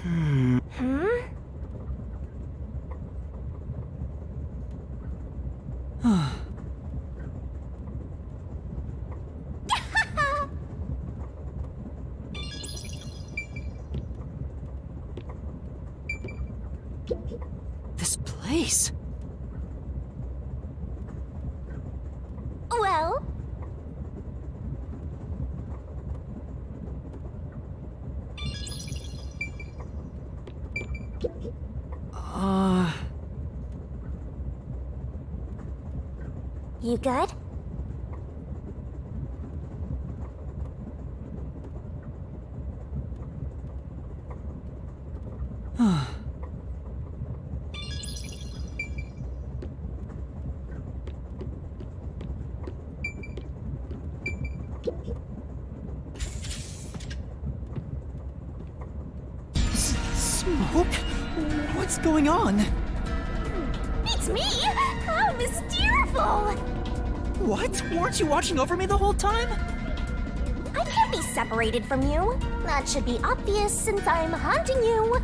Hmm? This place. Well, you good? Smoke? What's going on? It's me! How mysterious! What? Weren't you watching over me the whole time? I can't be separated from you. That should be obvious since I'm haunting you.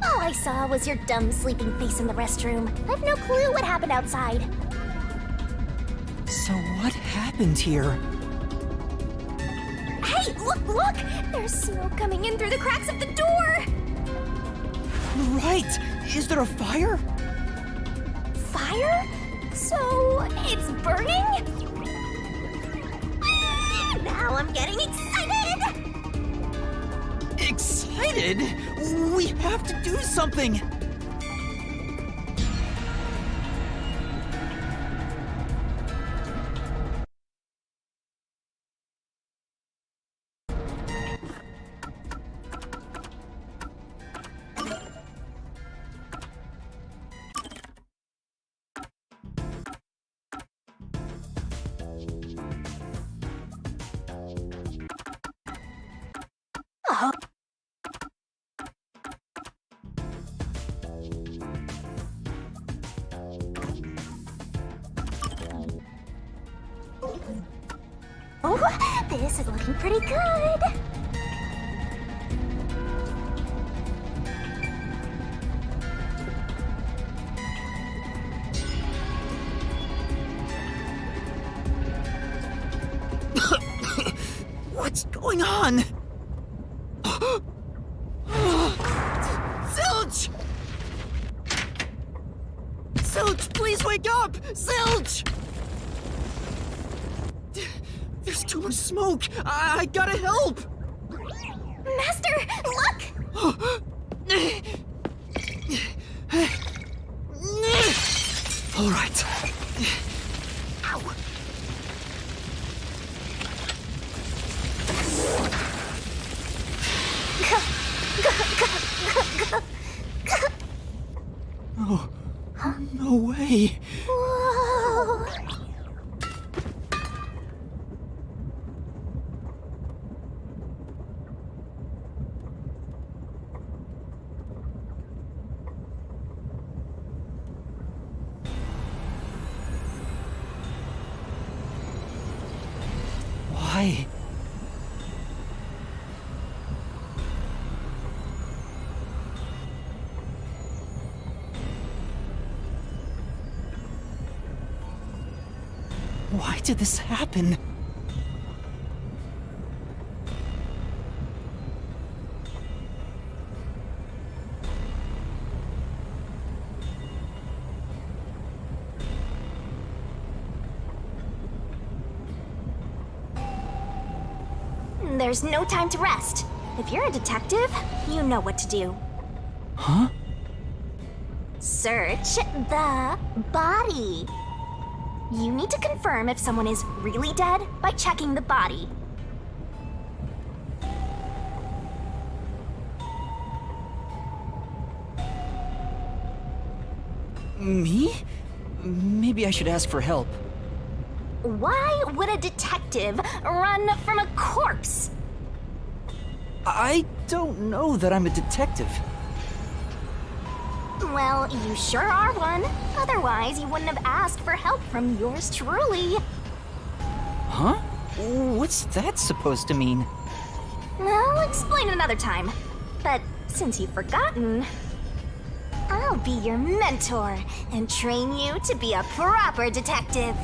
All I saw was your dumb sleeping face in the restroom. I've no clue what happened outside. So what happened here? Hey, look! There's smoke coming in through the cracks of the door! Right! Is there a fire? Fire? So, it's burning? Now I'm getting excited! Excited? We have to do something! Oh. Oh, this is looking pretty good. What's going on? Zilch! Zilch, please wake up! Zilch! There's too much smoke! I gotta help! Master, look! All right. Ow. Oh, no way. Whoa. Why? Why did this happen? There's no time to rest. If you're a detective, you know what to do. Huh? Search the body. You need to confirm if someone is really dead by checking the body. Me? Maybe I should ask for help. Why would a detective run from a corpse? I don't know that I'm a detective. Well, you sure are one. Otherwise, you wouldn't have asked for help from yours truly. Huh? What's that supposed to mean? I'll explain another time. But since you've forgotten, I'll be your mentor and train you to be a proper detective.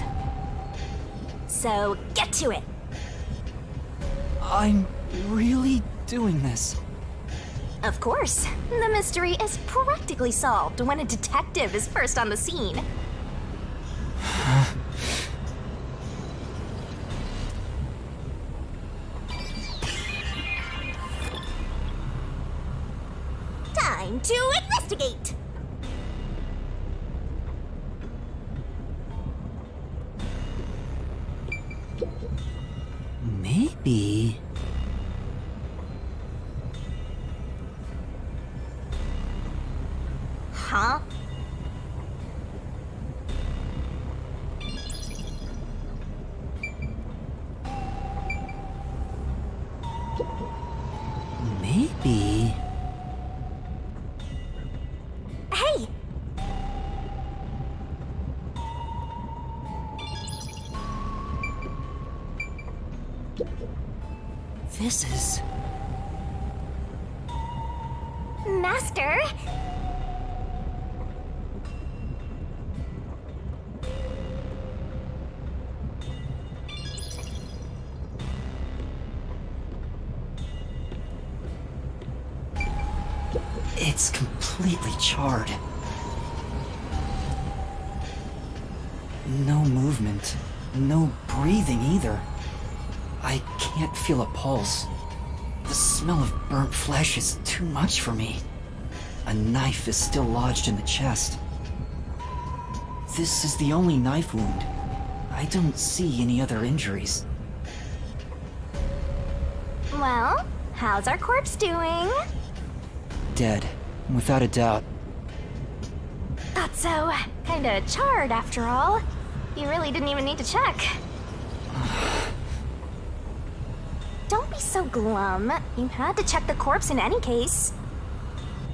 So get to it. I'm really doing this. Of course. The mystery is practically solved when a detective is first on the scene. Time to investigate! Maybe... Huh? Maybe... Hey! This is... Master? It's completely charred. No movement. No breathing either. I can't feel a pulse. The smell of burnt flesh is too much for me. A knife is still lodged in the chest. This is the only knife wound. I don't see any other injuries. Well, how's our corpse doing? Dead, without a doubt. Thought so. Kinda charred after all. You really didn't even need to check. Don't be so glum. You had to check the corpse in any case.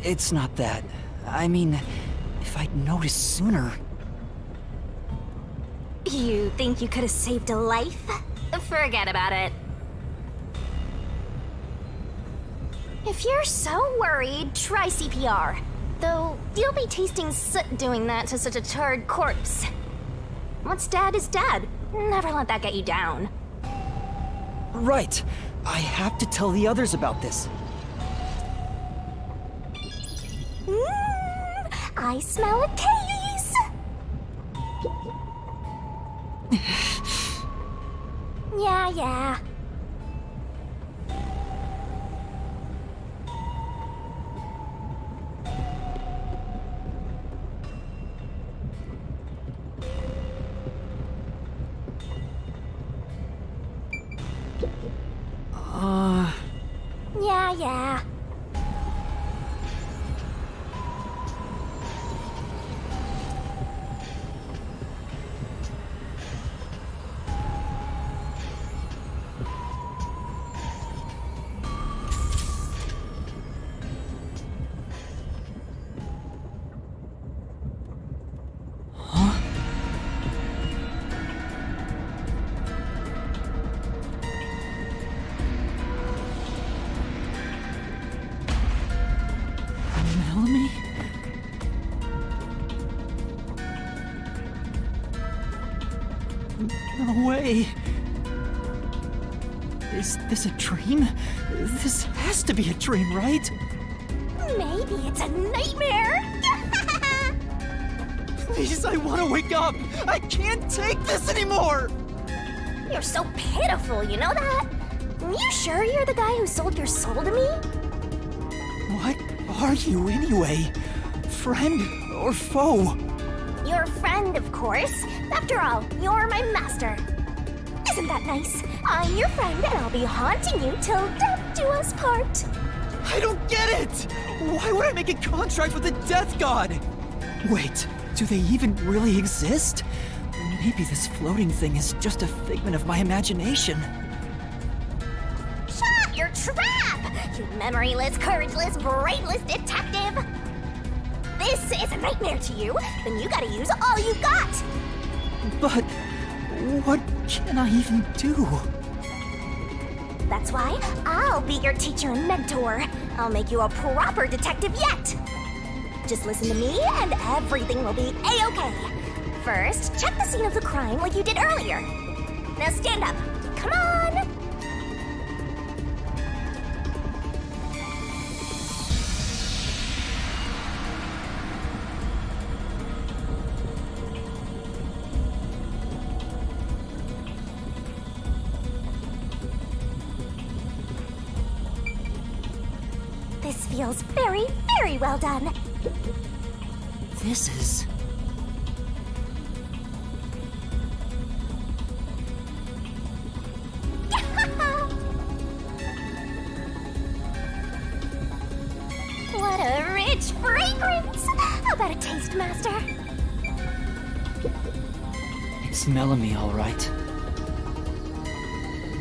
It's not that. I mean, if I'd noticed sooner... You think you could have saved a life? Forget about it. If you're so worried, try CPR. Though, you'll be tasting soot doing that to such a charred corpse. What's dead is dead. Never let that get you down. Right! I have to tell the others about this. I smell a case! Yeah. Yeah. Melanie? No way. Is this a dream? This has to be a dream, right? Maybe it's a nightmare! Please, I want to wake up! I can't take this anymore! You're so pitiful, you know that? You sure you're the guy who sold your soul to me? What are you anyway? Friend or foe? Your friend, of course. After all, you're my master. Isn't that nice? I'm your friend and I'll be haunting you till death do us part. I don't get it! Why would I make a contract with the Death God? Wait, do they even really exist? Maybe this floating thing is just a figment of my imagination. Shut your trap! You memoryless, courageless, brainless detective! This is a nightmare to you, then you gotta use all you got! But what can I even do? That That's why I'll be your teacher and mentor. I'll make you a proper detective yet. Just listen to me and everything will be A-okay. First, check the scene of the crime like you did earlier. Now stand up. Come on! This feels very, very well done. This is... What a rich fragrance! How about a taste, Master? It's Melanie, all right.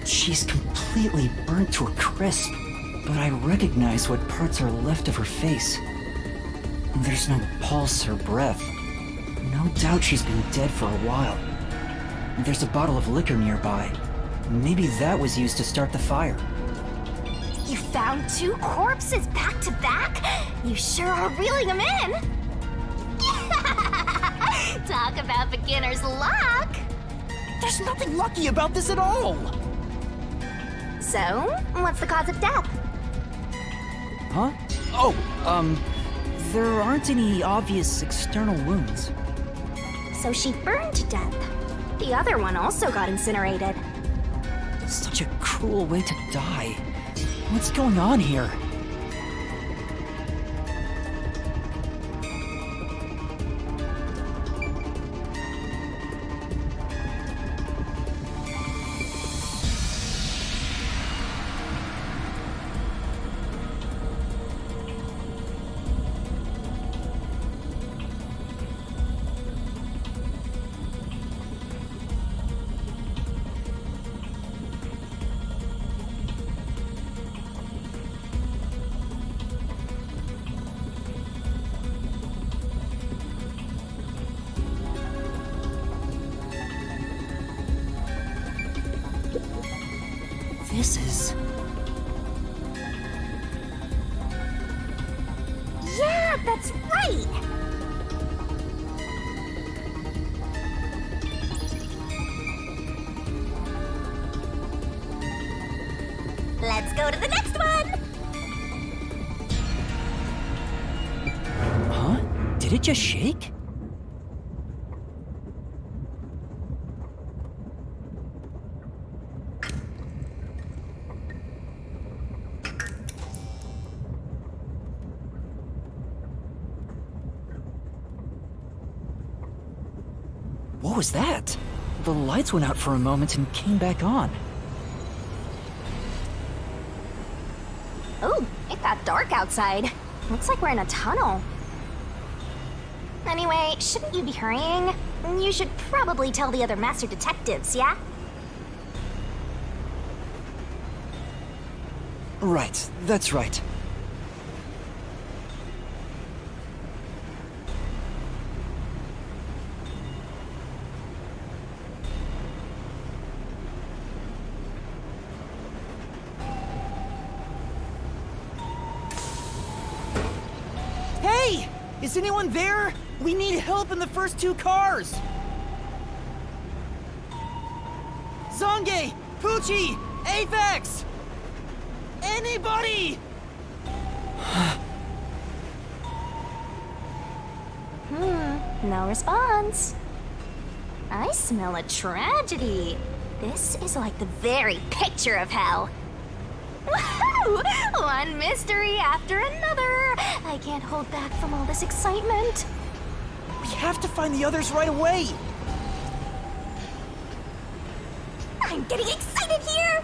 She's completely burnt to a crisp, but I recognize what parts are left of her face. There's no pulse or breath. No doubt she's been dead for a while. There's a bottle of liquor nearby. Maybe that was used to start the fire. You found 2 corpses back to back? You sure are reeling them in! Talk about beginner's luck! There's nothing lucky about this at all! So, what's the cause of death? Huh? Oh, there aren't any obvious external wounds. So she burned to death. The other one also got incinerated. Such a cruel way to die. What's going on here? This is... Yeah, that's right! Let's go to the next one! Huh? Did it just shake? What was that? The lights went out for a moment and came back on. Ooh, it got dark outside. Looks like we're in a tunnel. Anyway, shouldn't you be hurrying? You should probably tell the other master detectives, yeah? Right, that's right. Hey! Is anyone there? We need help in the first 2 cars! Zonge! Poochie! Aphex! Anybody! No response. I smell a tragedy. This is like the very picture of hell. Woohoo! One mystery after another. I can't hold back from all this excitement. We have to find the others right away! I'm getting excited here!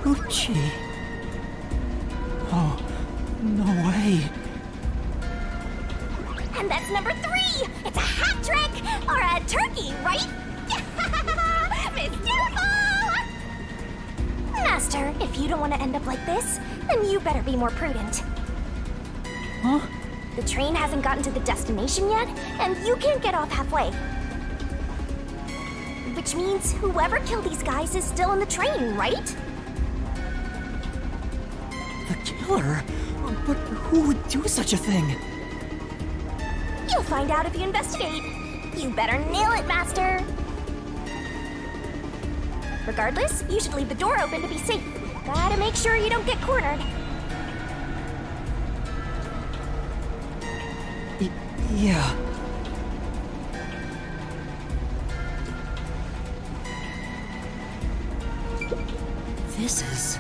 Poochie. Oh, no way. And that's number 3! It's a hat trick! Or a turkey, right? Miss Beautiful! Master, if you don't want to end up like this, then you better be more prudent. Huh? The train hasn't gotten to the destination yet, and you can't get off halfway. Which means whoever killed these guys is still in the train, right? The killer? But who would do such a thing? You'll find out if you investigate. You better nail it, Master. Regardless, you should leave the door open to be safe. Gotta make sure you don't get cornered. Yeah. This is...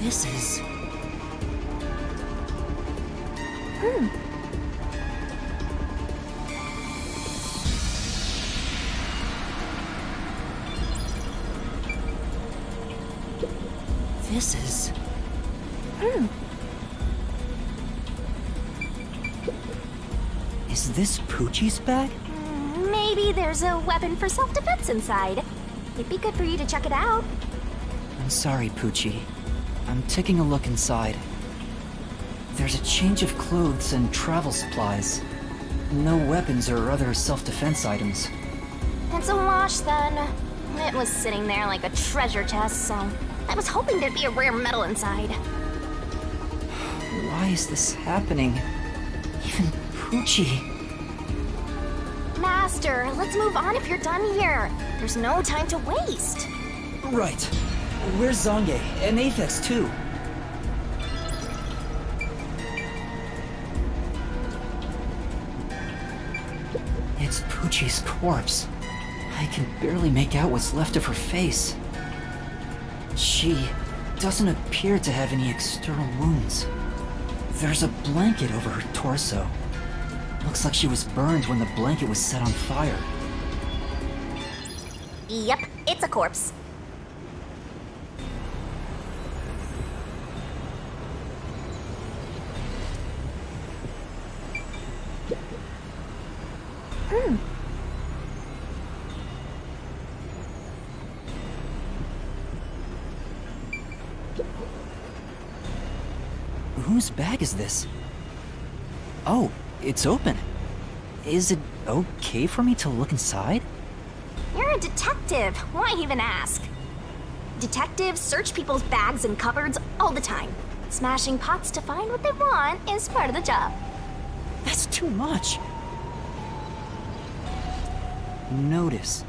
This is... This is... Is this Poochie's bag? Maybe there's a weapon for self-defense inside. It'd be good for you to check it out. I'm sorry, Poochie. I'm taking a look inside. There's a change of clothes and travel supplies. No weapons or other self-defense items. It's a wash, then. It was sitting there like a treasure chest, so I was hoping there'd be a rare metal inside. Why is this happening? Even Poochie... Master, let's move on if you're done here. There's no time to waste. Right. Where's Zange? And Aphex, too. It's Poochie's corpse. I can barely make out what's left of her face. She doesn't appear to have any external wounds. There's a blanket over her torso. Looks like she was burned when the blanket was set on fire. Yep, it's a corpse. Whose bag is this? Oh, it's open. Is it okay for me to look inside? You're a detective. Why even ask? Detectives search people's bags and cupboards all the time. Smashing pots to find what they want is part of the job. That's too much. Notice.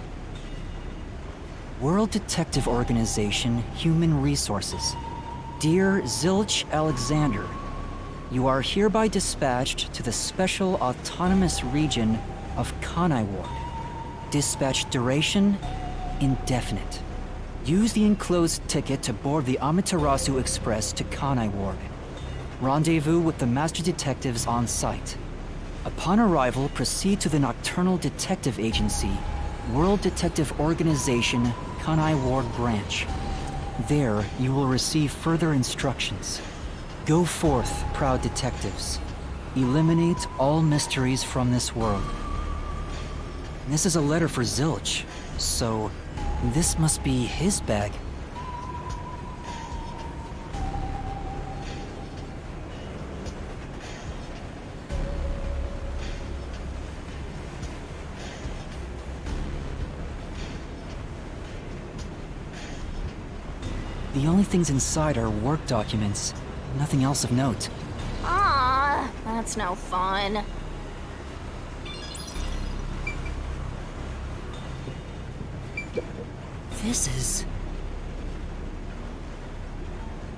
World Detective Organization, Human Resources. Dear Zilch Alexander, you are hereby dispatched to the Special Autonomous Region of Kanai Ward. Dispatch duration, indefinite. Use the enclosed ticket to board the Amaterasu Express to Kanai Ward. Rendezvous with the Master Detectives on site. Upon arrival, proceed to the Nocturnal Detective Agency, World Detective Organization, Kanai Ward Branch. There, you will receive further instructions. Go forth, proud detectives. Eliminate all mysteries from this world. This is a letter for Zilch, so this must be his bag. The only things inside are work documents, nothing else of note. Ah, that's no fun. This is...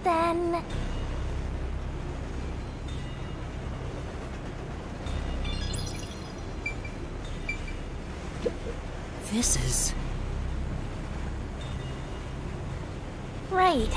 Then... This is... Right.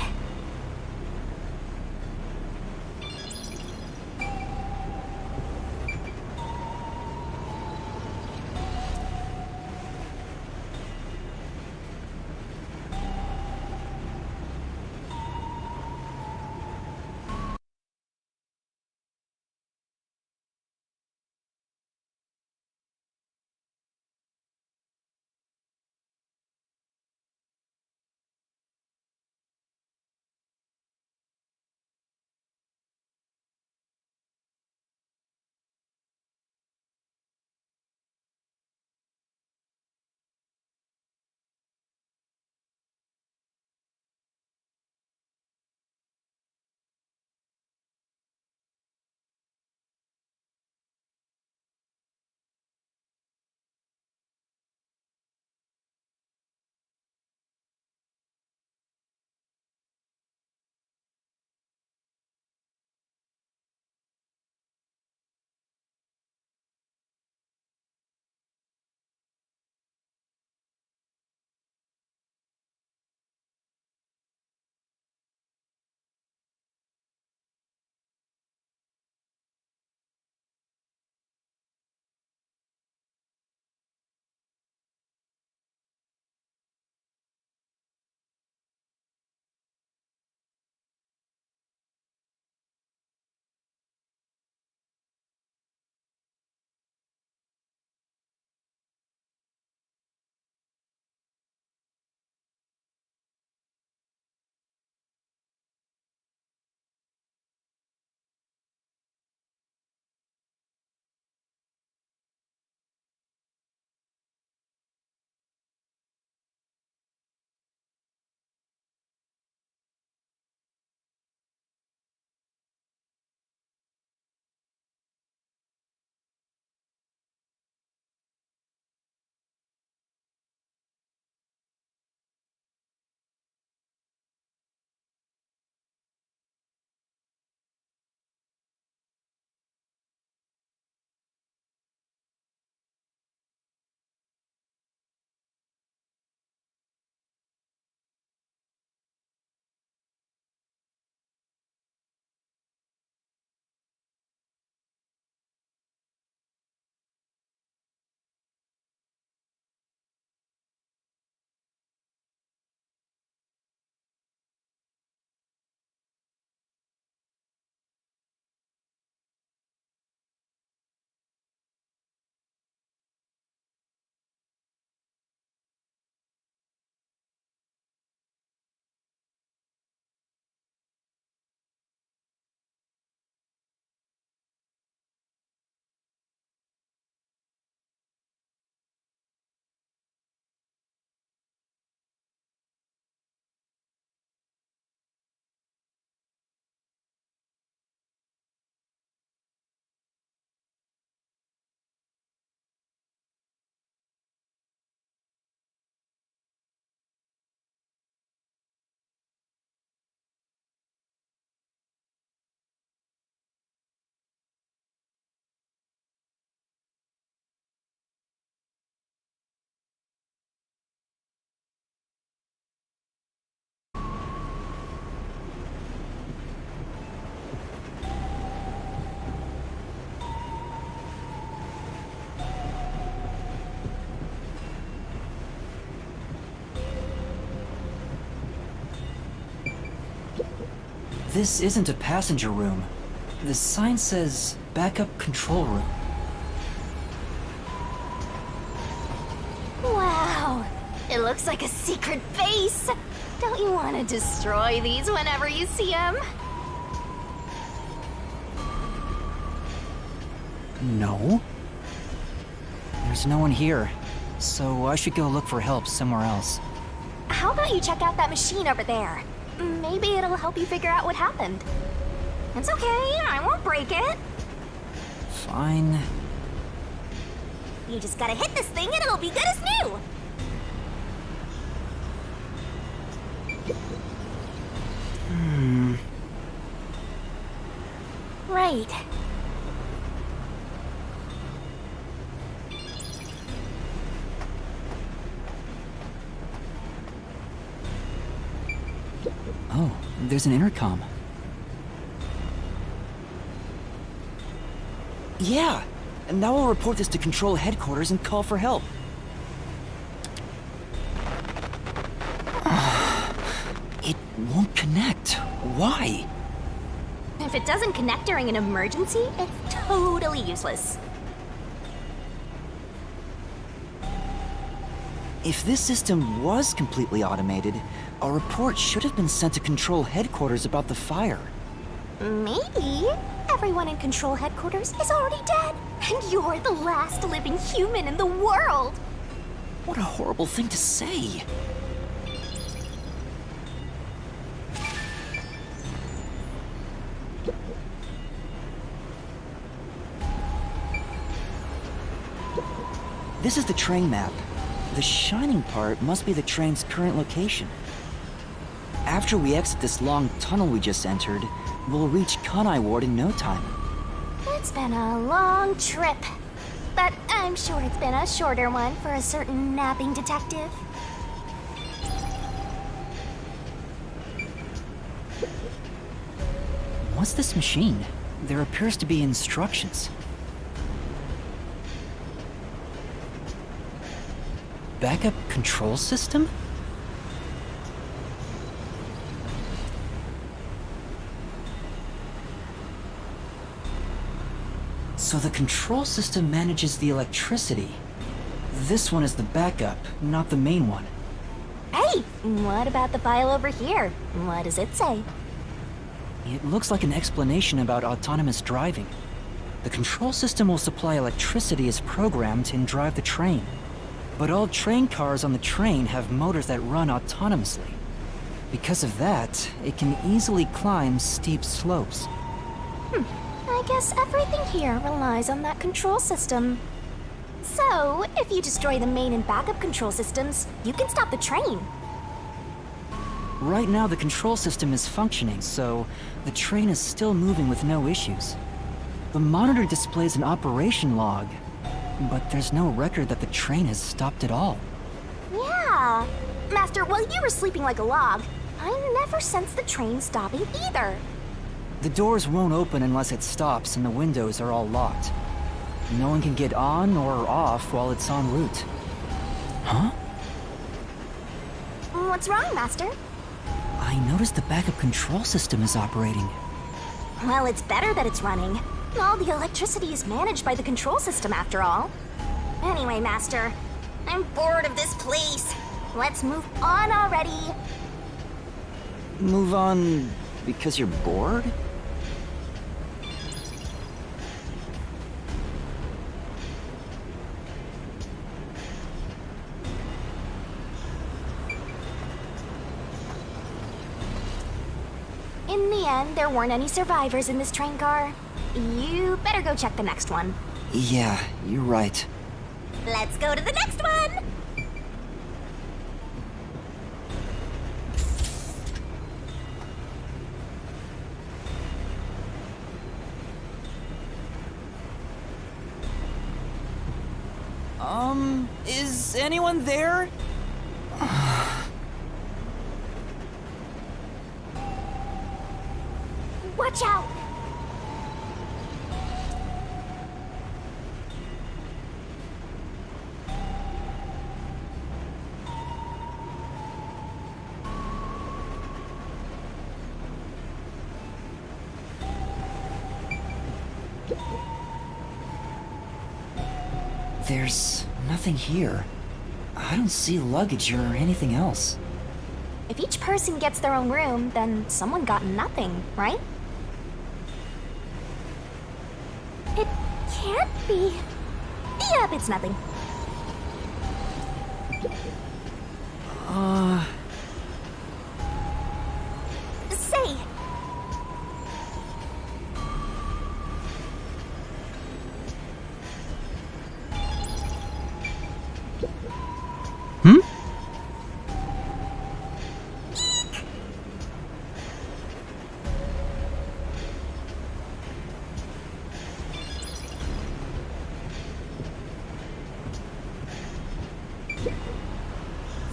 This isn't a passenger room. The sign says backup control room. Wow, it looks like a secret base. Don't you want to destroy these whenever you see them? No. There's no one here, so I should go look for help somewhere else. How about you check out that machine over there? Maybe it'll help you figure out what happened. It's okay, I won't break it. Fine. You just gotta hit this thing and it'll be good as new. Right. Oh, there's an intercom. Yeah! And now I'll report this to Control Headquarters and call for help. It won't connect. Why? If it doesn't connect during an emergency, it's totally useless. If this system was completely automated, a report should have been sent to Control Headquarters about the fire. Maybe everyone in Control Headquarters is already dead, and you're the last living human in the world. What a horrible thing to say. This is the train map. The shining part must be the train's current location. After we exit this long tunnel we just entered, we'll reach Kanai Ward in no time. It's been a long trip, but I'm sure it's been a shorter one for a certain napping detective. What's this machine? There appears to be instructions. Backup control system? So the control system manages the electricity. This one is the backup, not the main one. Hey, what about the file over here? What does it say? It looks like an explanation about autonomous driving. The control system will supply electricity as programmed and drive the train. But all train cars on the train have motors that run autonomously. Because of that, it can easily climb steep slopes. I guess everything here relies on that control system. So, if you destroy the main and backup control systems, you can stop the train. Right now the control system is functioning, so the train is still moving with no issues. The monitor displays an operation log, but there's no record that the train has stopped at all. Yeah. Master, while you were sleeping like a log, I never sensed the train stopping either. The doors won't open unless it stops and the windows are all locked. No one can get on or off while it's en route. Huh? What's wrong, Master? I noticed the backup control system is operating. Well, it's better that it's running. All the electricity is managed by the control system, after all. Anyway, Master, I'm bored of this place. Let's move on already. Move on because you're bored? In the end, there weren't any survivors in this train car. You better go check the next one. Yeah, you're right. Let's go to the next one! Is anyone there? Watch out! There's nothing here. I don't see luggage or anything else. If each person gets their own room, then someone got nothing, right? It can't be. Yep, it's nothing. Say. Hmm?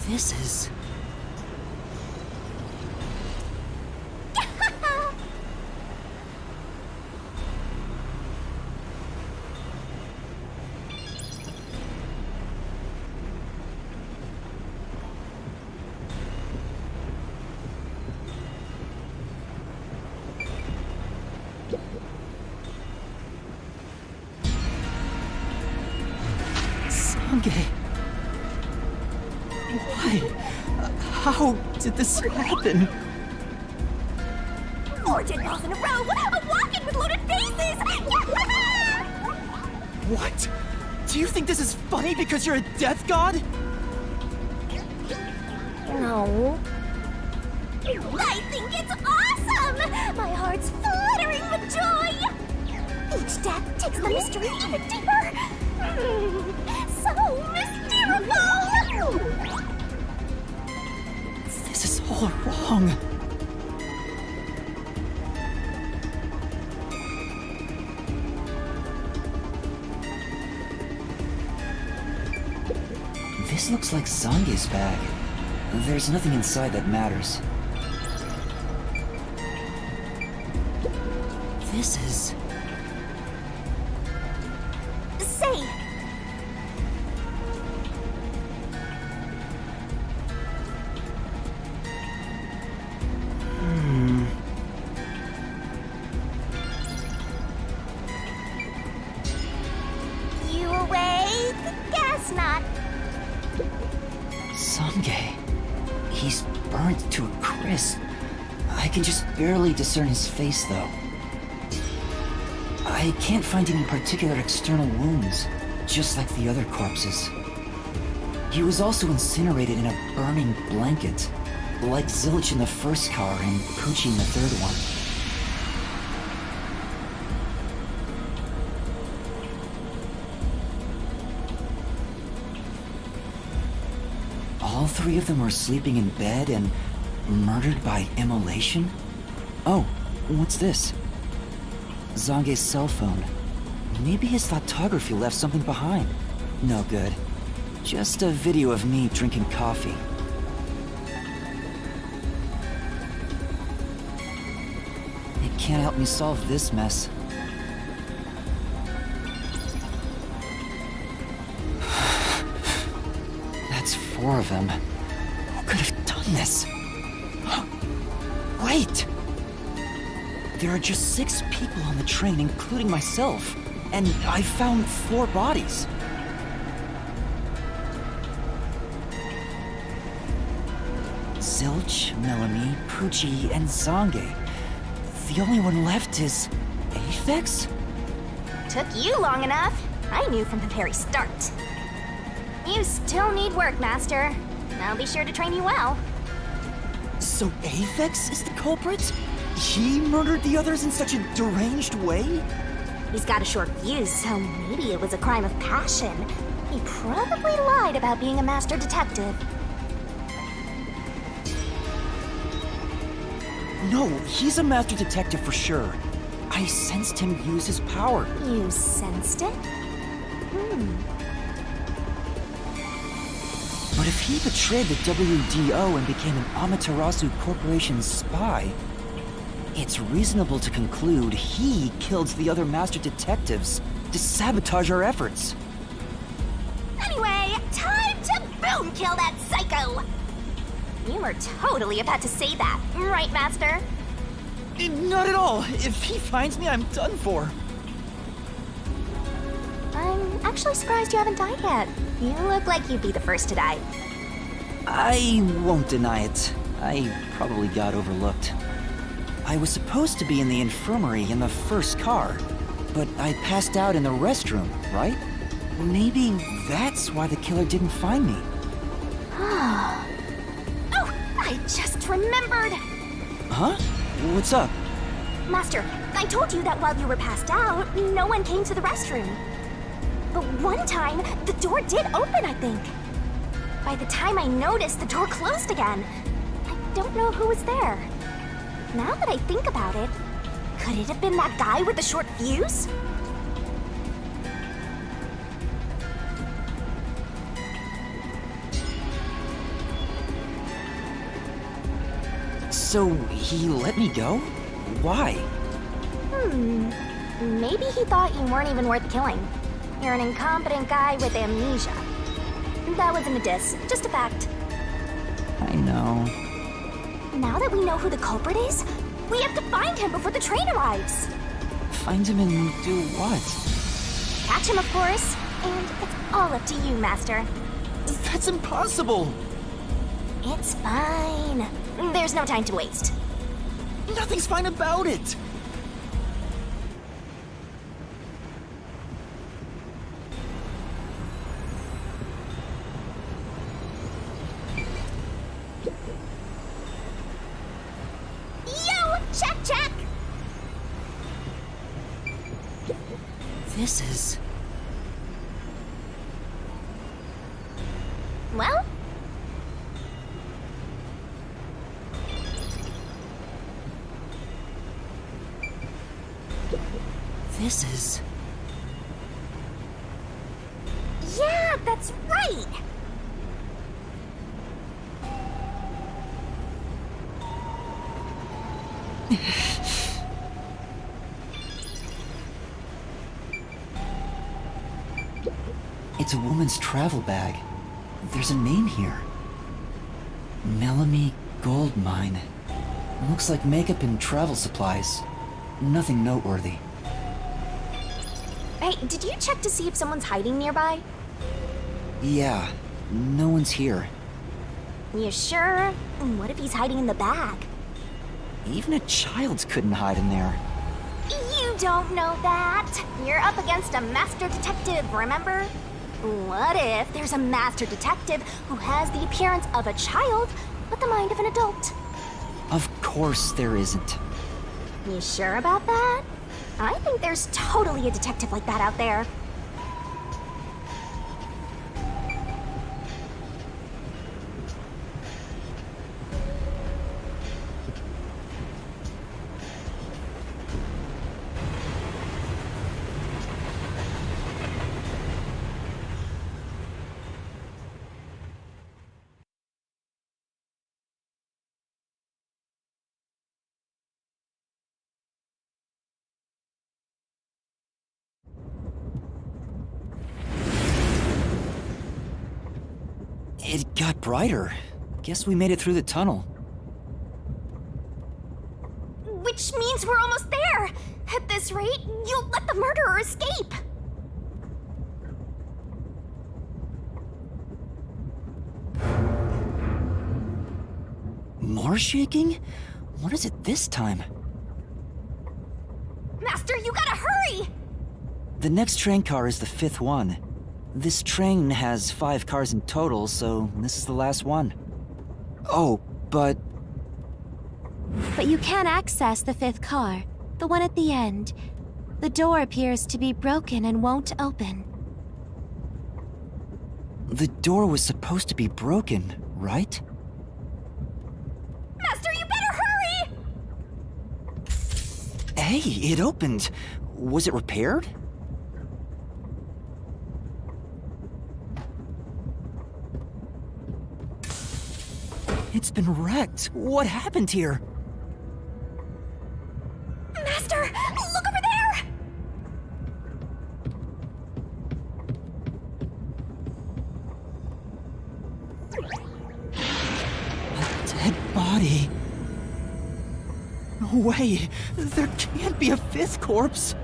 This is... Sange. Why? How did this happen? 4 dead balls in a row! A walk-in with loaded faces! What? Do you think this is funny because you're a death god? No. I think it's awesome! My heart's fluttering with joy! Each death takes the mystery even deeper! So mystical! This is all wrong. This looks like Zange's bag. There's nothing inside that matters. This is... Say. You awake? Guess not. Sange. He's burnt to a crisp. I can just barely discern his face, though. I can't find any particular external wounds, just like the other corpses. He was also incinerated in a burning blanket, like Zilch in the first car and Poochie in the third one. All 3 of them were sleeping in bed and murdered by immolation? Oh, what's this? Zange's cell phone. Maybe his photography left something behind. No good. Just a video of me drinking coffee. It can't help me solve this mess. That's 4 of them. Who could have done this? Wait! There are just 6 people on the train, including myself. And I found 4 bodies. Zilch, Melanie, Poochie, and Zange. The only one left is... Aphex? Took you long enough. I knew from the very start. You still need work, Master. I'll be sure to train you well. So Aphex is the culprit? He murdered the others in such a deranged way? He's got a short fuse, so maybe it was a crime of passion. He probably lied about being a master detective. No, he's a master detective for sure. I sensed him use his power. You sensed it? But if he betrayed the WDO and became an Amaterasu Corporation spy, it's reasonable to conclude he killed the other master detectives to sabotage our efforts. Anyway, time to boom kill that psycho! You were totally about to say that, right, Master? Not at all. If he finds me, I'm done for. I'm Actually surprised you haven't died yet. You look like you'd be the first to die. I won't deny it. I probably got overlooked. I was supposed to be in the infirmary in the first car, but I passed out in the restroom, right? Maybe that's why the killer didn't find me. Oh, I just remembered! Huh? What's up? Master, I told you that while you were passed out, no one came to the restroom. But one time, the door did open, I think. By the time I noticed, the door closed again. I don't know who was there. Now that I think about it, could it have been that guy with the short fuse? So, he let me go? Why? Maybe he thought you weren't even worth killing. You're an incompetent guy with amnesia. That wasn't a diss, just a fact. I know. Now that we know who the culprit is, we have to find him before the train arrives. Find him and do what? Catch him, of course. And it's all up to you, Master. That's impossible! It's fine. There's no time to waste. Nothing's fine about it! Yo! Check, check! This is... Well? This is... Yeah, that's right! It's a woman's travel bag. There's a name here. Melanie Goldmine. Looks like makeup and travel supplies. Nothing noteworthy. Hey, did you check to see if someone's hiding nearby? Yeah, no one's here. You sure? What if he's hiding in the bag? Even a child couldn't hide in there. You don't know that. You're up against a master detective, remember? What if there's a master detective who has the appearance of a child, but the mind of an adult? Of course there isn't. You sure about that? I think there's totally a detective like that out there. It got brighter. Guess we made it through the tunnel. Which means we're almost there! At this rate, you'll let the murderer escape! More shaking? What is it this time? Master, you gotta hurry! The next train car is the 5th one. This train has 5 cars in total, so this is the last one. Oh, but... But you can't access the 5th car, the one at the end. The door appears to be broken and won't open. the door was supposed to be broken, right? Master, you better hurry! Hey, it opened. Was it repaired? It's been wrecked. What happened here? Master, look over there! A dead body. No way. There can't be a fifth corpse.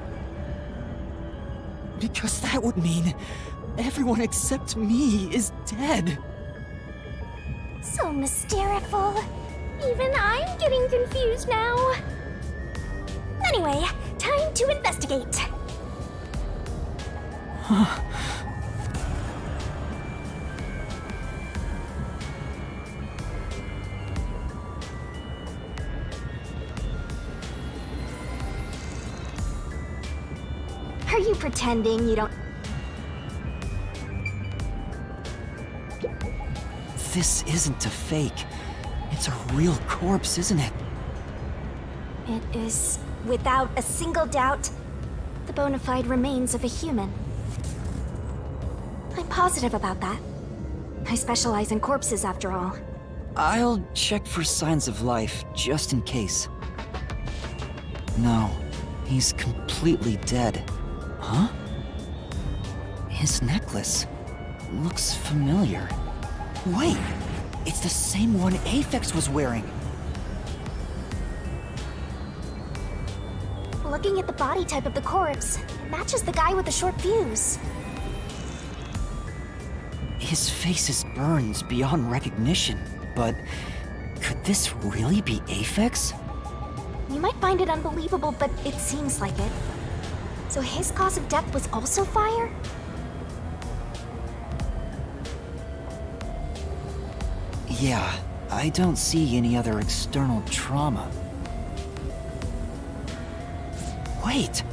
Because that would mean everyone except me is dead. So mysteriful. Even I'm getting confused now. Anyway, time to investigate. Are you pretending you don't... This isn't a fake. It's a real corpse, isn't it? It is, without a single doubt, the bona fide remains of a human. I'm positive about that. I specialize in corpses, after all. I'll check for signs of life, just in case. No, he's completely dead. Huh? His necklace looks familiar. Wait, it's the same one Aphex was wearing. Looking at the body type of the corpse, it matches the guy with the short fuse. His face is burned beyond recognition, but could this really be Aphex? You might find it unbelievable, but it seems like it. So his cause of death was also fire? Yeah, I don't see any other external trauma. Wait,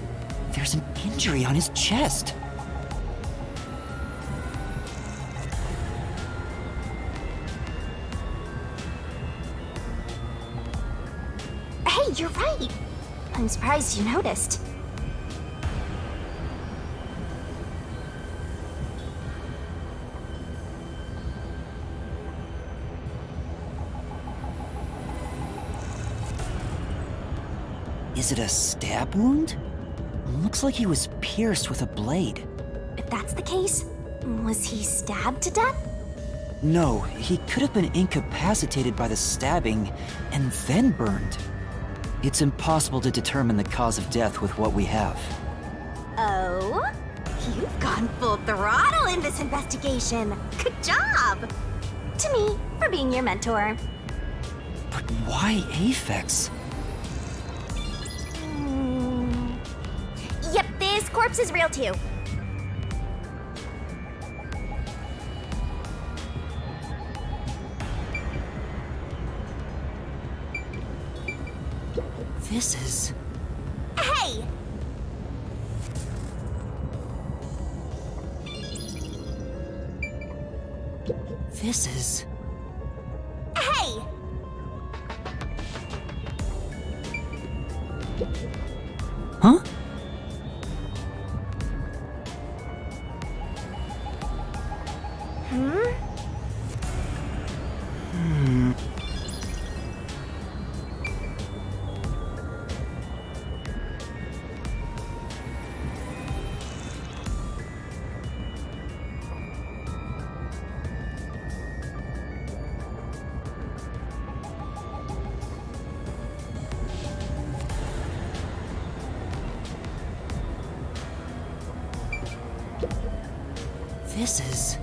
there's an injury on his chest. Hey, you're right. I'm surprised you noticed. Is it a stab wound? Looks like he was pierced with a blade. If that's the case, was he stabbed to death? No, he could have been incapacitated by the stabbing and then burned. It's impossible to determine the cause of death with what we have. Oh? You've gone full throttle in this investigation. Good job! To me, for being your mentor. But why Aphex? Yep, this corpse is real too. This is... Hey! This is... Hey! Huh? This is...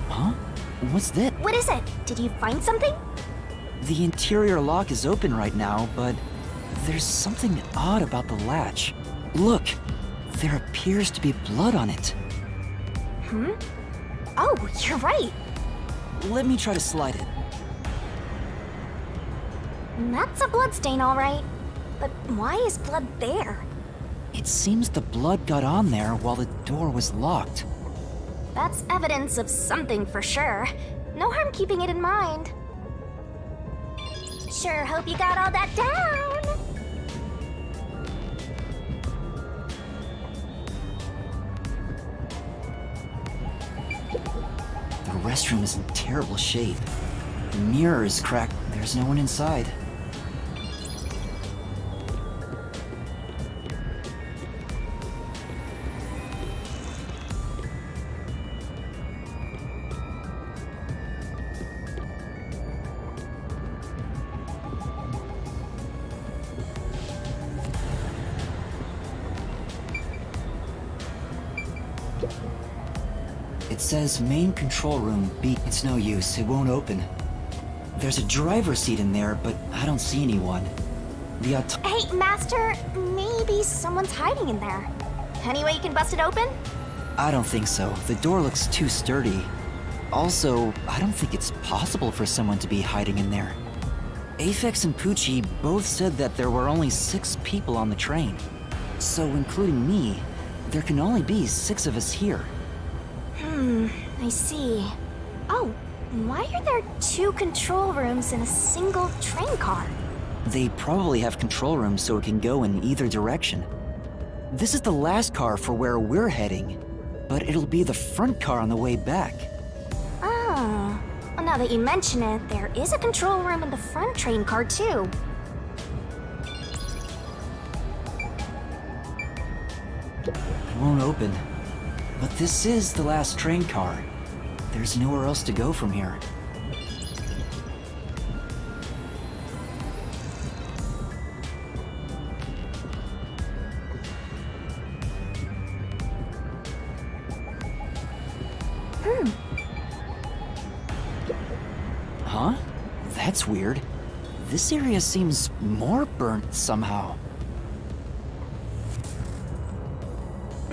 Huh? What's that? What is it? Did you find something? The interior lock is open right now, but there's something odd about the latch. Look, there appears to be blood on it. Oh, you're right. Let me try to slide it. That's a bloodstain, all right. But why is blood there? It seems the blood got on there while the door was locked. That's evidence of something for sure. No harm keeping it in mind. Sure hope you got all that down. The restroom is in terrible shape. The mirror is cracked. There's no one inside. It says main control room B. It's no use, it won't open. There's a driver's seat in there, but I don't see anyone. The Hey, Master, maybe someone's hiding in there. Any way you can bust it open? I don't think so. The door looks too sturdy. Also, I don't think it's possible for someone to be hiding in there. Aphex and Poochie both said that there were only 6 people on the train. So, including me, there can only be 6 of us here. I see. Oh, why are there 2 control rooms in a single train car? They probably have control rooms so it can go in either direction. This is the last car for where we're heading, but it'll be the front car on the way back. Oh, well, now that you mention it, there is a control room in the front train car too. It won't open. But this is the last train car. There's nowhere else to go from here. Huh? That's weird. This area seems more burnt somehow.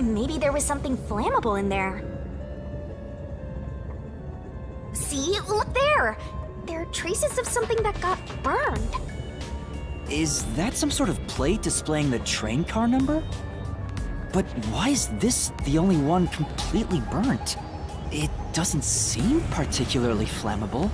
Maybe there was something flammable in there. See? Look there! There are traces of something that got burned. Is that some sort of plate displaying the train car number? But why is this the only one completely burnt? It doesn't seem particularly flammable.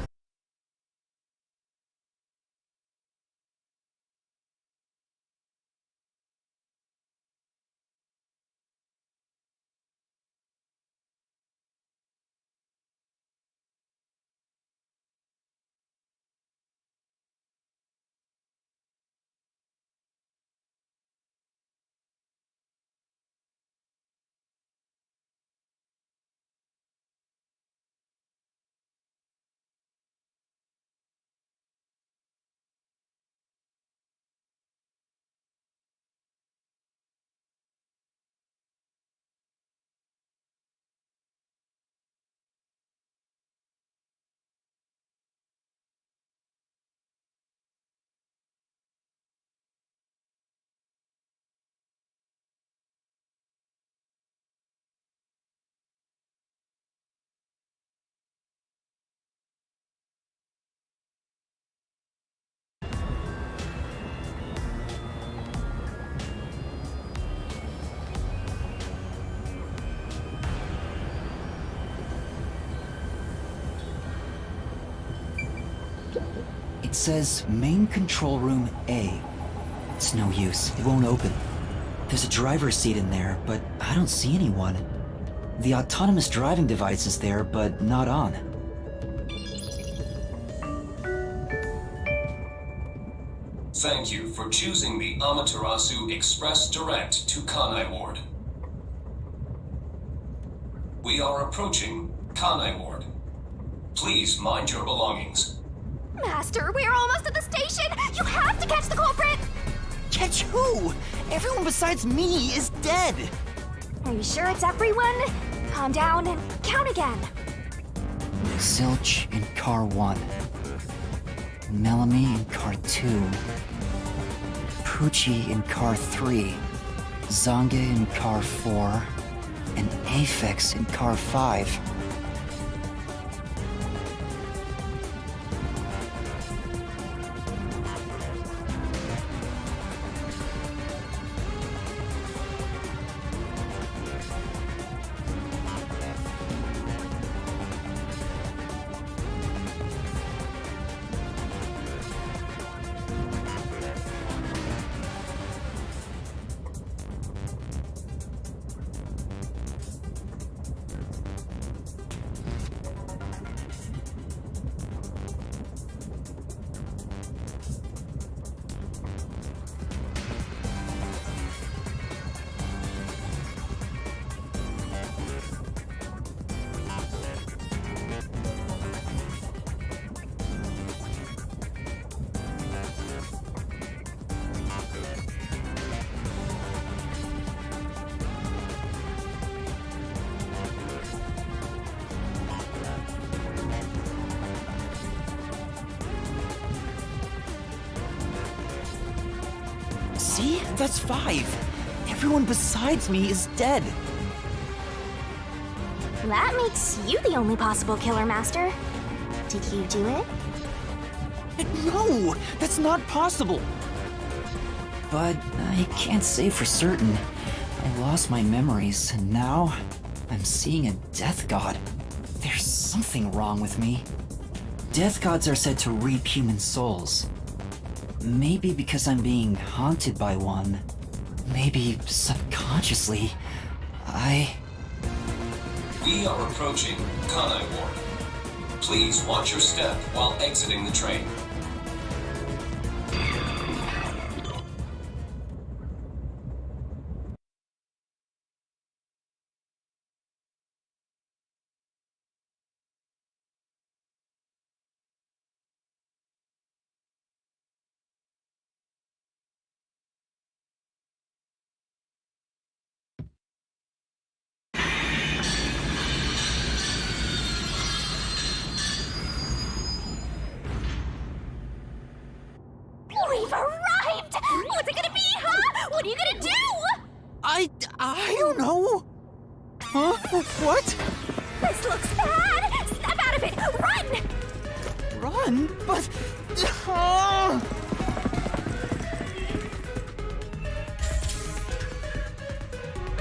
It says main control room A. It's no use, it won't open. There's a driver's seat in there, but I don't see anyone. The autonomous driving device is there, but not on. Thank you for choosing the Amaterasu Express Direct to Kanai Ward. We are approaching Kanai Ward. Please mind your belongings. Master, we're almost at the station! You have to catch the culprit! Catch who? Everyone besides me is dead! Are you sure it's everyone? Calm down and count again. Zilch in car 1. Melanie in car 2. Poochie in car 3. Zange in car 4. And Aphex in car 5. See? That's 5. Everyone besides me is dead. That makes you the only possible killer, Master. Did you do it? No! That's not possible! But I can't say for certain. I lost my memories, and now I'm seeing a death god. There's something wrong with me. Death gods are said to reap human souls. Maybe because I'm being haunted by one. Maybe subconsciously. We are approaching Kanai Ward. Please watch your step while exiting the train. We've arrived! What's it gonna be, huh? What are you gonna do? I don't know. Huh? What? This looks bad! Step out of it! Run! Run? But...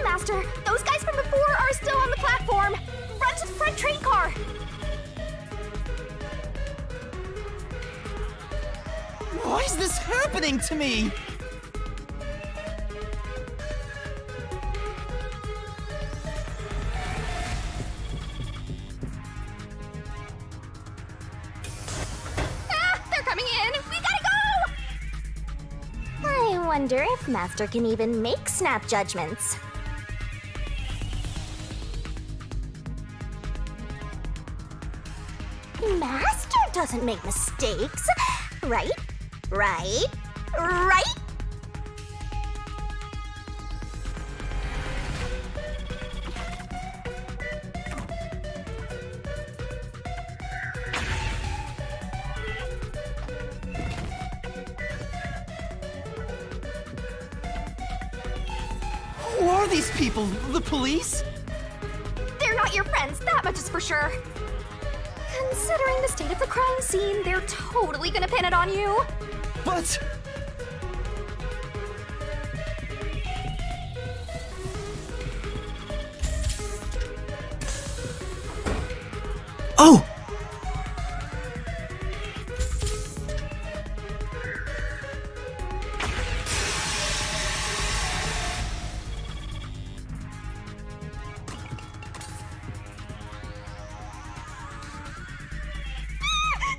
Master, those guys from before are still on the platform! Run to the front train car! Why is this happening to me? Ah! They're coming in! We gotta go! I wonder if Master can even make snap judgments. Master doesn't make mistakes, right? Right? Right? Who are these people? The police? They're not your friends, that much is for sure. Considering the state of the crime scene, they're totally gonna pin it on you. But... Oh!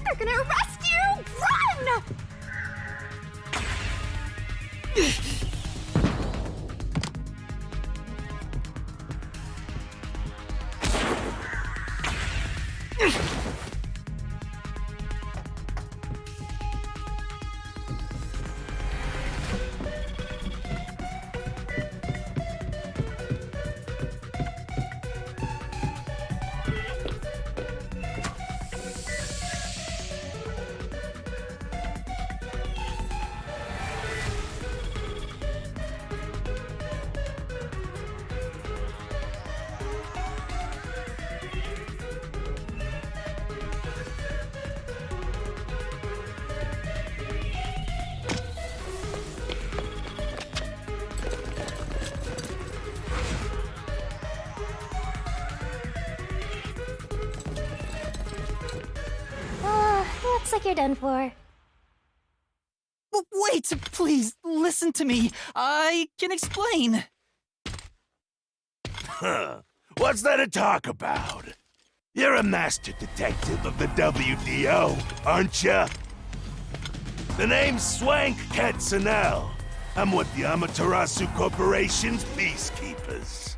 They're gonna arrest you! Run! Looks like you're done for. Wait, please, listen to me. I can explain. Huh. What's there to talk about? You're a master detective of the WDO, aren't ya? The name's Swank Katsunel. I'm with the Amaterasu Corporation's peacekeepers.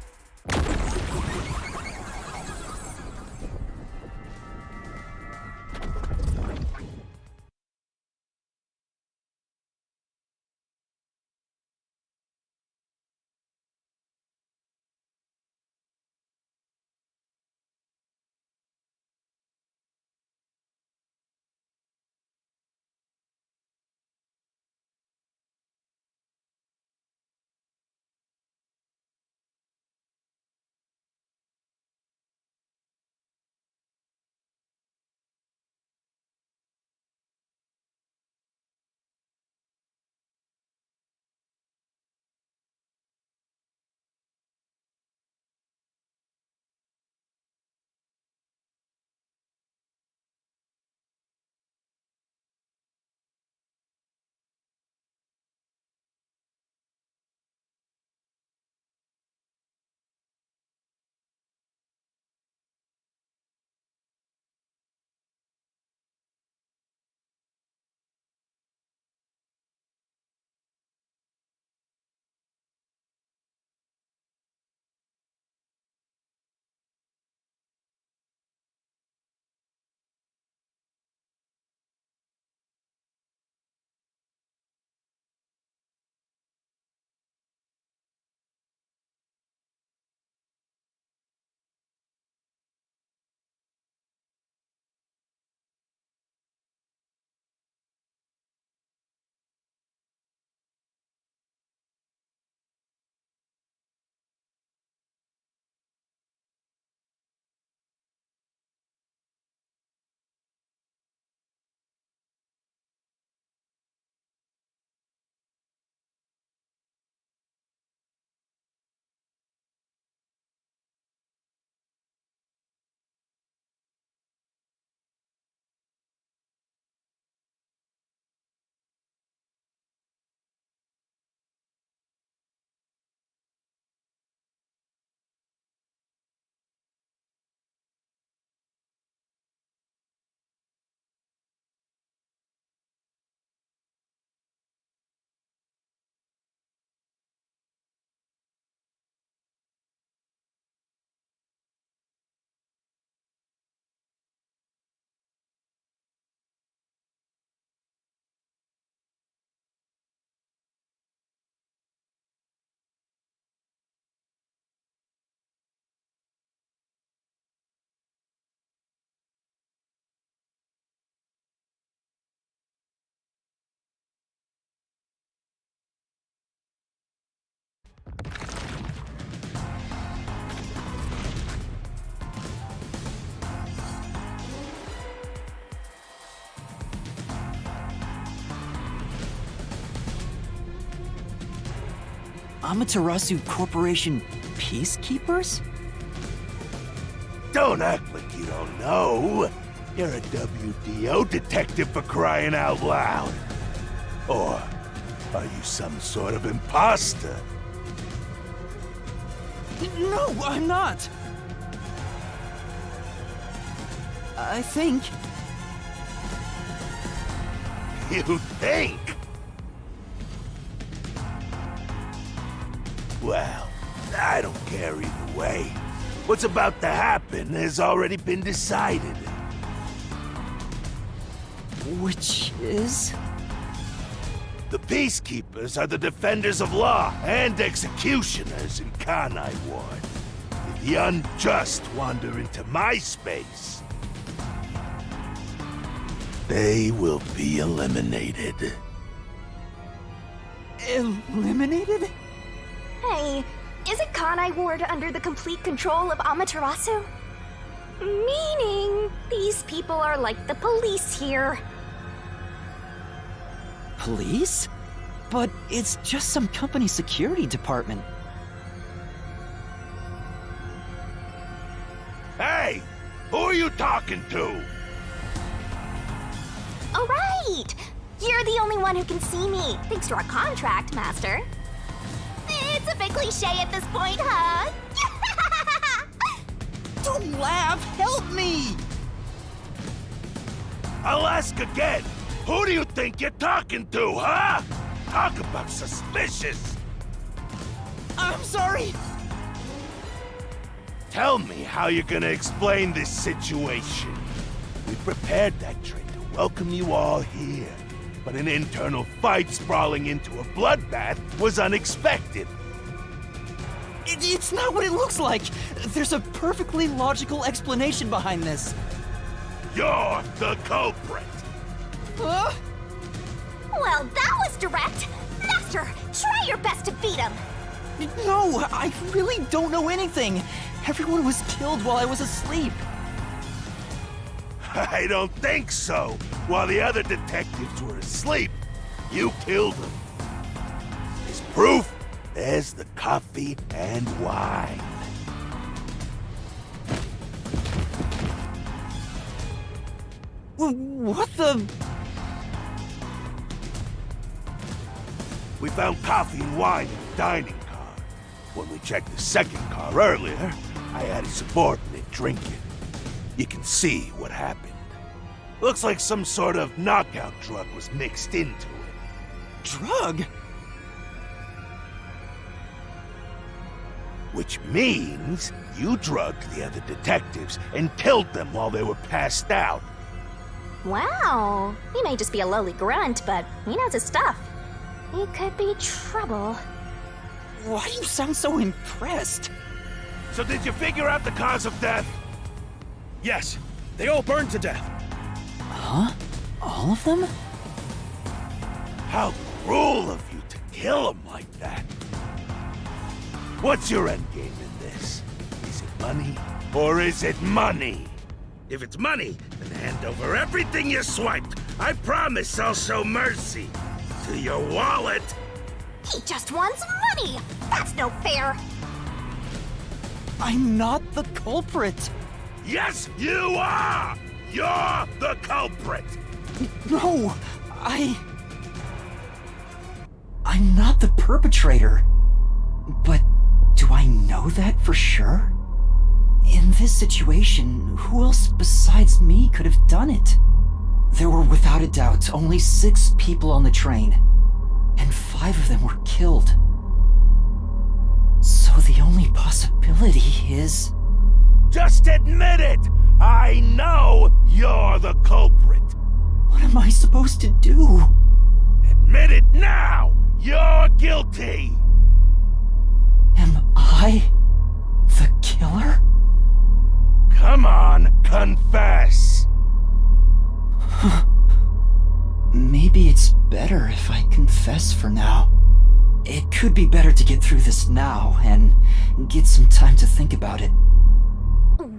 Amaterasu Corporation peacekeepers? Don't act like you don't know. You're a WDO detective for crying out loud. Or are you some sort of imposter? No, I'm not. I think. You think? Well, I don't care either way. What's about to happen has already been decided. Which is? The Peacekeepers are the defenders of law and executioners in Kanai Ward. If the unjust wander into my space, they will be eliminated. Eliminated? Hey, isn't Kanai Ward under the complete control of Amaterasu? Meaning, these people are like the police here. Police? But it's just some company security department. Hey! Who are you talking to? Oh, right! You're the only one who can see me, thanks to our contract, Master. It's a bit cliche at this point, huh? Don't laugh! Help me! I'll ask again. Who do you think you're talking to, huh? Talk about suspicious. I'm sorry! Tell me how you're gonna explain this situation. We prepared that train to welcome you all here, but an internal fight sprawling into a bloodbath was unexpected. It's not what it looks like! There's a perfectly logical explanation behind this. You're the culprit. Huh? Well, that was direct. Master, try your best to beat him. No, I really don't know anything. Everyone was killed while I was asleep. I don't think so. While the other detectives were asleep, you killed them. As proof, there's the coffee and wine. What the? We found coffee and wine in the dining car. When we checked the second car earlier, I had a subordinate drink it. You can see what happened. Looks like some sort of knockout drug was mixed into it. Drug? Which means you drugged the other detectives and killed them while they were passed out. Wow, he may just be a lowly grunt, but he knows his stuff. He could be trouble. Why do you sound so impressed? So did you figure out the cause of death? Yes, they all burned to death. Huh? All of them? How cruel of you to kill them like that. What's your endgame in this? Is it money or is it money? If it's money, then hand over everything you swiped. I promise I'll show mercy. To your wallet. He just wants money! That's no fair! I'm not the culprit. Yes, you are! You're the culprit! No, I'm not the perpetrator. But do I know that for sure? In this situation, who else besides me could have done it? There were without a doubt only 6 people on the train, and 5 of them were killed. So the only possibility is... Just admit it! I know you're the culprit! What am I supposed to do? Admit it now! You're guilty! Am I the killer? Come on, confess! Maybe it's better if I confess for now. It could be better to get through this now and get some time to think about it.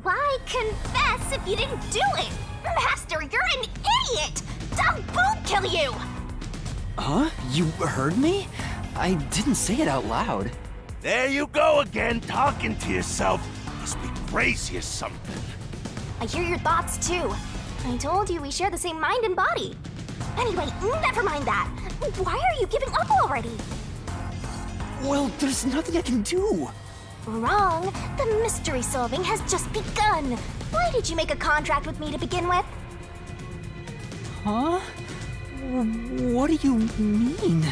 Why confess if you didn't do it? Master, you're an idiot! Dumb won't kill you! Huh? You heard me? I didn't say it out loud. There you go again, talking to yourself. Must be crazy or something. I hear your thoughts too. I told you we share the same mind and body. Anyway, never mind that. Why are you giving up already? Well, there's nothing I can do. Wrong. The mystery solving has just begun. Why did you make a contract with me to begin with? Huh? What do you mean?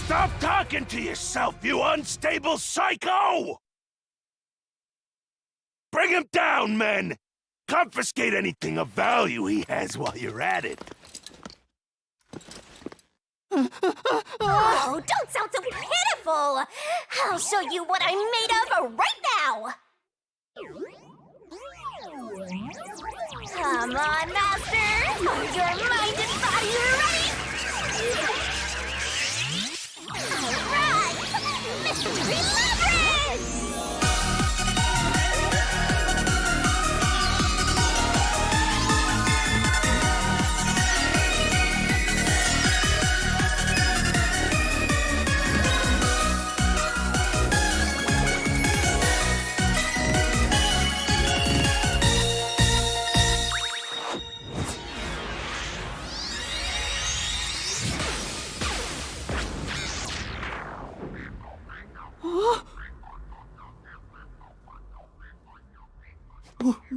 Stop talking to yourself, you unstable psycho! Bring him down, men! Confiscate anything of value he has while you're at it. Oh, don't sound so pitiful! I'll show you what I'm made of right now! Come on, Master! Are your mind and body ready? Alright! Mystery Labyrinth!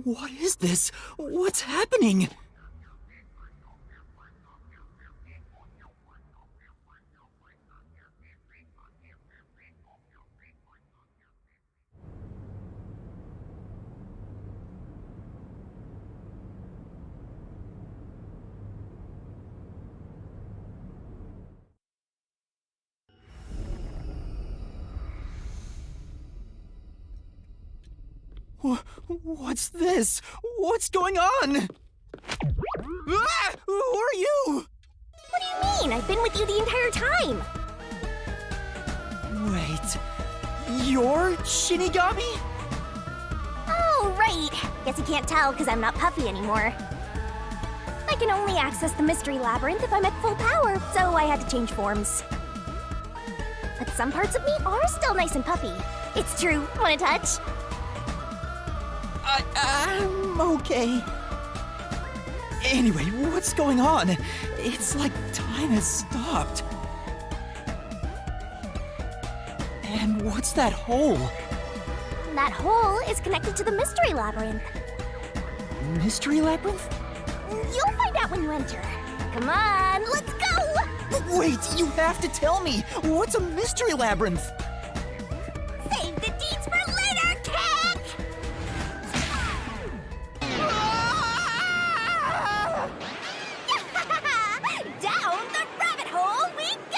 What is this? What's happening? What's this? What's going on? Ah! Who are you? What do you mean? I've been with you the entire time! Wait, you're Shinigami? Oh, right! Guess you can't tell because I'm not puffy anymore. I can only access the Mystery Labyrinth if I'm at full power, so I had to change forms. But some parts of me are still nice and puffy. It's true. Want a touch? I'm okay. Anyway, what's going on? It's like time has stopped. And what's that hole? That hole is connected to the Mystery Labyrinth. Mystery Labyrinth? You'll find out when you enter. Come on, let's go! Wait, you have to tell me! What's a Mystery Labyrinth? Save the deeds for later, kid! Down the rabbit hole we go!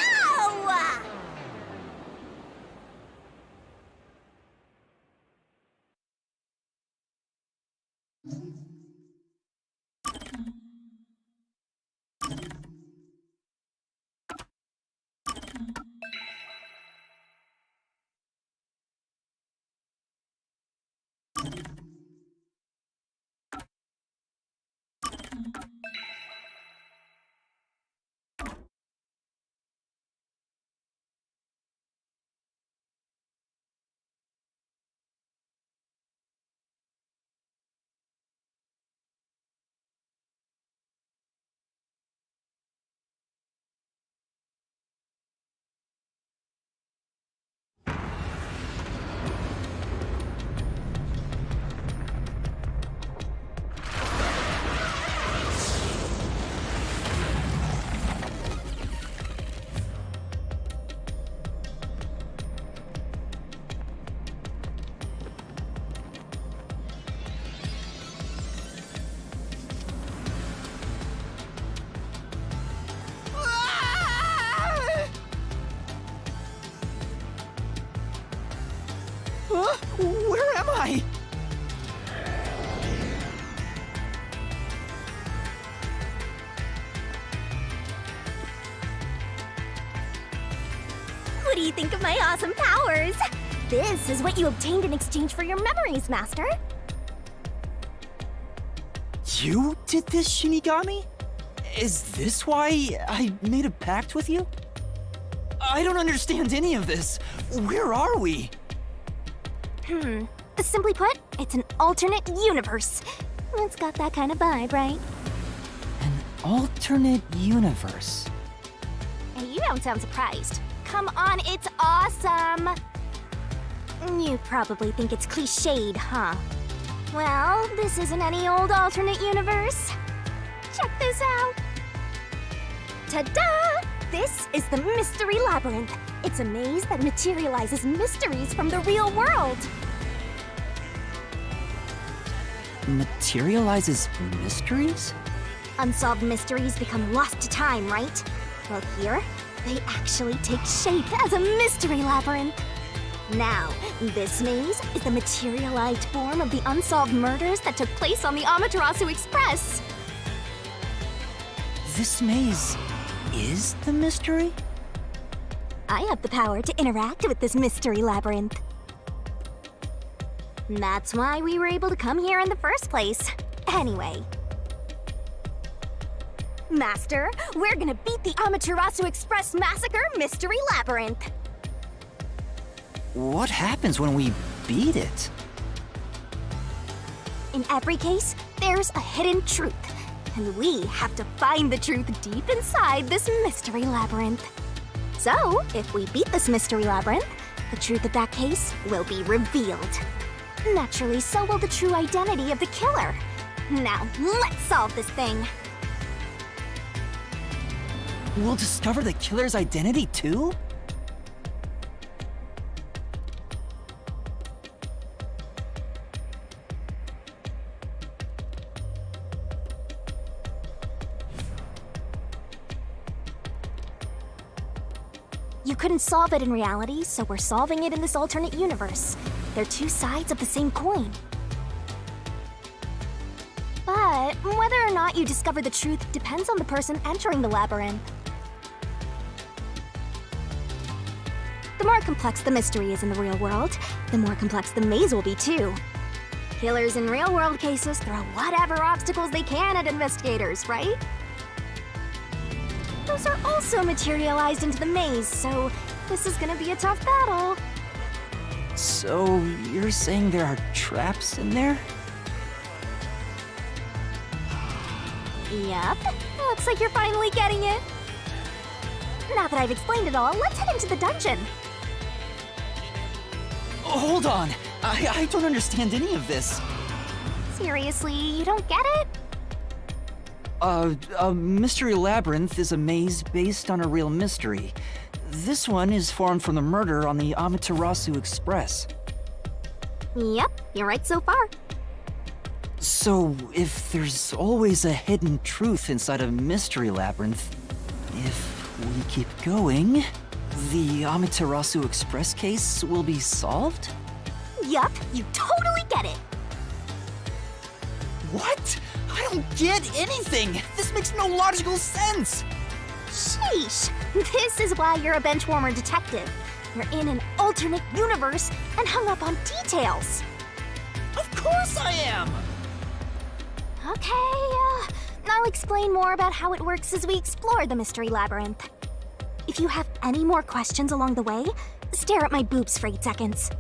Huh? Where am I? What do you think of my awesome powers? This is what you obtained in exchange for your memories, Master. You did this, Shinigami? Is this why I made a pact with you? I don't understand any of this. Where are we? Simply put, it's an alternate universe. It's got that kind of vibe, right? An alternate universe. Hey, you don't sound surprised. Come on, it's awesome! You probably think it's cliched, huh? Well, this isn't any old alternate universe. Check this out! Ta-da! This is the Mystery Labyrinth. It's a maze that materializes mysteries from the real world. Materializes mysteries? Unsolved mysteries become lost to time, right? Well, here, they actually take shape as a mystery labyrinth. Now, this maze is the materialized form of the unsolved murders that took place on the Amaterasu Express. This maze is the mystery? I have the power to interact with this mystery labyrinth. That's why we were able to come here in the first place. Anyway. Master, we're gonna beat the Amaterasu Express Massacre Mystery Labyrinth. What happens when we beat it? In every case, there's a hidden truth. And we have to find the truth deep inside this mystery labyrinth. So, if we beat this mystery labyrinth, the truth of that case will be revealed. Naturally, so will the true identity of the killer. Now, let's solve this thing. We'll discover the killer's identity too? You couldn't solve it in reality, so we're solving it in this alternate universe. They're two sides of the same coin. But whether or not you discover the truth depends on the person entering the labyrinth. The more complex the mystery is in the real world, the more complex the maze will be too. Killers in real-world cases throw whatever obstacles they can at investigators, right? Those are also materialized into the maze, so this is gonna be a tough battle. So, you're saying there are traps in there? Yep, looks like you're finally getting it. Now that I've explained it all, let's head into the dungeon. Hold on! I don't understand any of this. Seriously, you don't get it? A mystery labyrinth is a maze based on a real mystery. This one is formed from the murder on the Amaterasu Express. Yep, you're right so far. So, if there's always a hidden truth inside a mystery labyrinth, if we keep going, the Amaterasu Express case will be solved? Yup, you totally get it. What? I don't get anything! This makes no logical sense! Sheesh, this is why you're a benchwarmer detective. You're in an alternate universe and hung up on details. Of course I am! Okay, I'll explain more about how it works as we explore the mystery labyrinth. If you have any more questions along the way, stare at my boobs for 8 seconds.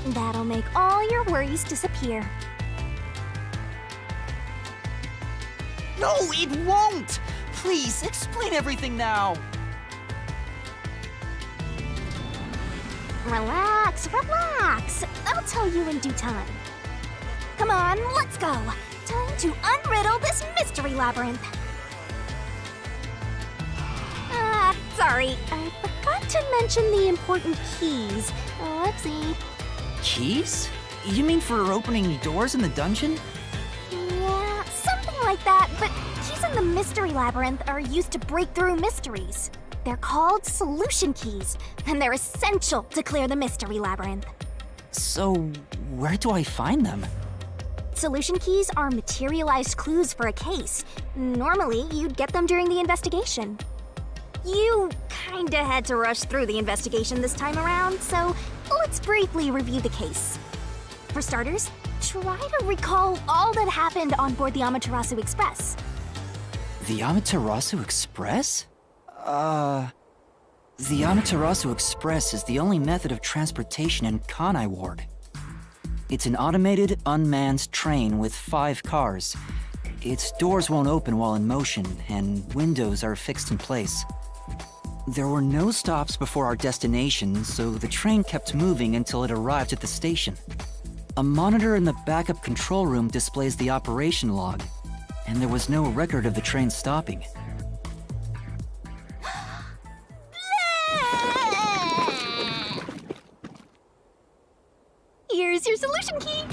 That'll make all your worries disappear. No, it won't! Please, explain everything now! Relax, relax. I'll tell you in due time. Come on, let's go. Time to unriddle this mystery labyrinth. Sorry. I forgot to mention the important keys. Whoopsie. Keys? You mean for opening doors in the dungeon? Yeah, something like that, but keys in the mystery labyrinth are used to break through mysteries. They're called solution keys, and they're essential to clear the mystery labyrinth. So, where do I find them? Solution keys are materialized clues for a case. Normally, you'd get them during the investigation. You kinda had to rush through the investigation this time around, so let's briefly review the case. For starters, try to recall all that happened on board the Amaterasu Express. The Amaterasu Express? The Amaterasu Express is the only method of transportation in Kanai Ward. It's an automated, unmanned train with 5 cars. Its doors won't open while in motion, and windows are fixed in place. There were no stops before our destination, so the train kept moving until it arrived at the station. A monitor in the backup control room displays the operation log, and there was no record of the train stopping. Here's your solution key.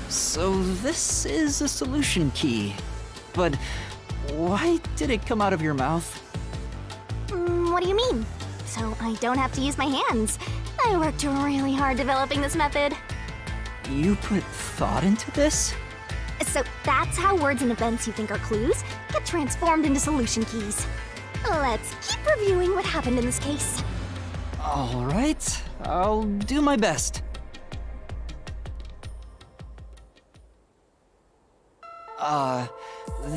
So this is a solution key. But why did it come out of your mouth? What do you mean? So I don't have to use my hands. I worked really hard developing this method. You put thought into this? So that's how words and events you think are clues get transformed into solution keys. Let's keep reviewing what happened in this case. All right, I'll do my best.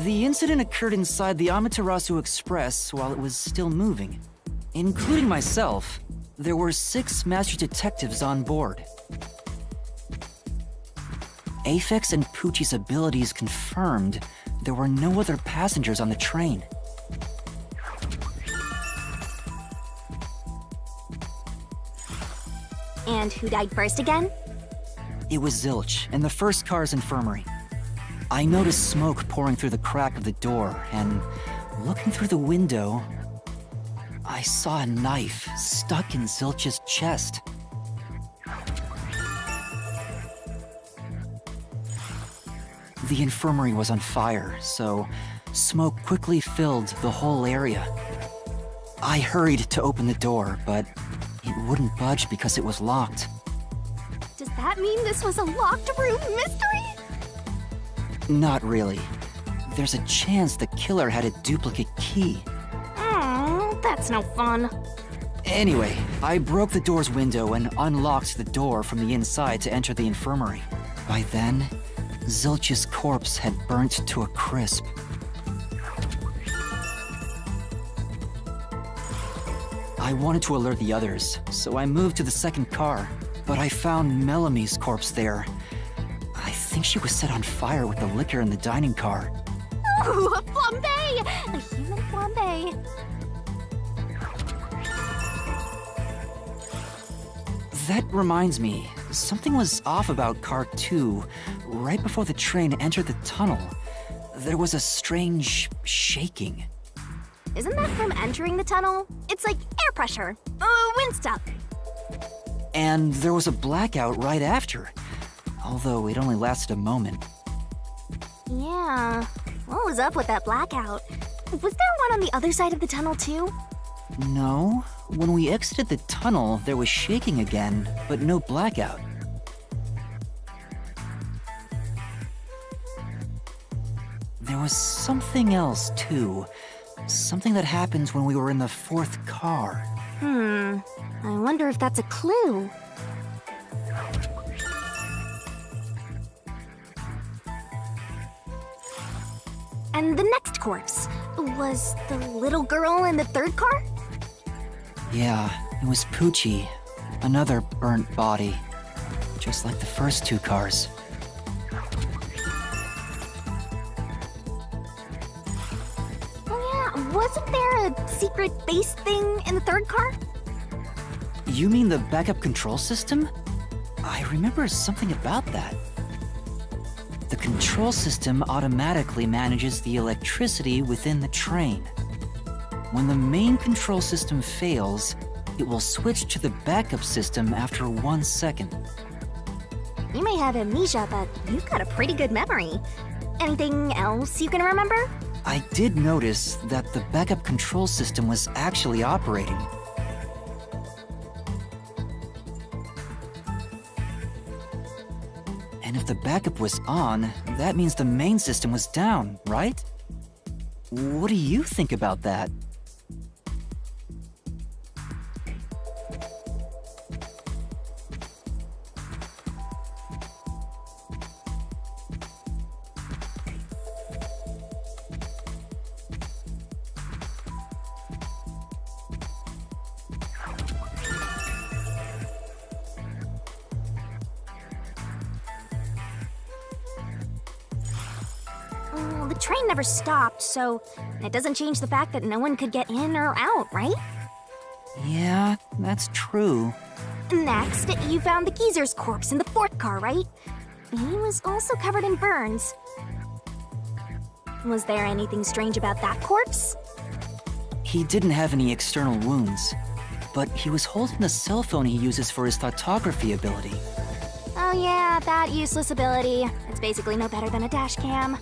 The incident occurred inside the Amaterasu Express while it was still moving. Including myself, there were 6 master detectives on board. Aphex and Poochie's abilities confirmed there were no other passengers on the train. And who died first again? It was Zilch in the first car's infirmary. I noticed smoke pouring through the crack of the door, and looking through the window, I saw a knife stuck in Zilch's chest. The infirmary was on fire, so smoke quickly filled the whole area. I hurried to open the door, but it wouldn't budge because it was locked. Does that mean this was a locked room mystery? Not really. There's a chance the killer had a duplicate key. That's no fun. Anyway, I broke the door's window and unlocked the door from the inside to enter the infirmary. By then, Zilch's corpse had burnt to a crisp. I wanted to alert the others, so I moved to the second car, but I found Melamie's corpse there. I think she was set on fire with the liquor in the dining car. Ooh, a flambe! A human flambe. That reminds me, something was off about Car 2. Right before the train entered the tunnel, there was a strange shaking. Isn't that from entering the tunnel? It's like air pressure. Wind stuff. And there was a blackout right after, although it only lasted a moment. Yeah. What was up with that blackout? Was there one on the other side of the tunnel too? No, when we exited the tunnel, there was shaking again, but no blackout. There was something else too. Something that happens when we were in the 4th car. I wonder if that's a clue. And the next corpse was the little girl in the 3rd car? Yeah, it was Poochie. Another burnt body. Just like the first 2 cars. Oh yeah, wasn't there a secret base thing in the 3rd car? You mean the backup control system? I remember something about that. The control system automatically manages the electricity within the train. When the main control system fails, it will switch to the backup system after 1 second. You may have amnesia, but you've got a pretty good memory. Anything else you can remember? I did notice that the backup control system was actually operating. And if the backup was on, that means the main system was down, right? What do you think about that? Well, the train never stopped, so it doesn't change the fact that no one could get in or out, right? Yeah, that's true. Next, you found the geezer's corpse in the fourth car, right? He was also covered in burns. Was there anything strange about that corpse? He didn't have any external wounds, but he was holding the cell phone he uses for his photography ability. Oh yeah, that useless ability. It's basically no better than a dash cam.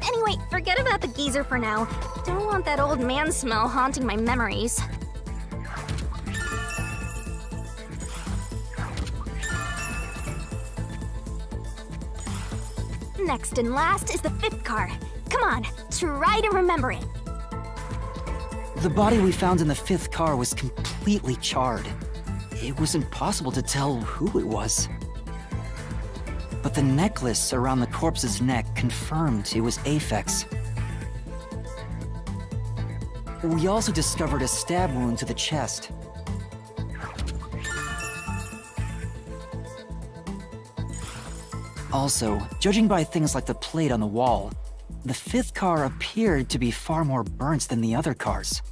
Anyway, forget about the geezer for now. Don't want that old man smell haunting my memories. Next and last is the fifth car. Come on, try to remember it. The body we found in the fifth car was completely charred. It was impossible to tell who it was. But the necklace around the corpse's neck confirmed it was Aphex. We also discovered a stab wound to the chest. Also, judging by things like the plate on the wall, the fifth car appeared to be far more burnt than the other cars.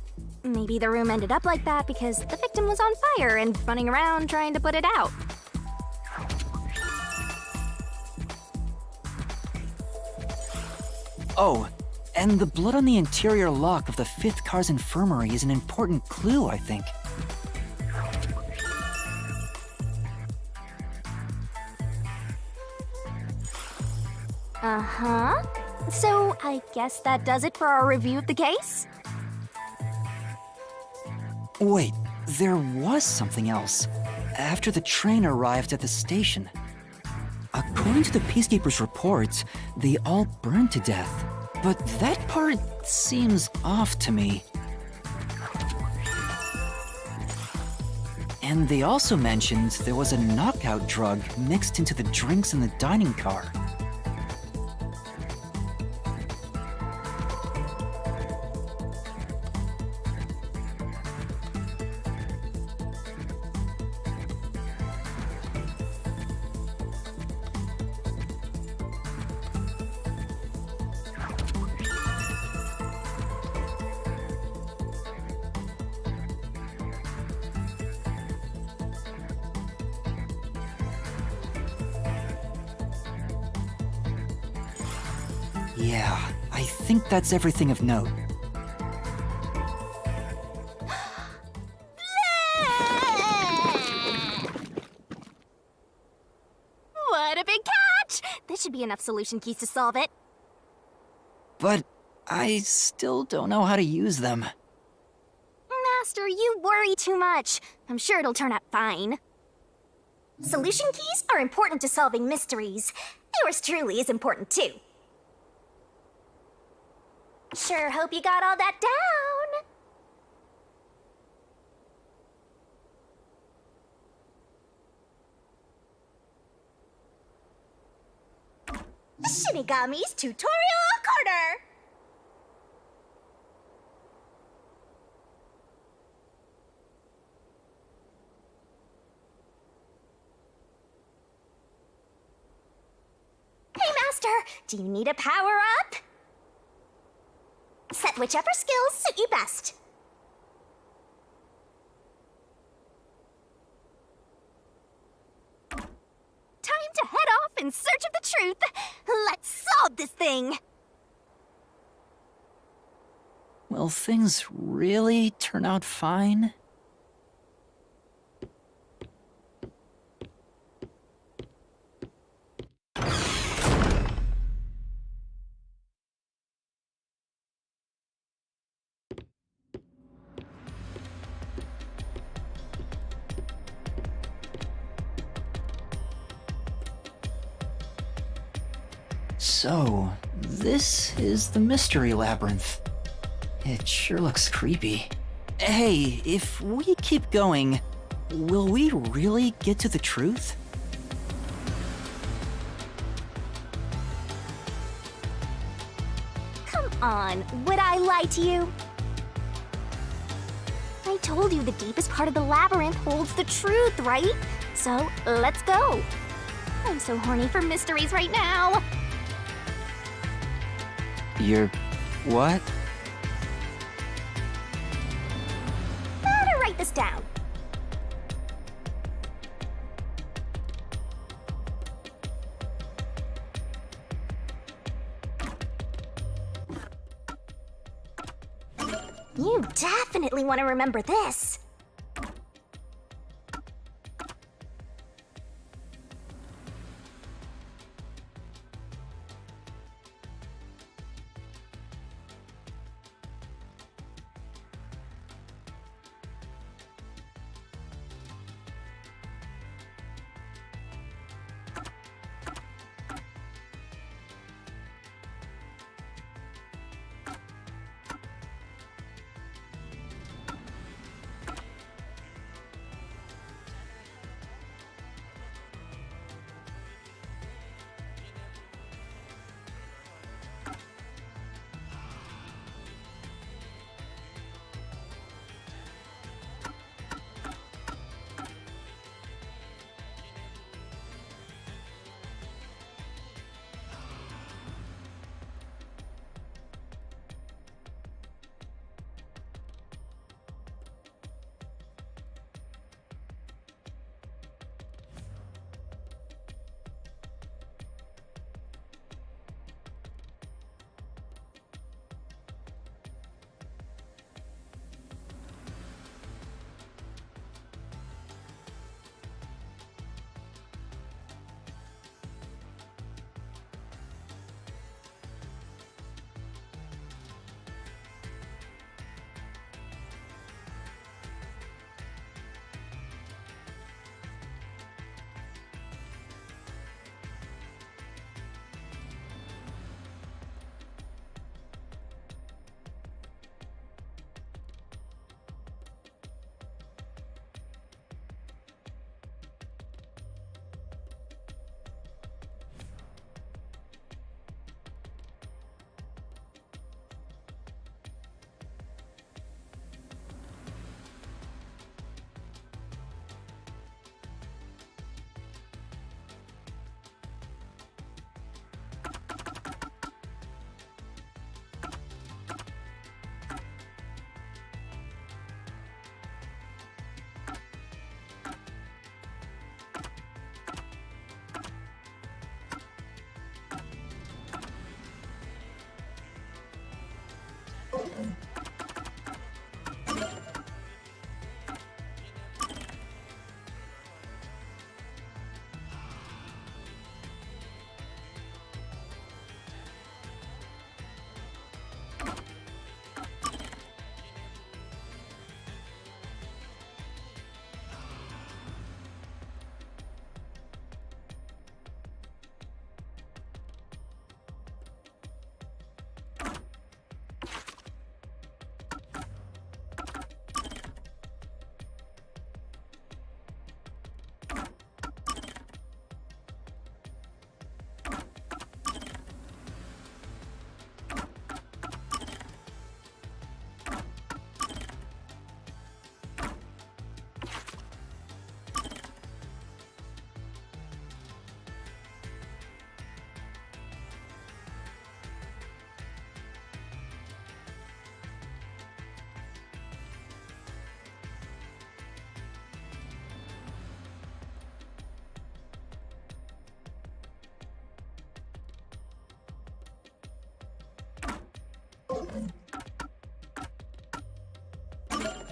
Maybe the room ended up like that because the victim was on fire and running around trying to put it out. Oh, and the blood on the interior lock of the fifth car's infirmary is an important clue, I think. Uh-huh. So, I guess that does it for our review of the case? Wait, there was something else. After the train arrived at the station. According to the Peacekeepers' reports, they all burned to death. But that part seems off to me. And they also mentioned there was a knockout drug mixed into the drinks in the dining car. Yeah, I think that's everything of note. What a big catch! This should be enough solution keys to solve it. But I still don't know how to use them. Master, you worry too much. I'm sure it'll turn out fine. Solution keys are important to solving mysteries. Yours truly is important too. Sure hope you got all that down. Shinigami's Tutorial Corner! Hey, Master! Do you need a power-up? Set whichever skills suit you best. Time to head off in search of the truth. Let's solve this thing. Will things really turn out fine? So, this is the mystery labyrinth. It sure looks creepy. Hey, if we keep going, will we really get to the truth? Come on, would I lie to you? I told you the deepest part of the labyrinth holds the truth, right? So, let's go. I'm so horny for mysteries right now. You're... what? Better write this down. You definitely want to remember this.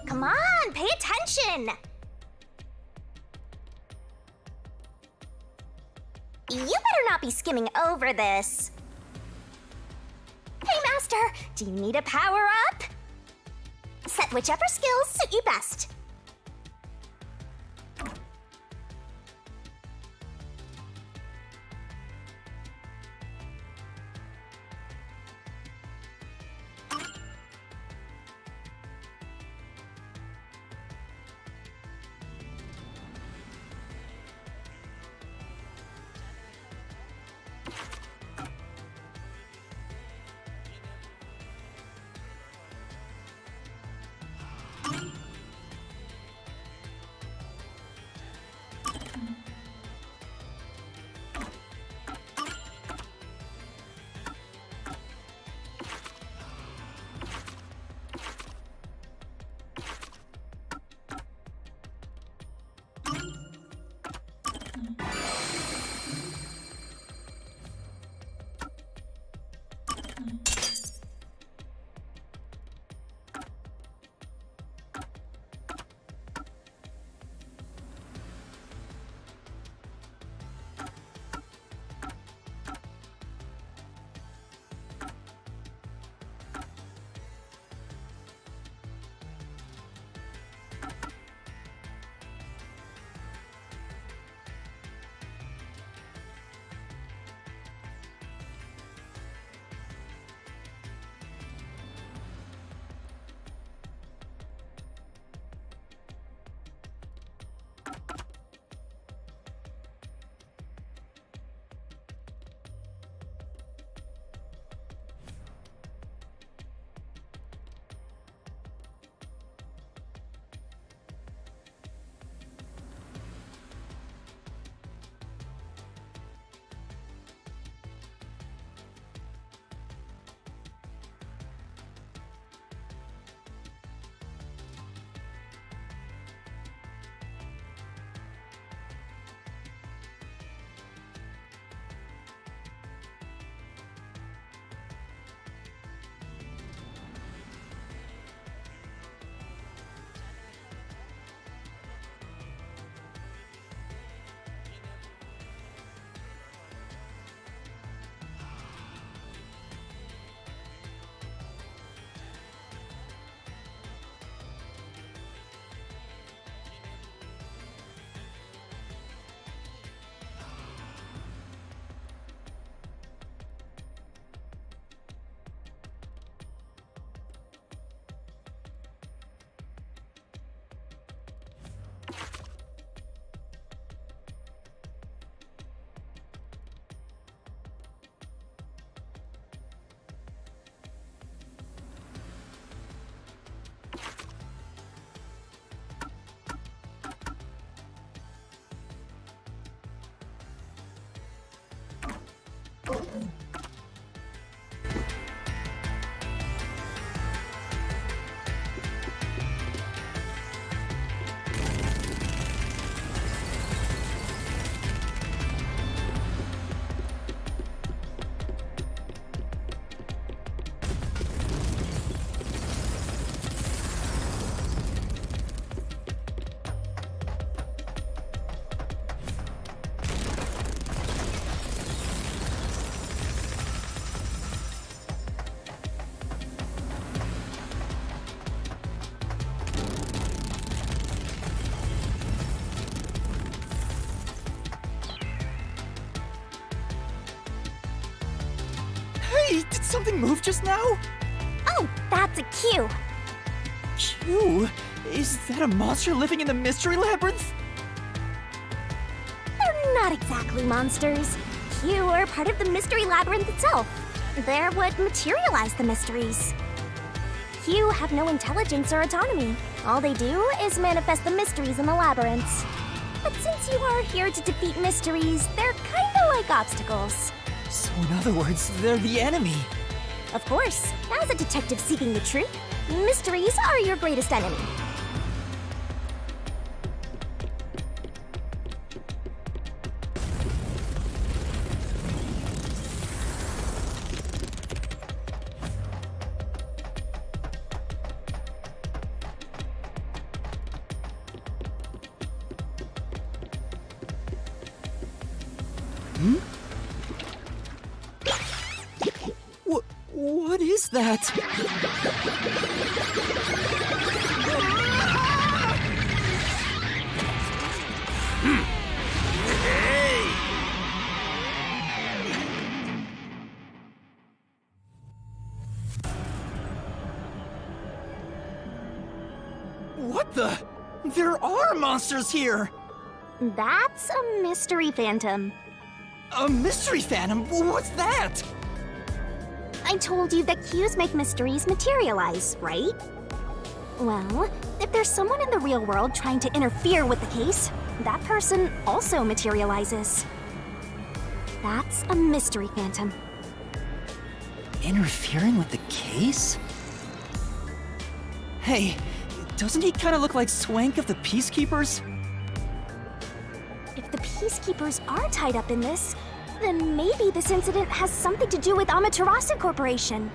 Come on, pay attention! You better not be skimming over this. Hey, Master, do you need a power-up? Set whichever skills suit you best. Hey, did something move just now? Oh, that's a cue. Q? Is that a monster living in the mystery labyrinth? They're not exactly monsters. Q are part of the mystery labyrinth itself. They're what materialize the mysteries. Q have no intelligence or autonomy. All they do is manifest the mysteries in the labyrinths. But since you are here to defeat mysteries, they're kinda like obstacles. So in other words, they're the enemy. Of course, as a detective seeking the truth, mysteries are your greatest enemy. What is that? What the? There are monsters here! That's a mystery phantom. A mystery phantom? What's that? I told you that cues make mysteries materialize, right? Well, if there's someone in the real world trying to interfere with the case, that person also materializes. That's a mystery phantom. Interfering with the case? Hey, doesn't he kind of look like Swank of the Peacekeepers? If the Peacekeepers are tied up in this, then maybe this incident has something to do with Amaterasu Corporation.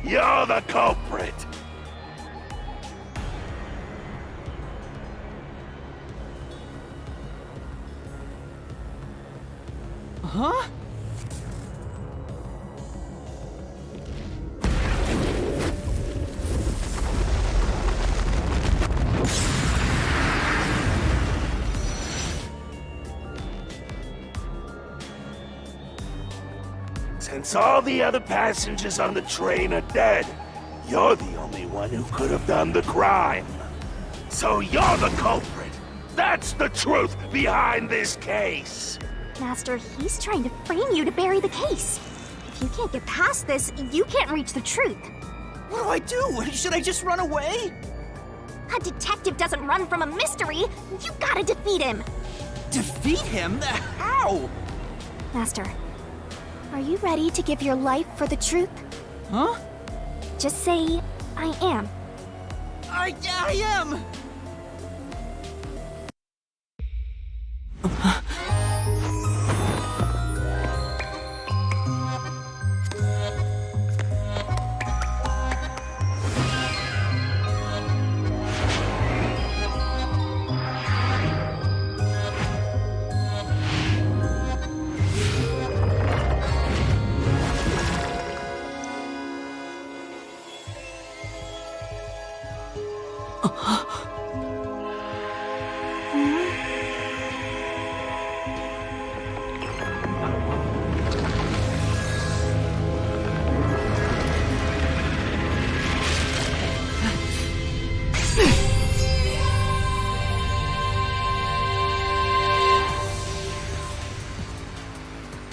You're the culprit! Huh? Since all the other passengers on the train are dead, you're the only one who could have done the crime. So you're the culprit! That's the truth behind this case! Master, he's trying to frame you to bury the case. If you can't get past this, you can't reach the truth. What do I do? Should I just run away? A detective doesn't run from a mystery. You gotta defeat him. Defeat him? How? Master, are you ready to give your life for the truth? Huh? Just say, I am. I am!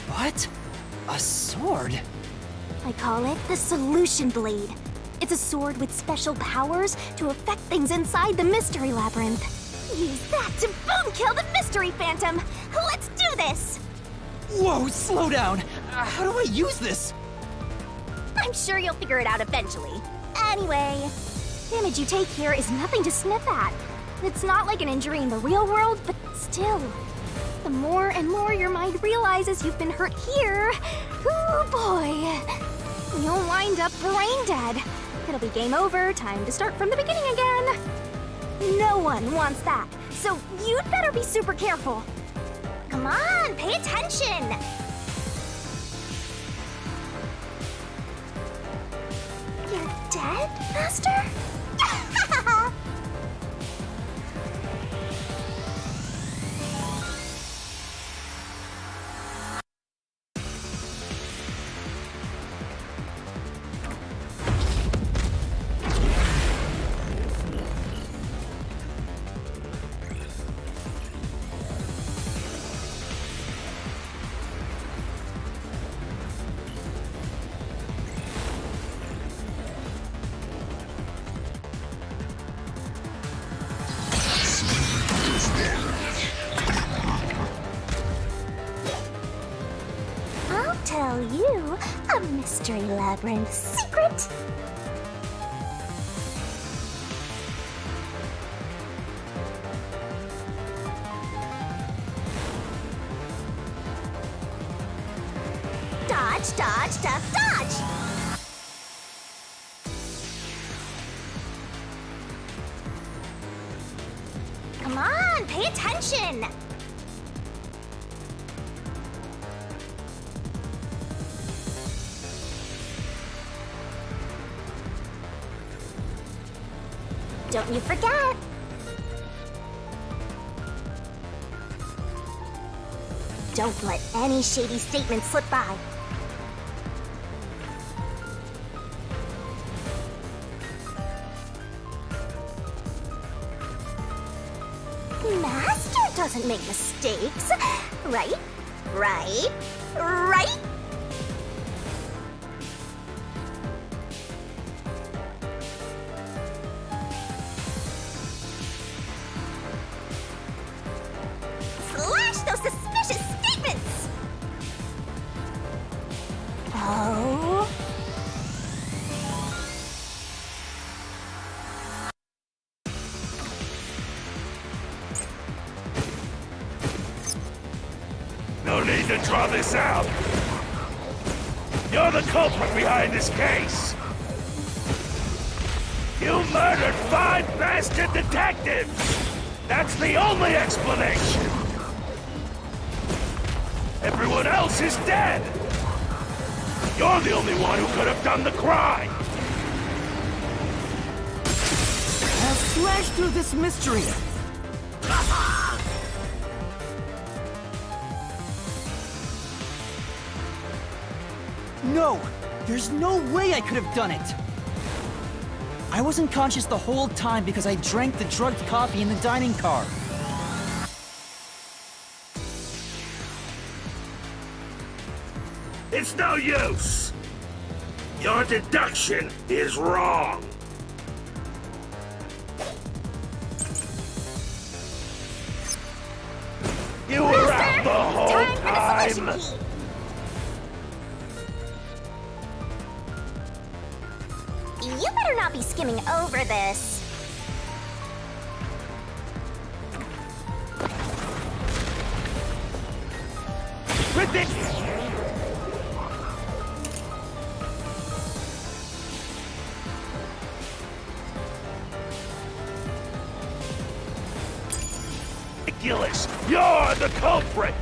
What? A sword? I call it the Solution Blade. It's a sword with special powers to affect things inside the Mystery Labyrinth. Use that to boom kill the Mystery Phantom! Let's do this! Whoa, slow down! How do I use this? I'm sure you'll figure it out eventually. Anyway, damage you take here is nothing to sniff at. It's not like an injury in the real world, but still. The more and more your mind realizes you've been hurt here, oh boy, you'll wind up brain dead. It'll be game over, time to start from the beginning again. No one wants that, so you'd better be super careful. Come on, pay attention! You're dead. dead, Master? I'll tell you a mystery labyrinth secret. Dodge, dodge, duck, dodge! Come on, pay attention! Don't you forget! Don't let any shady statements slip by. Master doesn't make mistakes, right? Right? Right? Slash those suspicious statements! Oh... No need to draw this out. You're the culprit behind this case. You murdered 5 bastard detectives. That's the only explanation. Everyone else is dead. You're the only one who could have done the crime. I'll slash through this mystery. No! There's no way I could have done it! I wasn't conscious the whole time because I drank the drugged coffee in the dining car. It's no use. Your deduction is wrong. You were out the whole Time for the time. solution key. You better not be skimming over this. Ridiculous. Ridiculous. You're the culprit.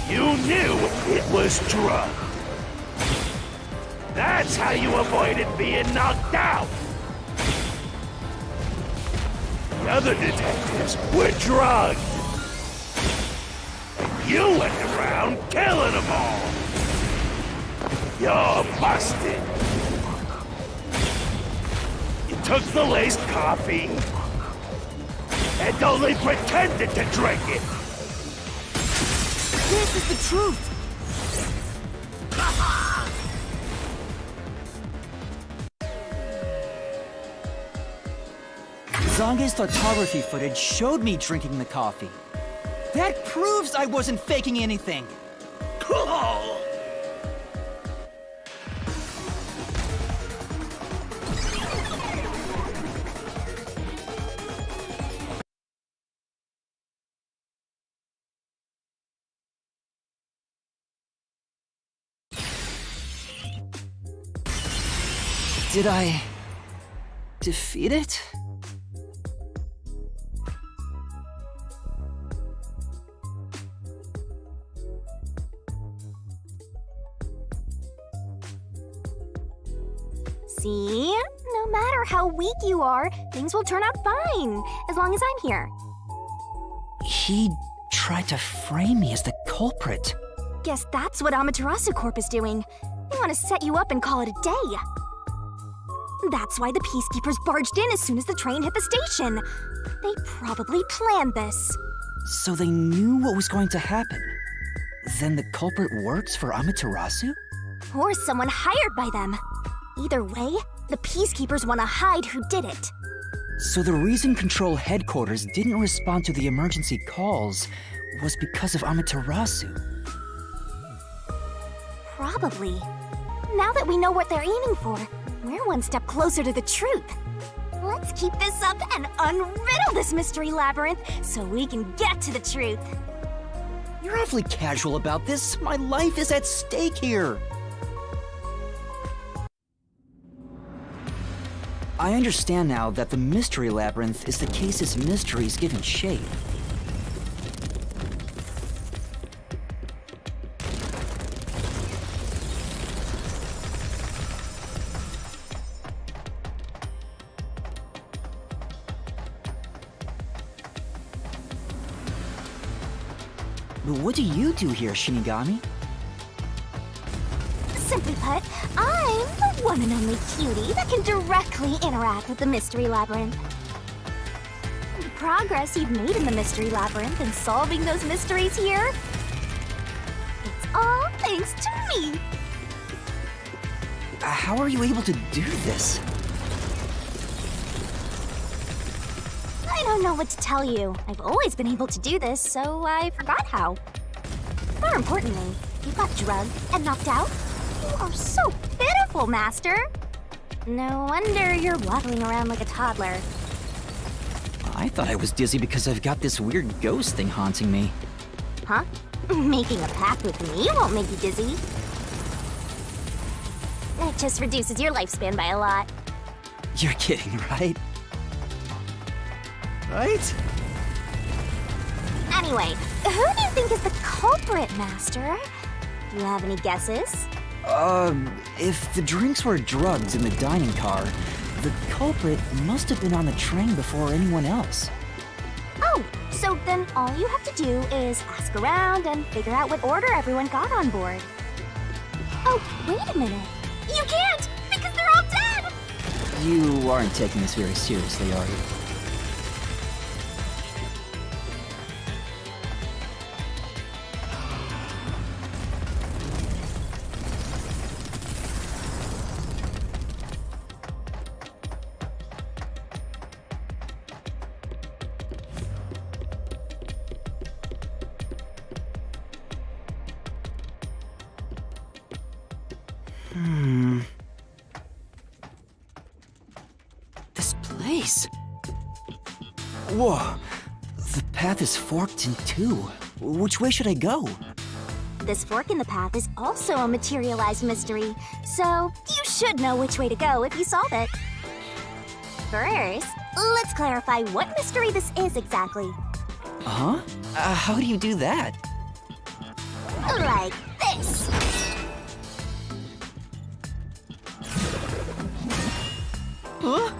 You knew it was drugged. That's how you avoided being knocked out. The other detectives were drugged. And you went around killing them all. You're busted. You took the laced coffee and only pretended to drink it. This is the truth! Zange's photography footage showed me drinking the coffee. That proves I wasn't faking anything! Cool. Did I... defeat it? See? No matter how weak you are, things will turn out fine, as long as I'm here. He tried to frame me as the culprit. Guess that's what Amaterasu Corp is doing. They want to set you up and call it a day. That's why the peacekeepers barged in as soon as the train hit the station. They probably planned this. So they knew what was going to happen. Then the culprit works for Amaterasu? Or someone hired by them. Either way, the peacekeepers want to hide who did it. So the reason Control Headquarters didn't respond to the emergency calls was because of Amaterasu. Probably. Now that we know what they're aiming for, we're one step closer to the truth. Let's keep this up and unriddle this mystery labyrinth so we can get to the truth. You're awfully casual about this. My life is at stake here. I understand now that the mystery labyrinth is the case's mysteries given shape. But what do you do here, Shinigami? Simply put, I'm the one and only cutie that can directly interact with the mystery labyrinth. The progress you've made in the mystery labyrinth and solving those mysteries here, it's all thanks to me. How are you able to do this? I don't know what to tell you. I've always been able to do this, so I forgot how. More importantly, you got drugged and knocked out. You are so pitiful, Master. No wonder you're waddling around like a toddler. I thought I was dizzy because I've got this weird ghost thing haunting me. Huh? Making a pact with me won't make you dizzy. It just reduces your lifespan by a lot. You're kidding, right? Right? Anyway, who do you think is the culprit, Master? Do you have any guesses? If the drinks were drugged in the dining car, the culprit must have been on the train before anyone else. Oh, so then all you have to do is ask around and figure out what order everyone got on board. Oh, wait a minute. You can't, because they're all dead! You aren't taking this very seriously, are you? This place. Whoa. The path is forked in two. Which way should I go? This fork in the path is also a materialized mystery, so you should know which way to go if you solve it. First, let's clarify what mystery this is exactly. Huh? How do you do that? Like this. Huh?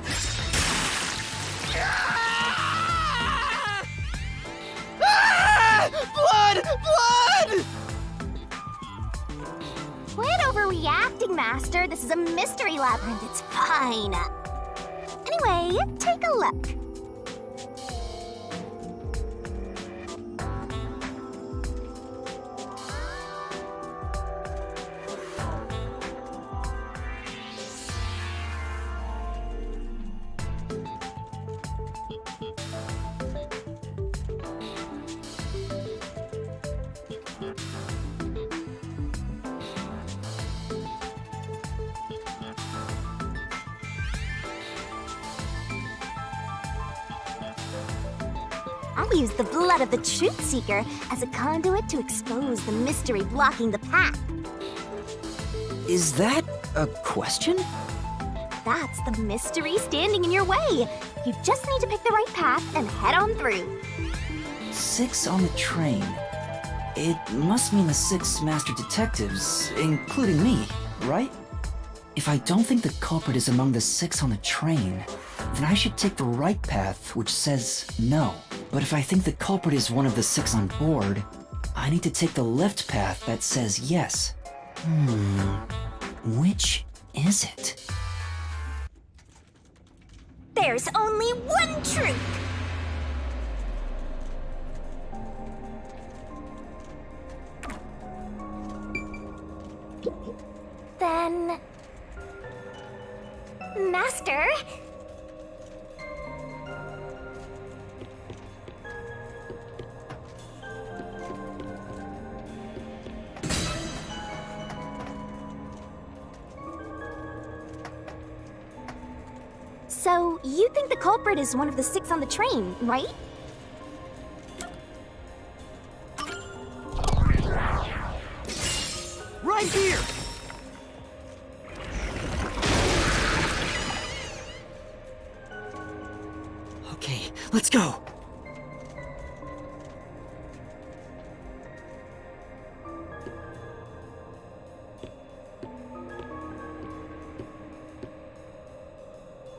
Blood! Blood! Quit overreacting, Master. This is a mystery labyrinth. It's fine. Anyway, take a look. I'll use the blood of the Truth Seeker as a conduit to expose the mystery blocking the path. Is that a question? That's the mystery standing in your way. You just need to pick the right path and head on through. 6 on the train. It must mean the 6 master detectives, including me, right? If I don't think the culprit is among the 6 on the train, then I should take the right path, which says no. But if I think the culprit is one of the 6 on board, I need to take the left path that says yes. Which is it? There's only one truth! Then... Master? So, you think the culprit is one of the 6 on the train, right? Right here! Okay, let's go!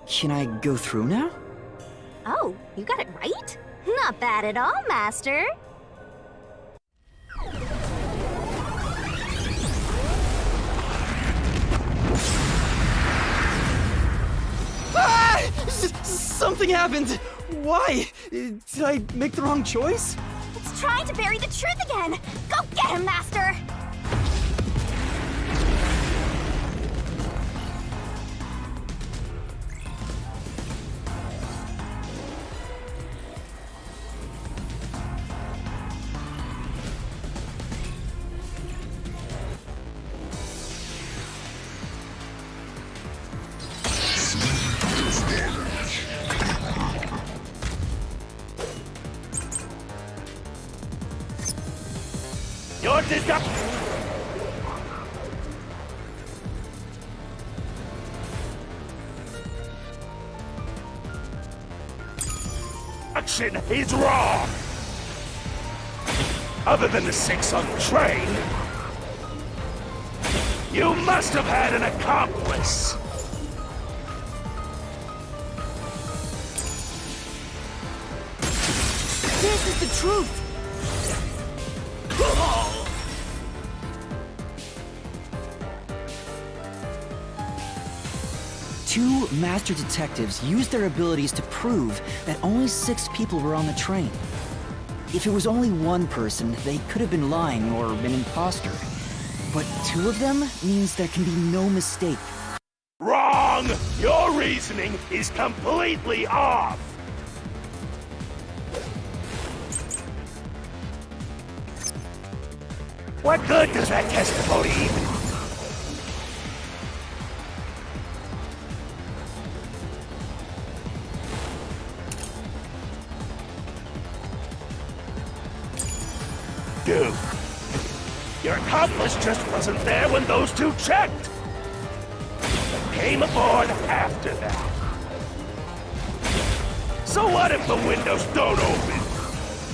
Can I go through now? Oh, you got it right? Not bad at all, Master. Ah! Something happened! Why? Did I make the wrong choice? It's trying to bury the truth again! Go get him, Master! Your deduction is wrong. Other than the 6 on the train, you must have had an accomplice. This is the truth! Two master detectives used their abilities to prove that only 6 people were on the train. If it was only one person, they could have been lying or an imposter. But 2 of them means there can be no mistake. Wrong! Your reasoning is completely off! What good does that testimony even do? Your accomplice just wasn't there when those 2 checked. Came aboard after that. So what if the windows don't open?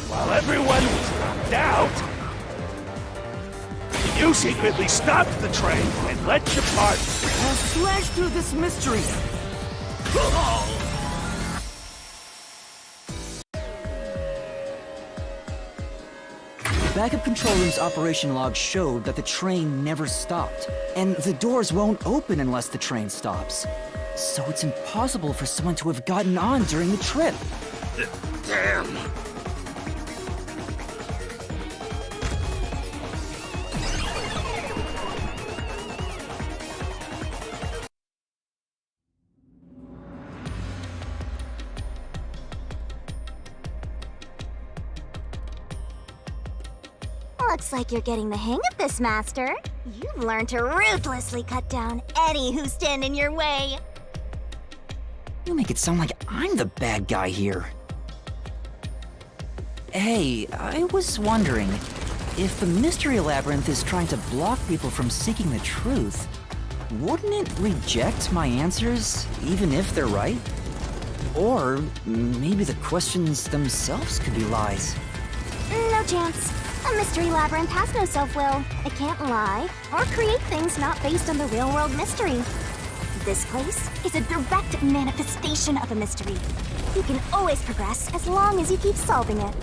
While everyone was knocked out, you secretly stopped the train and let your partner... I'll slash through this mystery! The backup control room's operation log showed that the train never stopped, and the doors won't open unless the train stops. So it's impossible for someone to have gotten on during the trip. Damn! Looks like you're getting the hang of this, Master. You've learned to ruthlessly cut down any who stand in your way. You make it sound like I'm the bad guy here. Hey, I was wondering, if the Mystery Labyrinth is trying to block people from seeking the truth, wouldn't it reject my answers, even if they're right? Or maybe the questions themselves could be lies. No chance. A Mystery Labyrinth has no self-will. It can't lie, or create things not based on the real-world mystery. This place is a direct manifestation of a mystery. You can always progress as long as you keep solving it.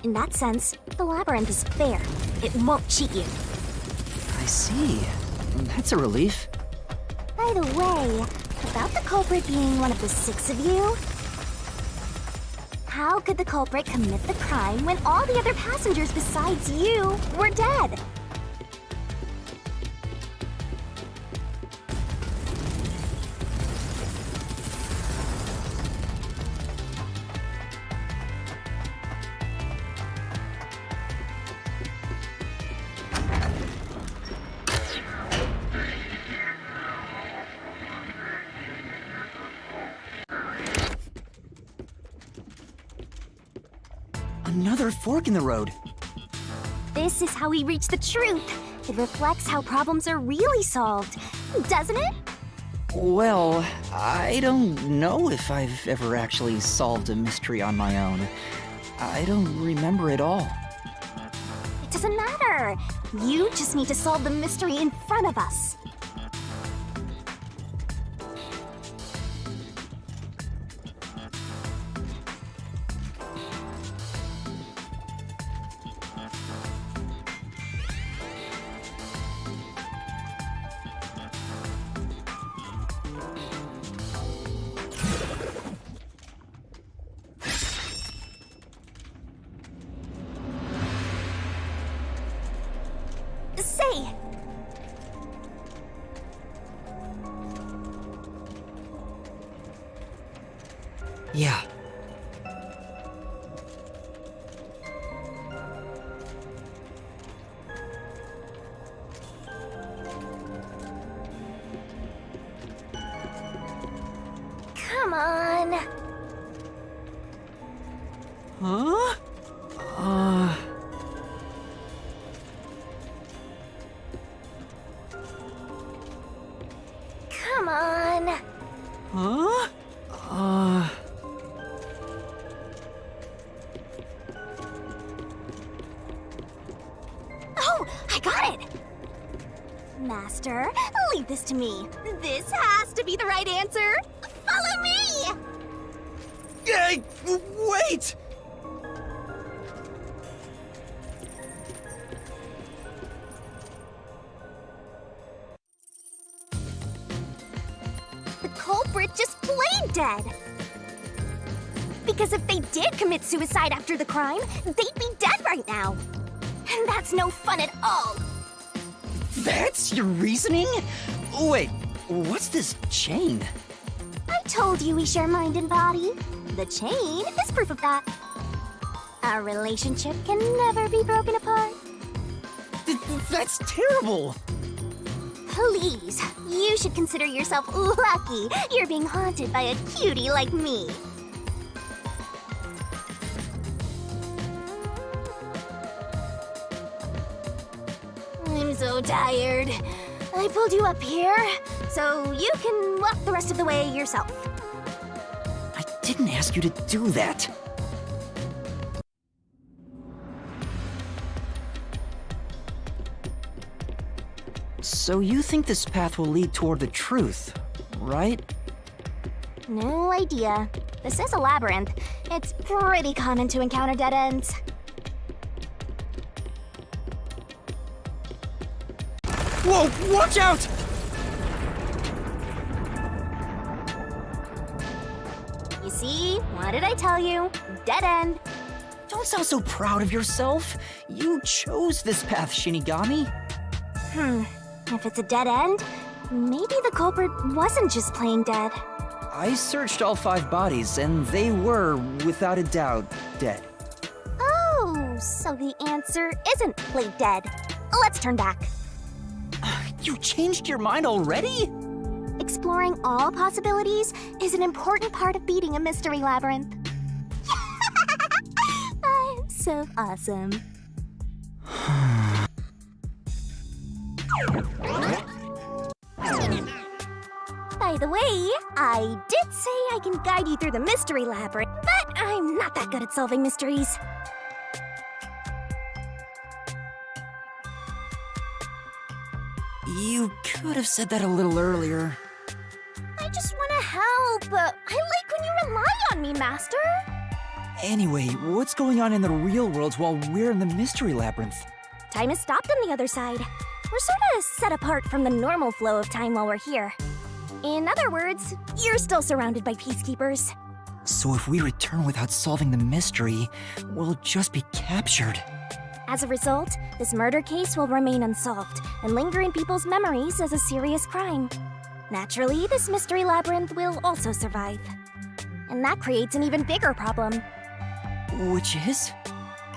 In that sense, the labyrinth is fair. It won't cheat you. I see. That's a relief. By the way, about the culprit being one of the 6 of you, how could the culprit commit the crime when all the other passengers besides you were dead? Another fork in the road. This is how we reach the truth. It reflects how problems are really solved, doesn't it? Well, I don't know if I've ever actually solved a mystery on my own. I don't remember it all. It doesn't matter. You just need to solve the mystery in front of us. Say! Yeah. Come on! Huh? Come on! Huh? Oh, I got it! Master, leave this to me. This has to be the right answer. Follow me! Hey, wait! The culprit just played dead. Because if they did commit suicide after the crime, they'd be dead right now. And that's no fun at all. That's your reasoning? Wait, what's this chain? I told you we share mind and body. The chain is proof of that. Our relationship can never be broken apart. That's terrible! Please, you should consider yourself lucky you're being haunted by a cutie like me. I'm so tired. I pulled you up here, so you can walk the rest of the way yourself. I didn't ask you to do that. So you think this path will lead toward the truth, right? No idea. This is a labyrinth. It's pretty common to encounter dead ends. Whoa, watch out! You see? What did I tell you? Dead end. Don't sound so proud of yourself. You chose this path, Shinigami. If it's a dead end, maybe the culprit wasn't just playing dead. I searched all 5 bodies, and they were, without a doubt, dead. Oh, so the answer isn't play dead. Let's turn back. You changed your mind already? Exploring all possibilities is an important part of beating a mystery labyrinth. I'm so awesome. By the way, I did say I can guide you through the mystery labyrinth, but I'm not that good at solving mysteries. You could have said that a little earlier. I just want to help. I like when you rely on me, Master. Anyway, what's going on in the real world while we're in the Mystery Labyrinth? Time has stopped on the other side. We're sort of set apart from the normal flow of time while we're here. In other words, you're still surrounded by peacekeepers. So if we return without solving the mystery, we'll just be captured. As a result, this murder case will remain unsolved and linger in people's memories as a serious crime. Naturally, this mystery labyrinth will also survive. And that creates an even bigger problem. Which is?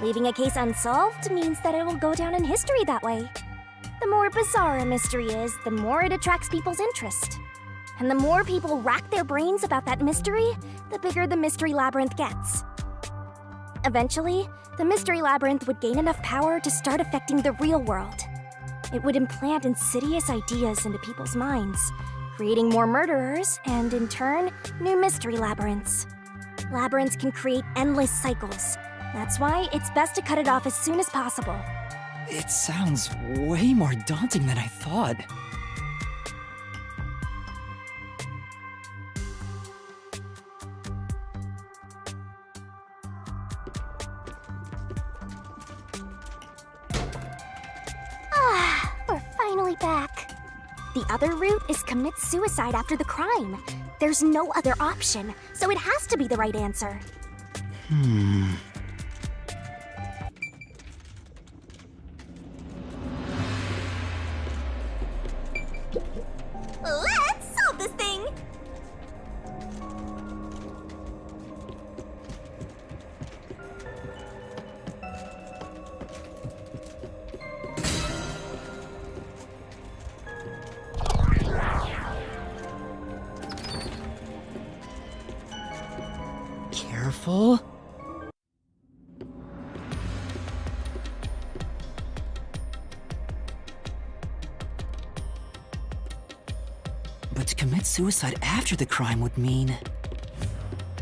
Leaving a case unsolved means that it will go down in history that way. The more bizarre a mystery is, the more it attracts people's interest. And the more people rack their brains about that mystery, the bigger the mystery labyrinth gets. Eventually, the mystery labyrinth would gain enough power to start affecting the real world. It would implant insidious ideas into people's minds, creating more murderers and, in turn, new mystery labyrinths. Labyrinths can create endless cycles. That's why it's best to cut it off as soon as possible. It sounds way more daunting than I thought. We're finally back. The other route is commit suicide after the crime. There's no other option, so it has to be the right answer. Let's solve this thing! Careful. But to commit suicide after the crime would mean...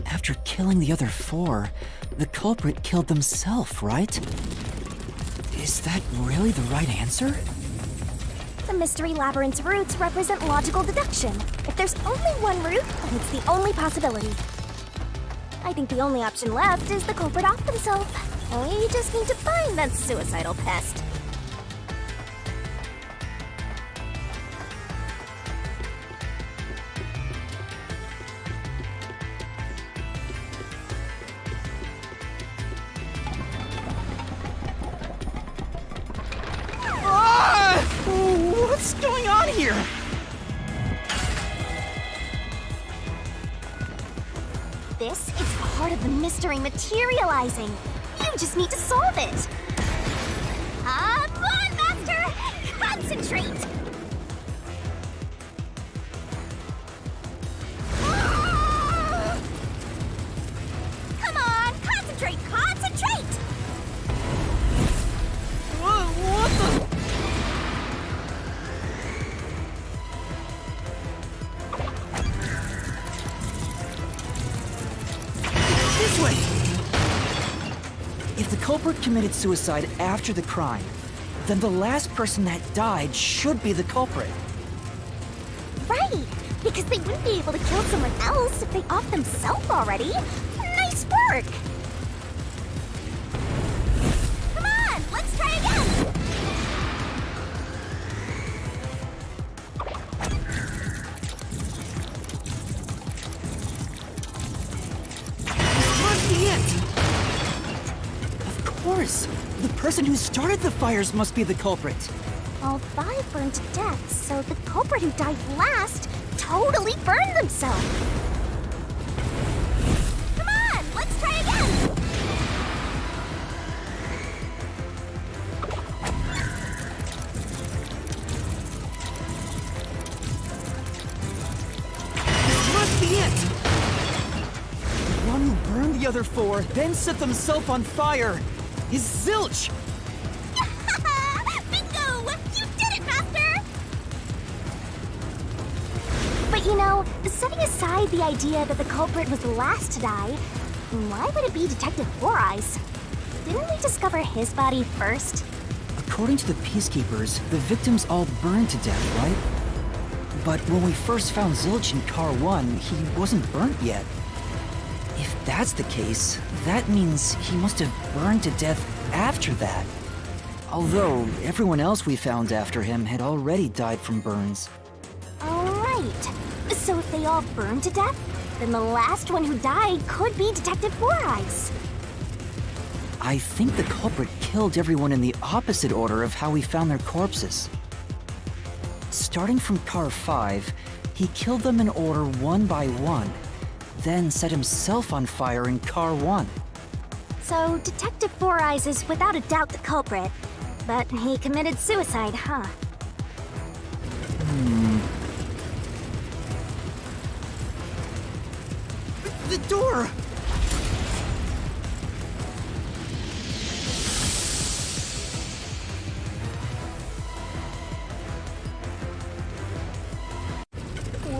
After killing the other four, the culprit killed themselves, right? Is that really the right answer? The Mystery Labyrinth's routes represent logical deduction. If there's only one route, then it's the only possibility. I think the only option left is the culprit off themselves. We just need to find that suicidal pest. What's going on here? This is part of the mystery materializing. You just need to solve it. Come on, Master! Concentrate! Come on, concentrate, concentrate! What the... This way! If the culprit committed suicide after the crime, then the last person that died should be the culprit. Right, because they wouldn't be able to kill someone else if they off themselves already. Nice work! Come on, let's try again! Must be it! Of course! The person who started the fires must be the culprit. All 5 burned to death, so the culprit who died last totally burned themselves. Come on, let's try again! Must be it! The one who burned the other 4, then set themselves on fire, is Zilch! Bingo! You did it, Master! But you know, setting aside the idea that the culprit was the last to die, why would it be Detective Four Eyes? Didn't we discover his body first? according to the Peacekeepers, the victims all burned to death, right? But when we first found Zilch in Car 1, he wasn't burnt yet. If that's the case, that means he must have burned to death after that. Although, everyone else we found after him had already died from burns. Alright. So if they all burned to death, then the last one who died could be Detective Four Eyes. I think the culprit killed everyone in the opposite order of how we found their corpses. Starting from Car 5, he killed them in order one by one, then set himself on fire in Car 1. So Detective Four Eyes is without a doubt the culprit, but he committed suicide, huh? The door!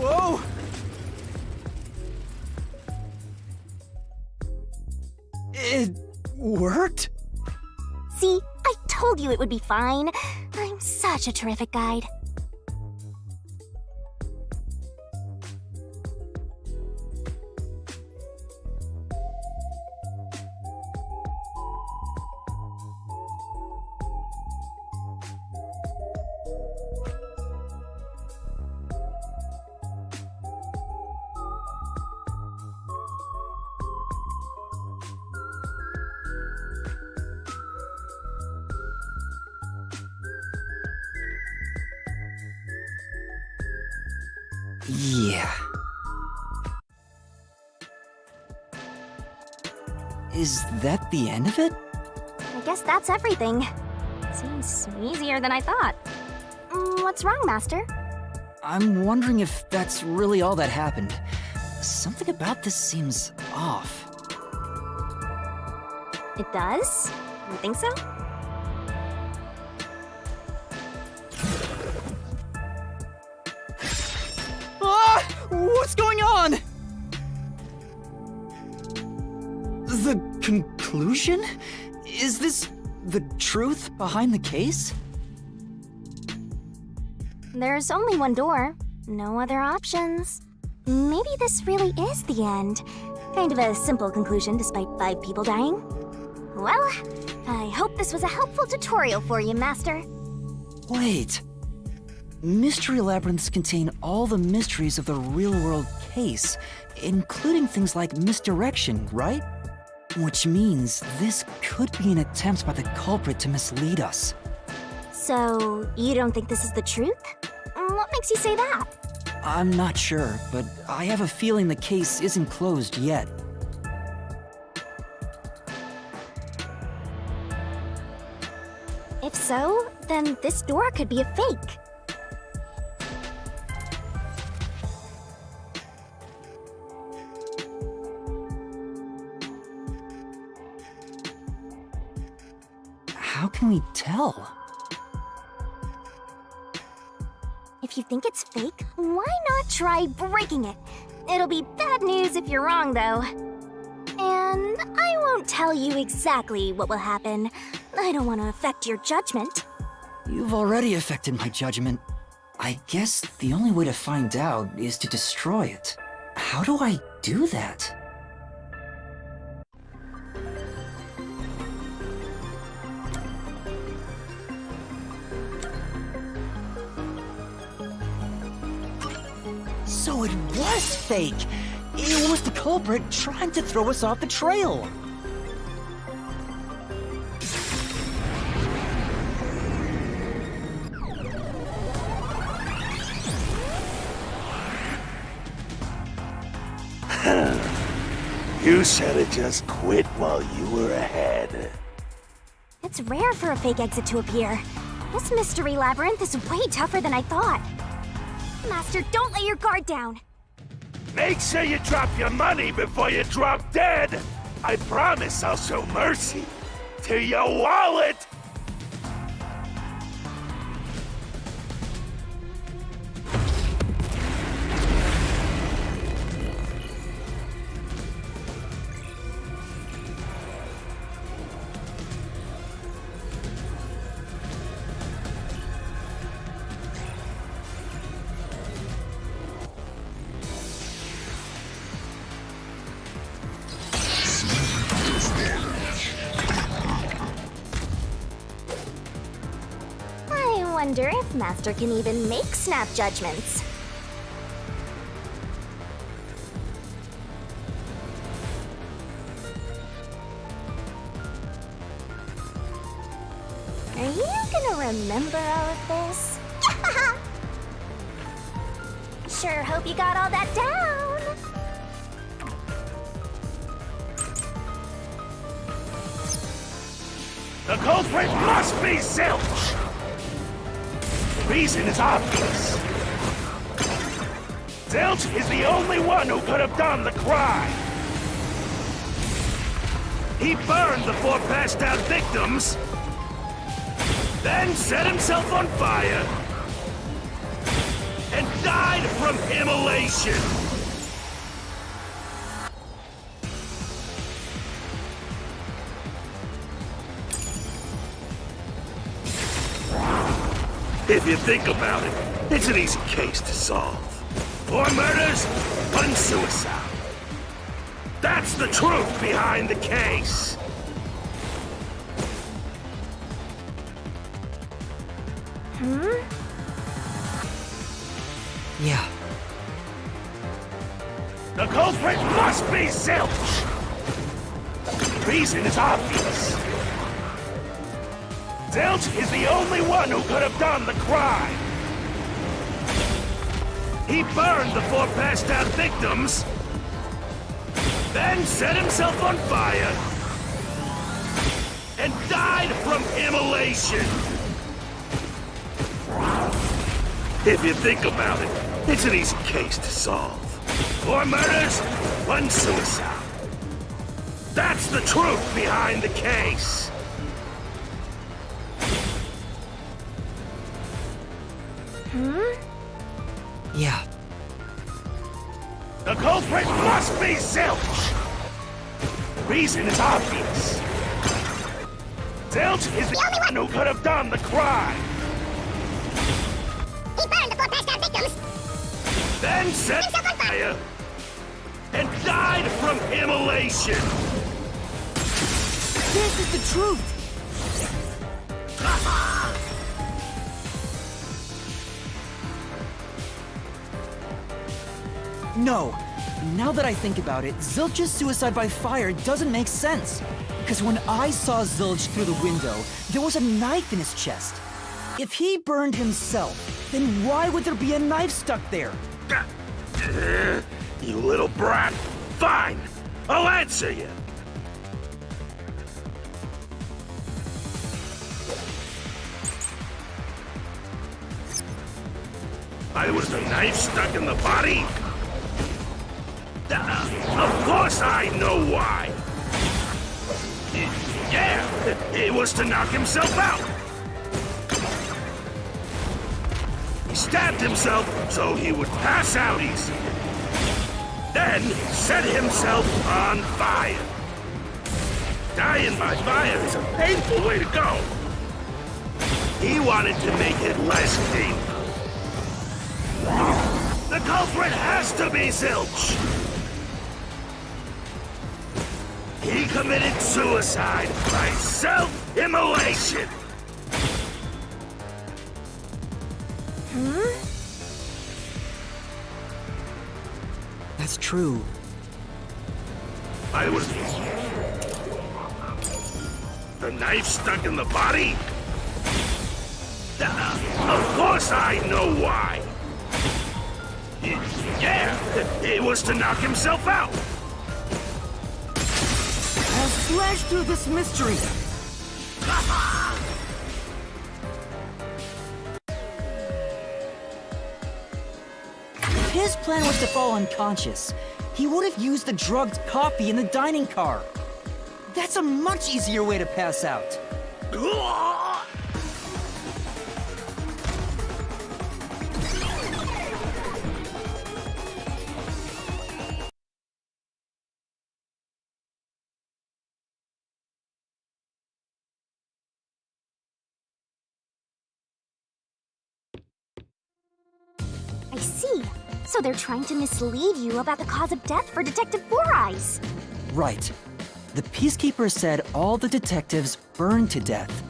Whoa! It worked? See, I told you it would be fine. I'm such a terrific guide. Yeah. Is that the end of it? I guess that's everything. Seems easier than I thought. What's wrong, Master? I'm wondering if that's really all that happened. Something about this seems off. It does? You think so? Ah! What's going on? The conclusion? Is this the truth behind the case? There's only one door. No other options. Maybe this really is the end. Kind of a simple conclusion despite 5 people dying. Well, I hope this was a helpful tutorial for you, Master. Wait. Mystery labyrinths contain all the mysteries of the real-world case, including things like misdirection, right? Which means this could be an attempt by the culprit to mislead us. So, you don't think this is the truth? What makes you say that? I'm not sure, but I have a feeling the case isn't closed yet. If so, then this door could be a fake. How can we tell? If you think it's fake, why not try breaking it? It'll be bad news if you're wrong, though. And I won't tell you exactly what will happen. I don't want to affect your judgment. You've already affected my judgment. I guess the only way to find out is to destroy it. How do I do that? So it was fake! It was the culprit trying to throw us off the trail! You should have just quit while you were ahead. It's rare for a fake exit to appear. This mystery labyrinth is way tougher than I thought. Master, don't let your guard down. Make sure you drop your money before you drop dead. I promise I'll show mercy to your wallet. wonder if Master can even make snap judgments. Are you gonna remember all of this? Sure hope you got all that down. The culprit must be Zilch! The reason is obvious. Zilch is the only one who could have done the crime. He burned the 4 passed out victims, then set himself on fire, and died from immolation. If you think about it, it's an easy case to solve. 4 murders, 1 suicide. That's the truth behind the case. Yeah. The culprit must be Zilch! The reason is obvious. Zilch is the only one who could have done the crime. He burned the 4 passed out victims, then set himself on fire, and died from immolation. If you think about it, it's an easy case to solve. 4 murders, 1 suicide. That's the truth behind the case. Yeah. The culprit must be Zilch! The reason is obvious. Zilch is the only one who could have done the crime. He burned the 4 passed out victims, Then set himself on fire, fire and died from immolation. This is the truth! No. Now that I think about it, Zilch's suicide by fire doesn't make sense. Because when I saw Zilch through the window, there was a knife in his chest. If he burned himself, then why would there be a knife stuck there? You little brat. Fine. I'll answer you. There was a knife stuck in the body? Of course I know why. Yeah, it was to knock himself out. He stabbed himself so he would pass out easy. Then set himself on fire. Dying by fire is a painful way to go. He wanted to make it less painful. The culprit has to be Zilch. He committed suicide by self-immolation. That's true. I was... The knife stuck in the body? Of course I know why. Yeah, it was to knock himself out. I'll slash through this mystery. If his plan was to fall unconscious, he would have used the drugged coffee in the dining car. That's a much easier way to pass out. I see. So they're trying to mislead you about the cause of death for Detective Four Eyes. Right. The Peacekeeper said all the detectives burned to death.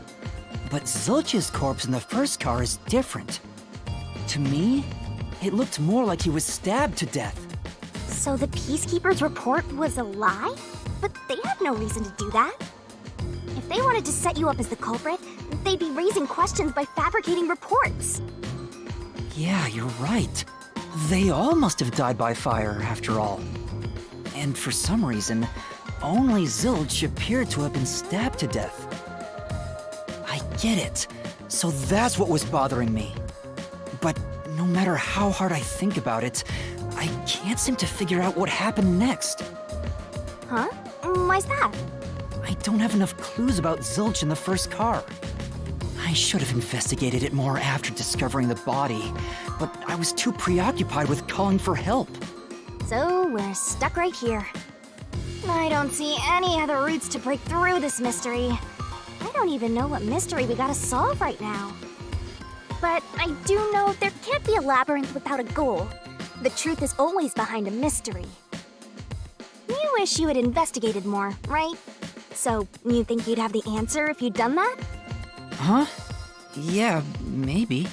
But Zilch's corpse in the first car is different. To me, it looked more like he was stabbed to death. So the Peacekeeper's report was a lie? But they had no reason to do that. If they wanted to set you up as the culprit, they'd be raising questions by fabricating reports. Yeah, you're right. They all must have died by fire, after all. And for some reason, only Zilch appeared to have been stabbed to death. I get it. So that's what was bothering me. But no matter how hard I think about it, I can't seem to figure out what happened next. Huh? Why's that? I don't have enough clues about Zilch in the first car. I should have investigated it more after discovering the body, but I was too preoccupied with calling for help. So we're stuck right here. I don't see any other routes to break through this mystery. I don't even know what mystery we gotta solve right now. But I do know there can't be a labyrinth without a goal. The truth is always behind a mystery. You wish you had investigated more, right? So, you think you'd have the answer if you'd done that? Huh? Yeah, maybe.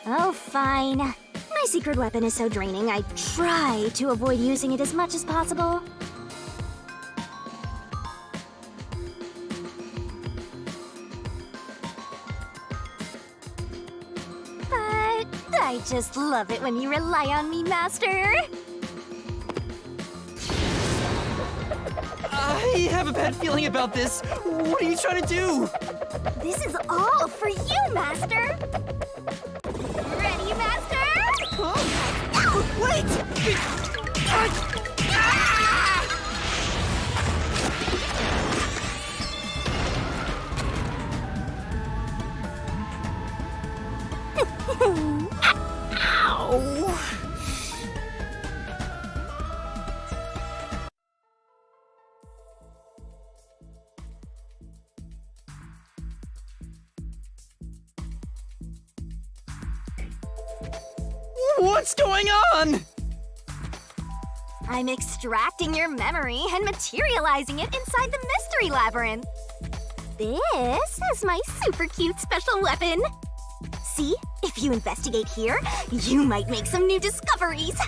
Oh, fine. My secret weapon is so draining, I try to avoid using it as much as possible. But I just love it when you rely on me, Master. I have a bad feeling about this. What are you trying to do? This is all for you, Master! Ready, Master? Wait! Ow! What's going on? I'm extracting your memory and materializing it inside the mystery labyrinth. This is my super cute special weapon. See, if you investigate here, you might make some new discoveries.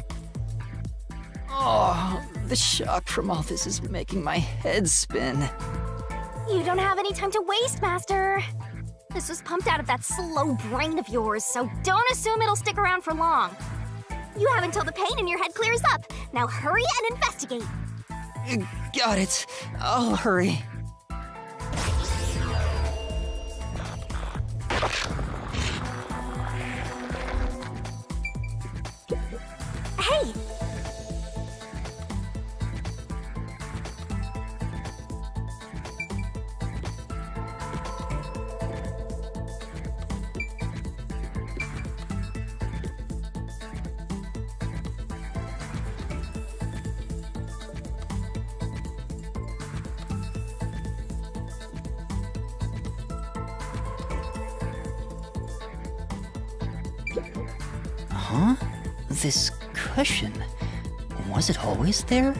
Oh, the shock from all this is making my head spin. You don't have any time to waste, Master. This was pumped out of that slow brain of yours, so don't assume it'll stick around for long. You have until the pain in your head clears up. Now hurry and investigate. Got it. I'll hurry. Hey! Huh? This cushion, was it always there?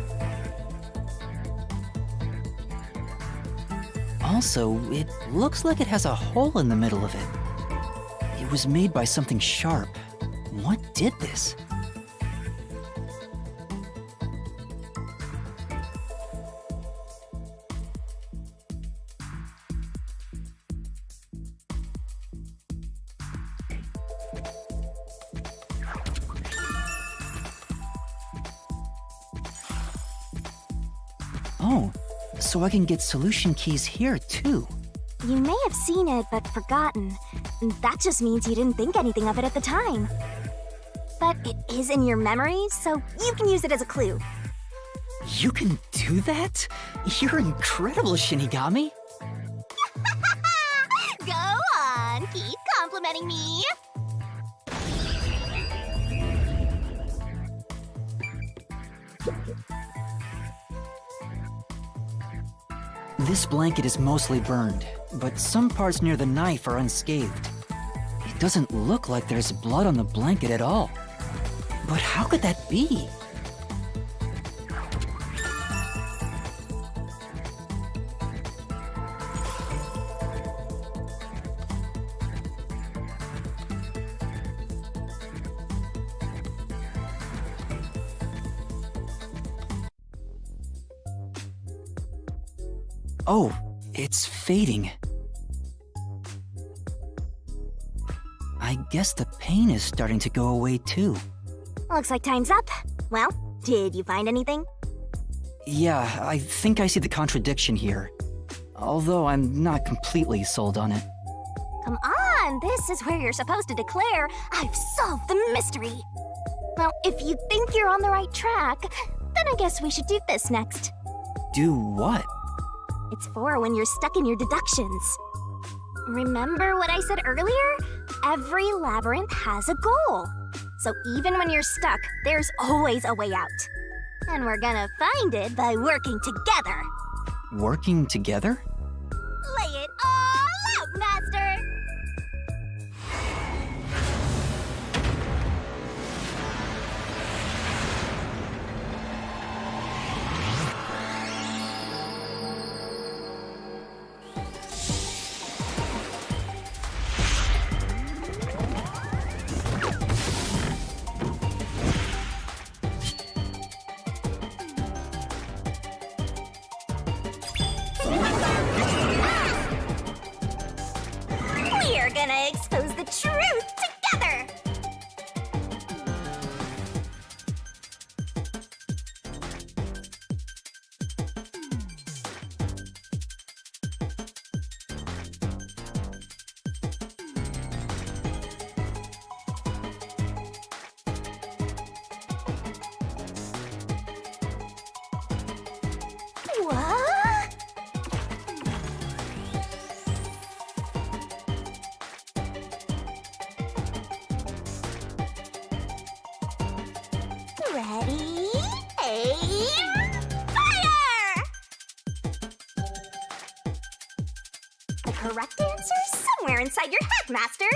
Also, it looks like it has a hole in the middle of it. It was made by something sharp. What did this? Oh, so I can get solution keys here too. You may have seen it, but forgotten. That just means you didn't think anything of it at the time. But it is in your memory, so you can use it as a clue. You can do that? You're incredible, Shinigami. Go on, keep complimenting me. This blanket is mostly burned, but some parts near the knife are unscathed. It doesn't look like there's blood on the blanket at all. But how could that be? Oh, it's fading. I guess the pain is starting to go away too. Looks like time's up. Well, did you find anything? Yeah, I think I see the contradiction here. Although I'm not completely sold on it. Come on, this is where you're supposed to declare, I've solved the mystery. Well, if you think you're on the right track, then I guess we should do this next. Do what? It's for when you're stuck in your deductions. Remember what I said earlier? Every labyrinth has a goal. So even when you're stuck, there's always a way out. And we're gonna find it by working together. Working together? Lay it all out, Master! We're gonna expose the truth together! What? Ready, aim, fire! The correct answer's somewhere inside your head, Master.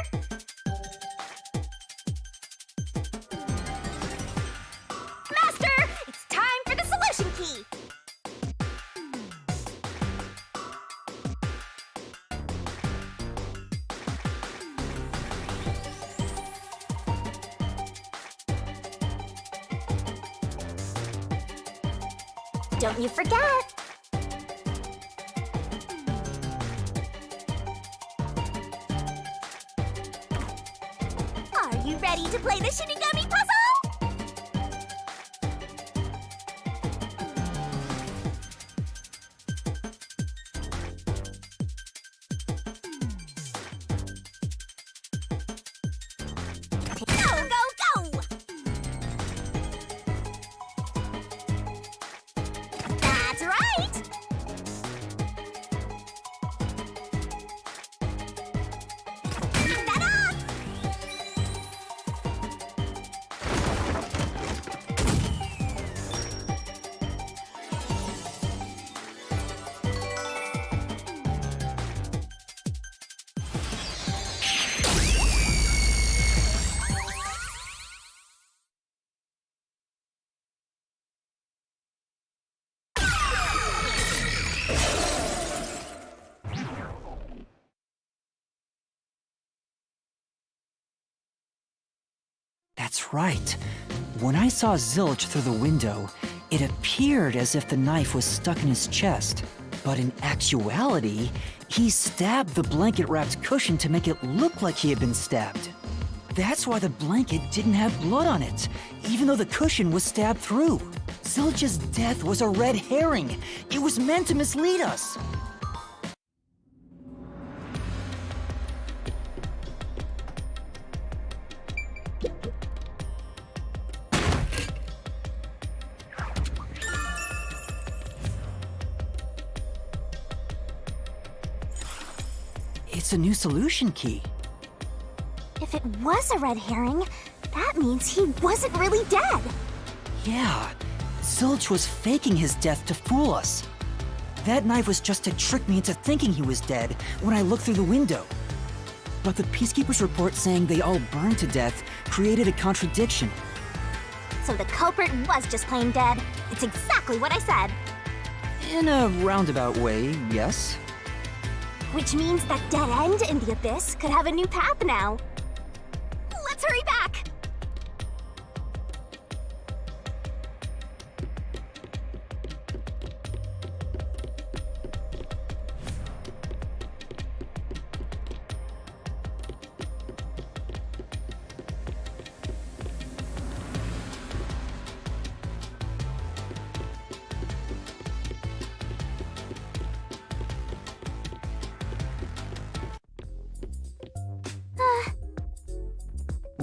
Master, it's time for the solution key. Don't you forget! Are you ready to play the Shinigami puzzle? Go, go, go! That's right! Keep that up! That's right. When I saw Zilch through the window, it appeared as if the knife was stuck in his chest. But in actuality, he stabbed the blanket-wrapped cushion to make it look like he had been stabbed. That's why the blanket didn't have blood on it, even though the cushion was stabbed through. Zilch's death was a red herring. It was meant to mislead us. It's a new solution key. If it was a red herring, that means he wasn't really dead. Yeah, Zilch was faking his death to fool us. That knife was just to trick me into thinking he was dead when I looked through the window. But the Peacekeeper's report saying they all burned to death created a contradiction. So the culprit was just plain dead. It's exactly what I said. In a roundabout way, yes. Which means that dead end in the abyss could have a new path now. Let's hurry back!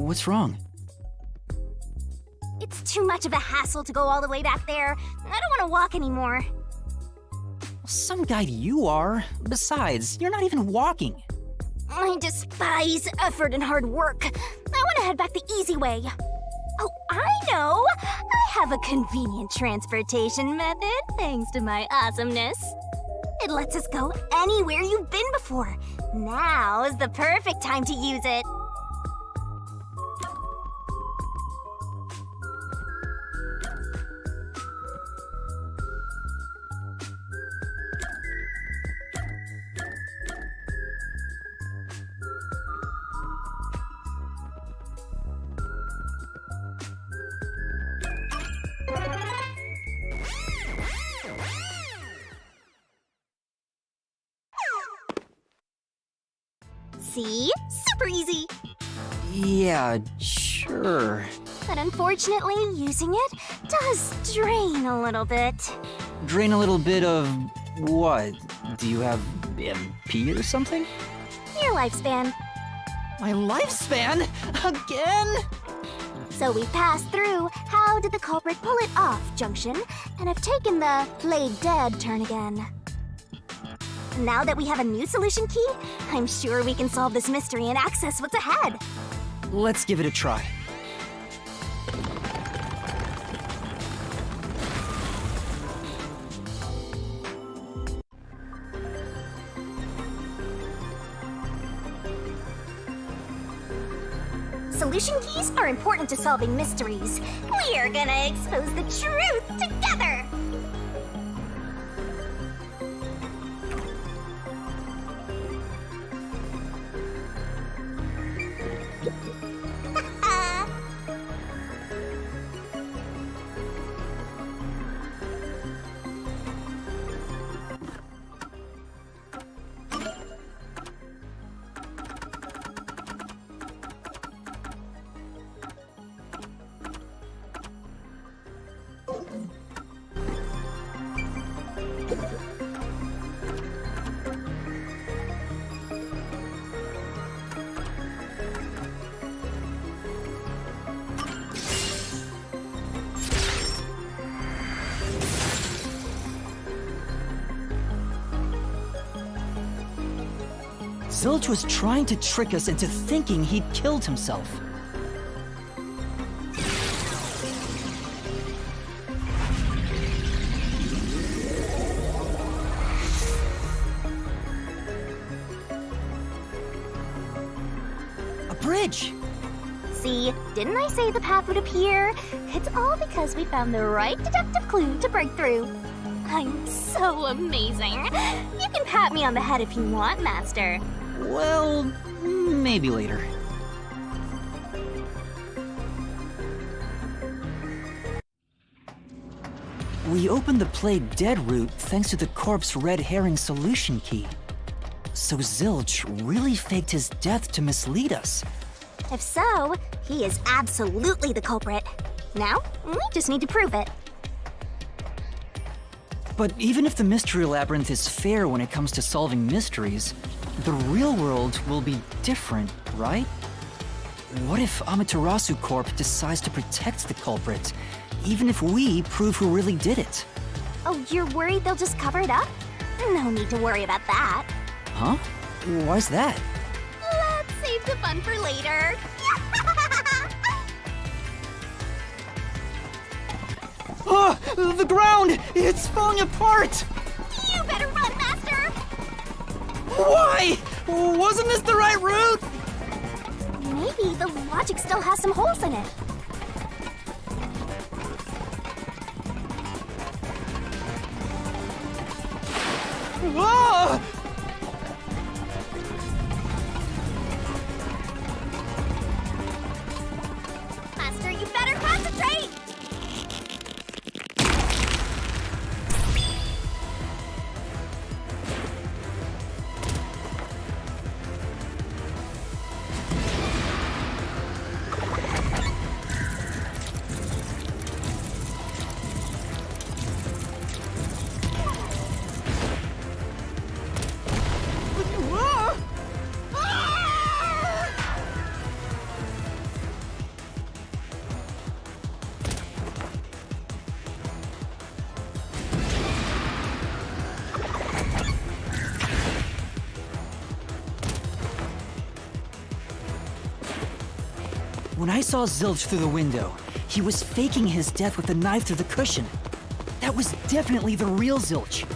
What's wrong? It's too much of a hassle to go all the way back there. I don't want to walk anymore. Some guide you are. Besides, you're not even walking. I despise effort and hard work. I want to head back the easy way. Oh, I know! I have a convenient transportation method thanks to my awesomeness. It lets us go anywhere you've been before. Now is the perfect time to use it. See? Super easy! Yeah, sure. But unfortunately, using it does drain a little bit. Drain a little bit of what? Do you have MP or something? Your lifespan. My lifespan? Again? So we've passed through how did the culprit pull it off junction and have taken the played dead turn again. Now that we have a new solution key, I'm sure we can solve this mystery and access what's ahead. Let's give it a try. Solution keys are important to solving mysteries. We are gonna expose the truth together! Zilch was trying to trick us into thinking he'd killed himself. A bridge! See, didn't I say the path would appear? It's all because we found the right deductive clue to break through. I'm so amazing. You can pat me on the head if you want, Master. Well, maybe later. We opened the played dead route thanks to the corpse red herring solution key. So Zilch really faked his death to mislead us. If so, he is absolutely the culprit. Now, we just need to prove it. But even if the Mystery Labyrinth is fair when it comes to solving mysteries, the real world will be different, right? What if Amaterasu Corp decides to protect the culprit, even if we prove who really did it? Oh, you're worried they'll just cover it up? No need to worry about that. Huh? Why's that? Let's save the fun for later. Oh, the ground! It's falling apart! You better run, Master! Why? Wasn't this the right route? Maybe the logic still has some holes in it. Ah! Master, you better concentrate! When I saw Zilch through the window, he was faking his death with a knife through the cushion. That was definitely the real Zilch.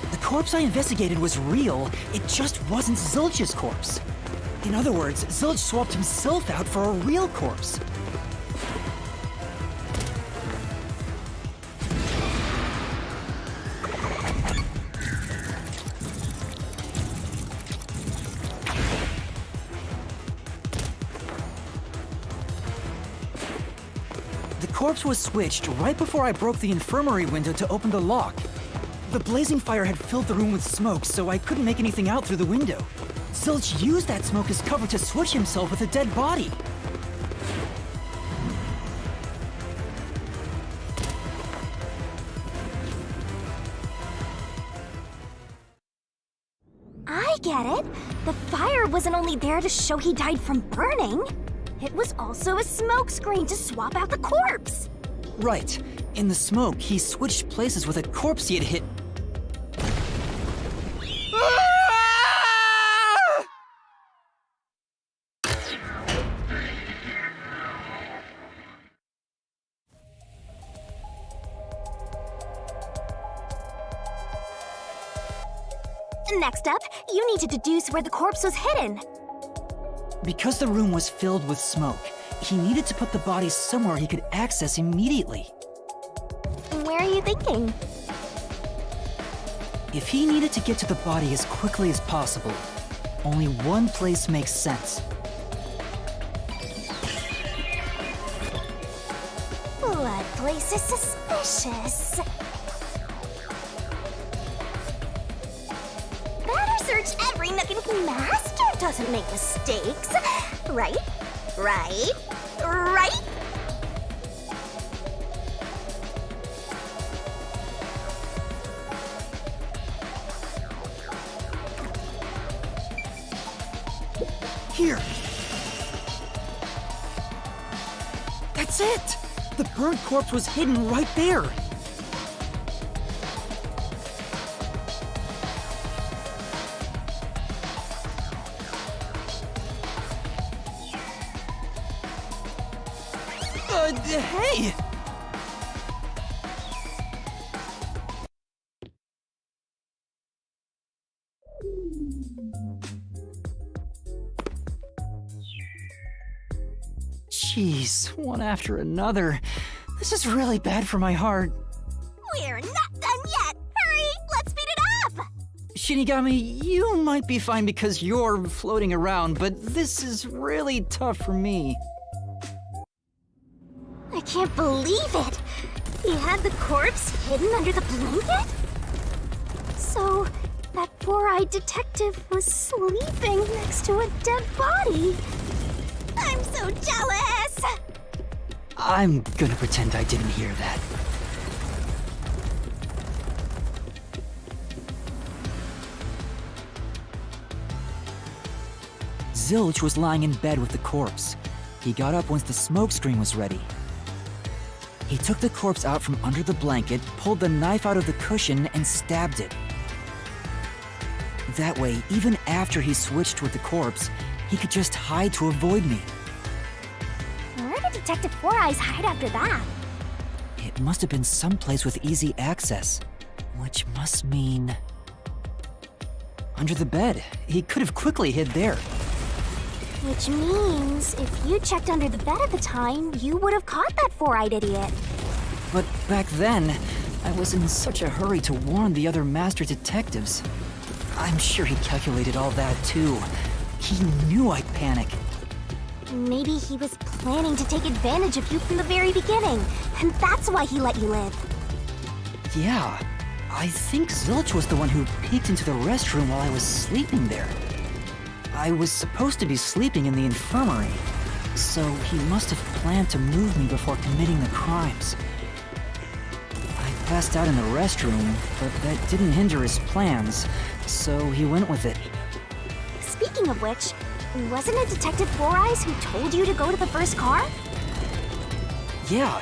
The corpse I investigated was real, it just wasn't Zilch's corpse. In other words, Zilch swapped himself out for a real corpse. The corpse was switched right before I broke the infirmary window to open the lock. The blazing fire had filled the room with smoke, so I couldn't make anything out through the window. Zilch used that smoke as cover to switch himself with a dead body. I get it. The fire wasn't only there to show he died from burning. It was also a smokescreen to swap out the corpse. Right. In the smoke, he switched places with a corpse he had hit. Next up, you need to deduce where the corpse was hidden. Because the room was filled with smoke, he needed to put the body somewhere he could access immediately. Where are you thinking? If he needed to get to the body as quickly as possible, only one place makes sense. That place is suspicious. Better search every nook and cranny. Master doesn't make mistakes. Right? Right? Right? Here! That's it! The burnt corpse was hidden right there! Hey! Jeez, one after another. This is really bad for my heart. We're not done yet! Hurry! Let's speed it up! Shinigami, you might be fine because you're floating around, but this is really tough for me. I can't believe it! He had the corpse hidden under the blanket? So, that four-eyed detective was sleeping next to a dead body. I'm so jealous! I'm gonna pretend I didn't hear that. Zilch was lying in bed with the corpse. He got up once the smoke screen was ready. He took the corpse out from under the blanket, pulled the knife out of the cushion, and stabbed it. That way, even after he switched with the corpse, he could just hide to avoid me. Where did Detective Four Eyes hide after that? It must have been someplace with easy access, which must mean... under the bed. He could have quickly hid there. Which means, if you checked under the bed at the time, you would have caught that four-eyed idiot. But back then, I was in such a hurry to warn the other master detectives. I'm sure he calculated all that too. He knew I'd panic. Maybe he was planning to take advantage of you from the very beginning, and that's why he let you live. Yeah, I think Zilch was the one who peeked into the restroom while I was sleeping there. I was supposed to be sleeping in the infirmary, so he must have planned to move me before committing the crimes. I passed out in the restroom, but that didn't hinder his plans, so he went with it. Speaking of which, wasn't it Detective Four Eyes who told you to go to the first car? Yeah,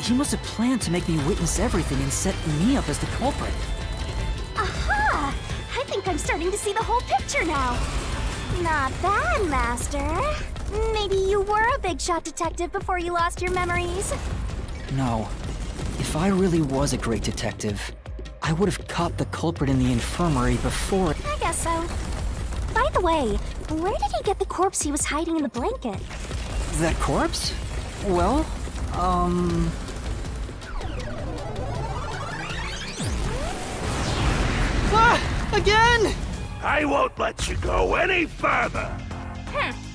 he must have planned to make me witness everything and set me up as the culprit. Aha! I think I'm starting to see the whole picture now. Not bad, Master. Maybe you were a big shot detective before you lost your memories. No. If I really was a great detective, I would have caught the culprit in the infirmary before. I guess so. By the way, where did he get the corpse he was hiding in the blanket? That corpse? Well, Ah! Again! I won't let you go any further!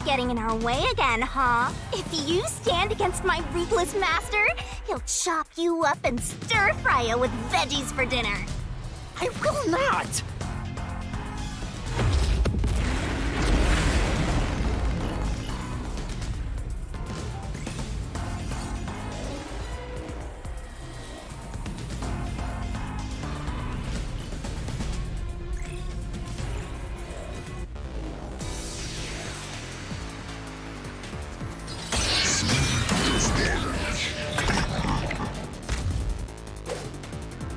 Getting in our way again, huh? If you stand against my ruthless master, he'll chop you up and stir-fry you with veggies for dinner. I will not!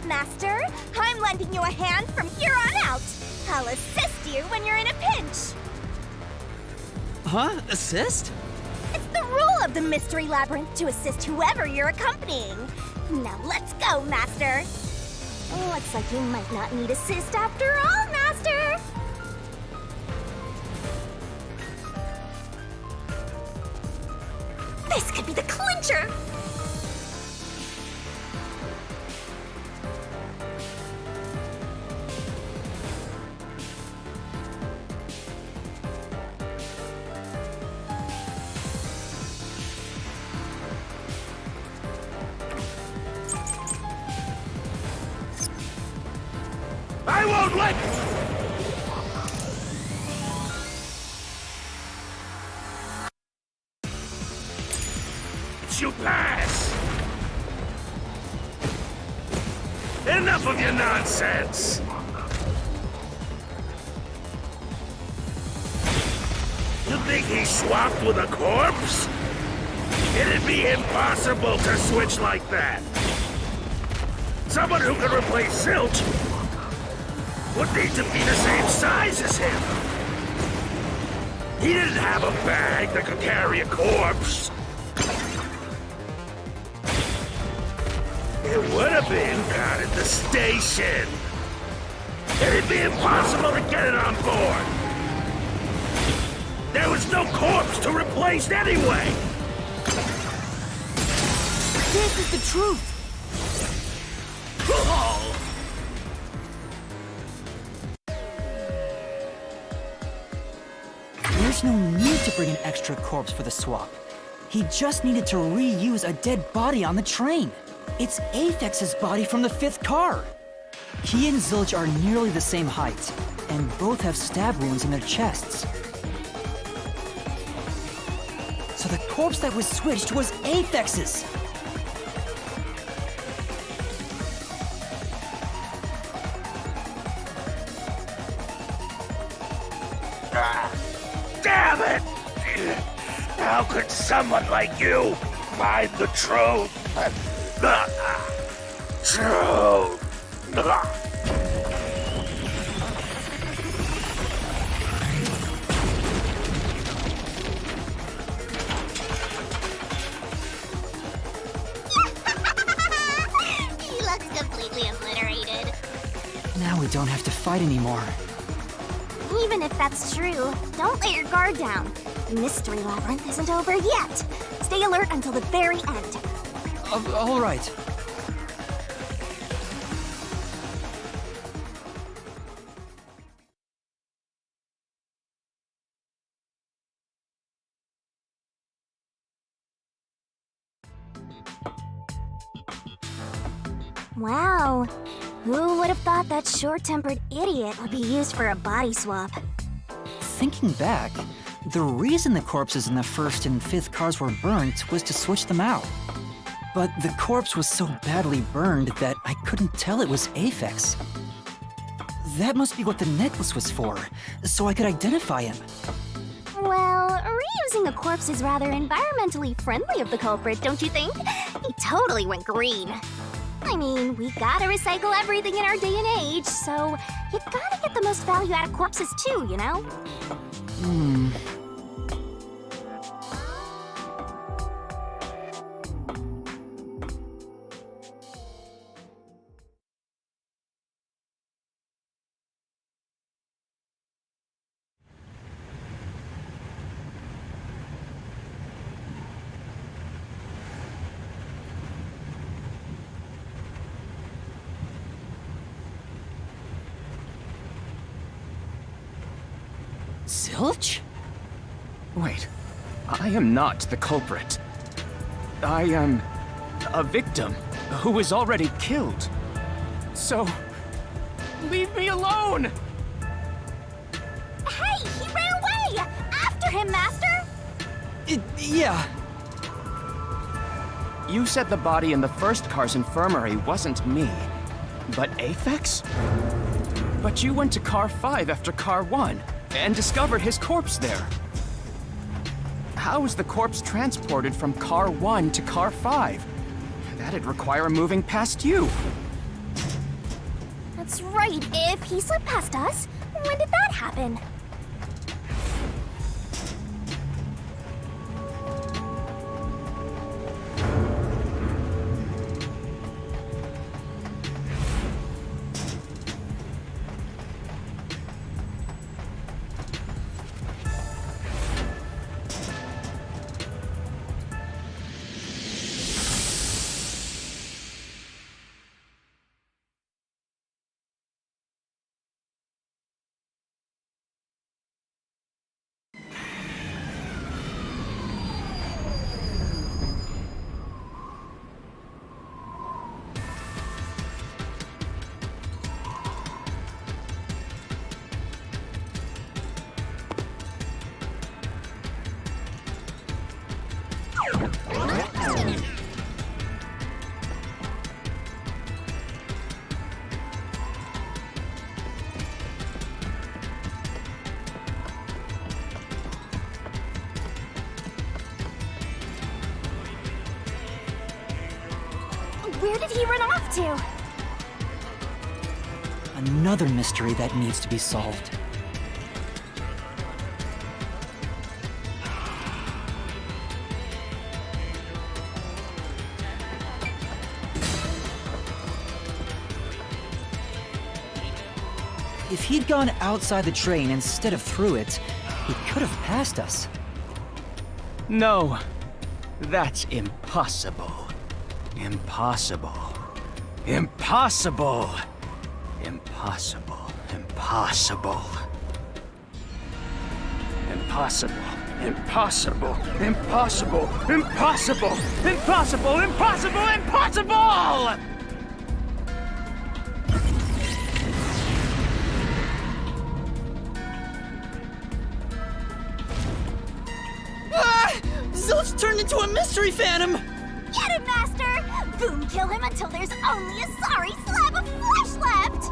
Master, I'm lending you a hand from here on out. I'll assist you when you're in a pinch. Huh? Assist? It's the rule of the Mystery Labyrinth to assist whoever you're accompanying. Now let's go, Master. Looks like you might not need assist after all, Master. This could be the clincher. I won't let... you pass! Enough of your nonsense! You think he swapped with a corpse? It'd be impossible to switch like that. Someone who could replace Zilch would need to be the same size as him. He didn't have a bag that could carry a corpse. It would have been down at the station. It'd be impossible to get it on board. There was no corpse to replace anyway. This is the truth! There's no need to bring an extra corpse for the swap. He just needed to reuse a dead body on the train. It's Aphex's body from the 5th car. He and Zilch are nearly the same height, and both have stab wounds in their chests. So the corpse that was switched was Aphex's. Damn it! How could someone like you find the truth? Truth! He looks completely obliterated. Now we don't have to fight anymore. Even if that's true, don't let your guard down. The Mystery Labyrinth isn't over yet. Stay alert until the very end. All right. Wow. Who would have thought that short-tempered idiot would be used for a body swap? Thinking back, the reason the corpses in the 1st and 5th cars were burnt was to switch them out. But the corpse was so badly burned that I couldn't tell it was Aphex. That must be what the necklace was for, so I could identify him. Well, Reusing a corpse is rather environmentally friendly of the culprit, don't you think? He totally went green. I mean, we gotta recycle everything in our day and age, so you gotta get the most value out of corpses too, you know? Zilch? Wait, I am not the culprit. I am a victim who was already killed. So, leave me alone! Hey, he ran away! After him, Master! Yeah. You said the body in the first car's infirmary wasn't me, but Aphex? But you went to car 5 after car 1 and discovered his corpse there. How was the corpse transported from car 1 to car 5? That'd require moving past you. That's right, if he slipped past us, when did that happen? Where did he run off to? Another mystery that needs to be solved. If he'd gone outside the train instead of through it, he could have passed us. No, that's impossible. Impossible. Impossible. Impossible. Impossible. Impossible. Impossible. Impossible. Impossible. Impossible. Impossible. Impossible! Zilch turned into a mystery phantom! Get him, Master! Boom kill him until there's only a sorry slab of flesh left!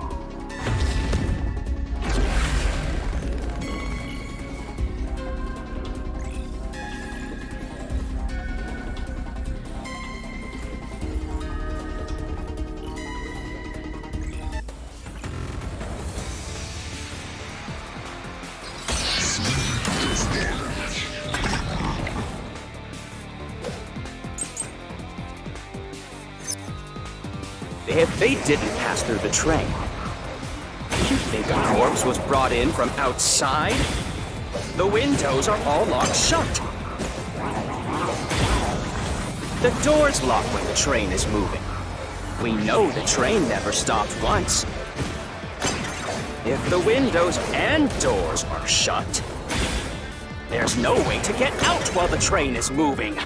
If they didn't pass through the train, you think a corpse was brought in from outside? The windows are all locked shut. The doors lock when the train is moving. We know the train never stopped once. If the windows and doors are shut, there's no way to get out while the train is moving.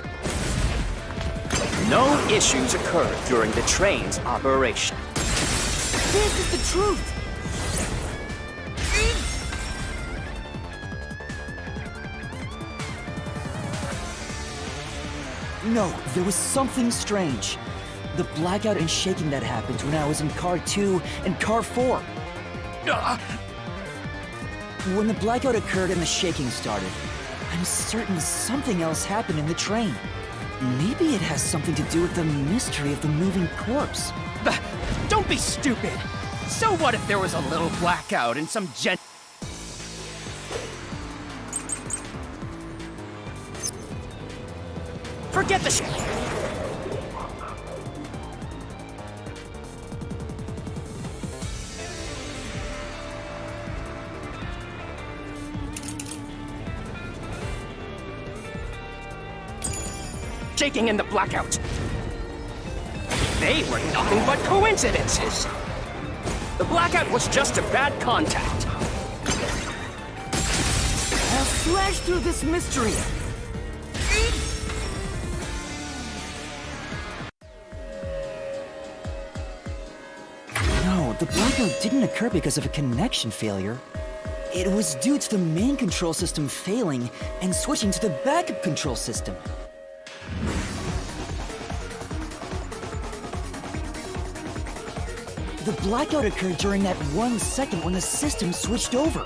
No issues occurred during the train's operation. This is the truth! No, there was something strange. The blackout and shaking that happened when I was in car 2 and car 4. When the blackout occurred and the shaking started, I'm certain something else happened in the train. Maybe it has something to do with the mystery of the moving corpse. Don't be stupid! So what if there was a little blackout and some Forget the shaking in the blackout. They were nothing but coincidences. The blackout was just a bad contact. I'll slash through this mystery. No, the blackout didn't occur because of a connection failure. It was due to the main control system failing and switching to the backup control system. The blackout occurred during that 1 second when the system switched over.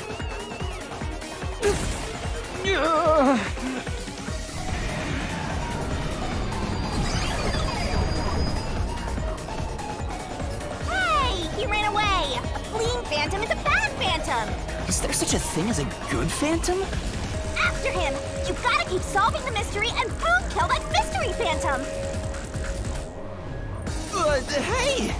Hey! He ran away! A fleeing phantom is a bad phantom! Is there such a thing as a good phantom? After him! You gotta keep solving the mystery and boom, kill that mystery phantom! Hey!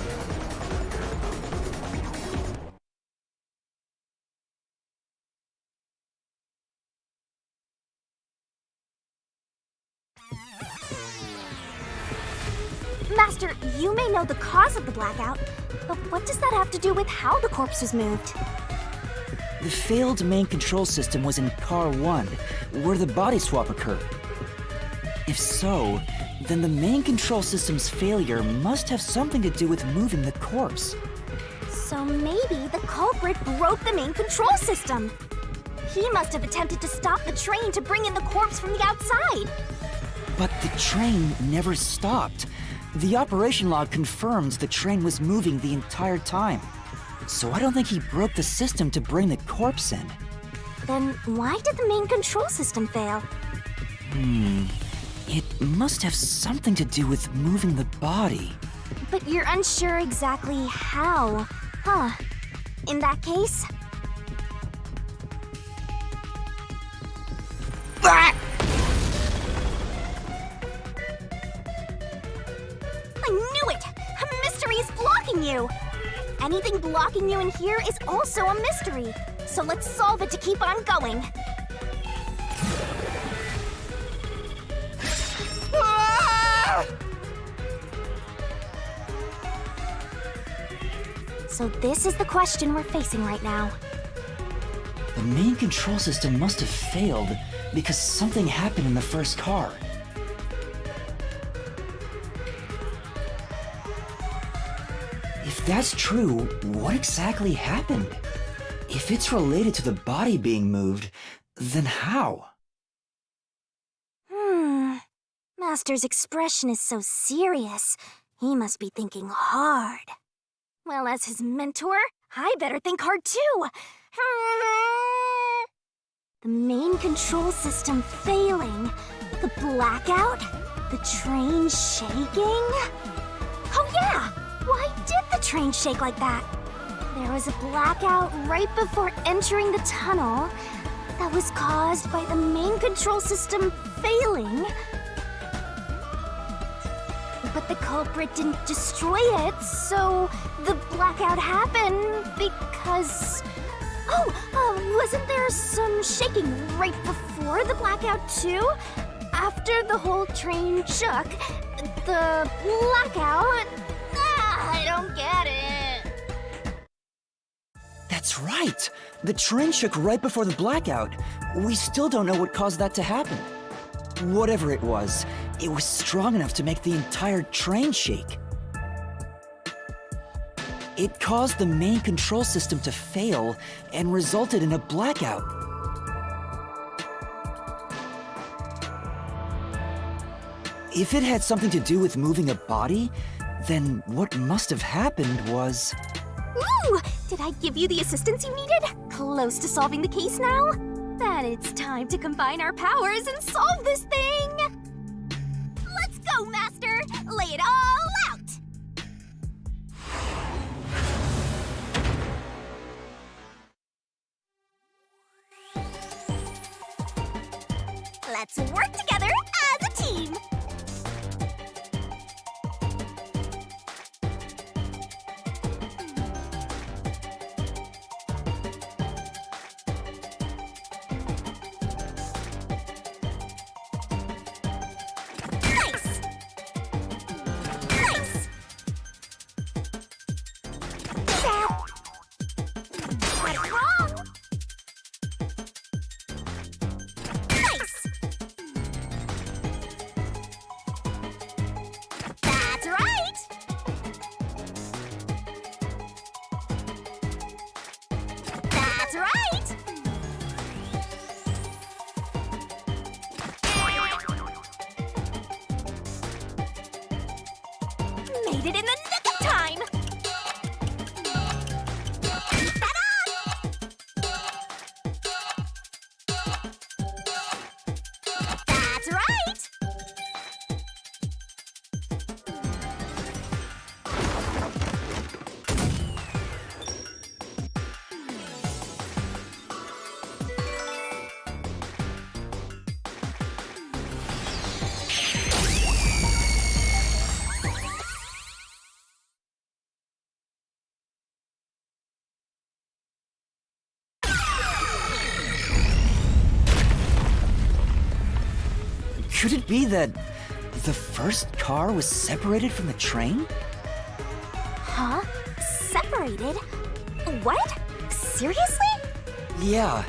Master, you may know the cause of the blackout, but what does that have to do with how the corpse was moved? The failed main control system was in Car 1, where the body swap occurred. If so, then the main control system's failure must have something to do with moving the corpse. So maybe the culprit broke the main control system. He must have attempted to stop the train to bring in the corpse from the outside. But the train never stopped. The operation log confirms the train was moving the entire time. So I don't think he broke the system to bring the corpse in. Then why did the main control system fail? It must have something to do with moving the body. But you're unsure exactly how, huh? In that case... I knew it! A mystery is blocking you! Anything blocking you in here is also a mystery. So let's solve it to keep on going. So this is the question we're facing right now. The main control system must have failed because something happened in the first car. If that's true, what exactly happened? If it's related to the body being moved, then how? Master's expression is so serious. He must be thinking hard. Well, as his mentor, I better think hard too. The main control system failing, the blackout, the train shaking. Oh yeah! Why did the train shake like that? There was a blackout right before entering the tunnel that was caused by the main control system failing. But the culprit didn't destroy it, so the blackout happened because... wasn't there some shaking right before the blackout too? After the whole train shook, the blackout... I don't get it. That's right! The train shook right before the blackout. We still don't know what caused that to happen. Whatever it was strong enough to make the entire train shake. It caused the main control system to fail and resulted in a blackout. If it had something to do with moving a body, then what must have happened was... Ooh! Did I give you the assistance you needed? Close to solving the case now? Then it's time to combine our powers and solve this thing! Let's go, Master! Lay it all out! Let's work together as a team! Nice! Nice! What's wrong? Nice! That's right! That's right! Made it in the nick of time! Keep that up! That's right! Could it be that the first car was separated from the train? Huh? Separated? What? Seriously? Yeah.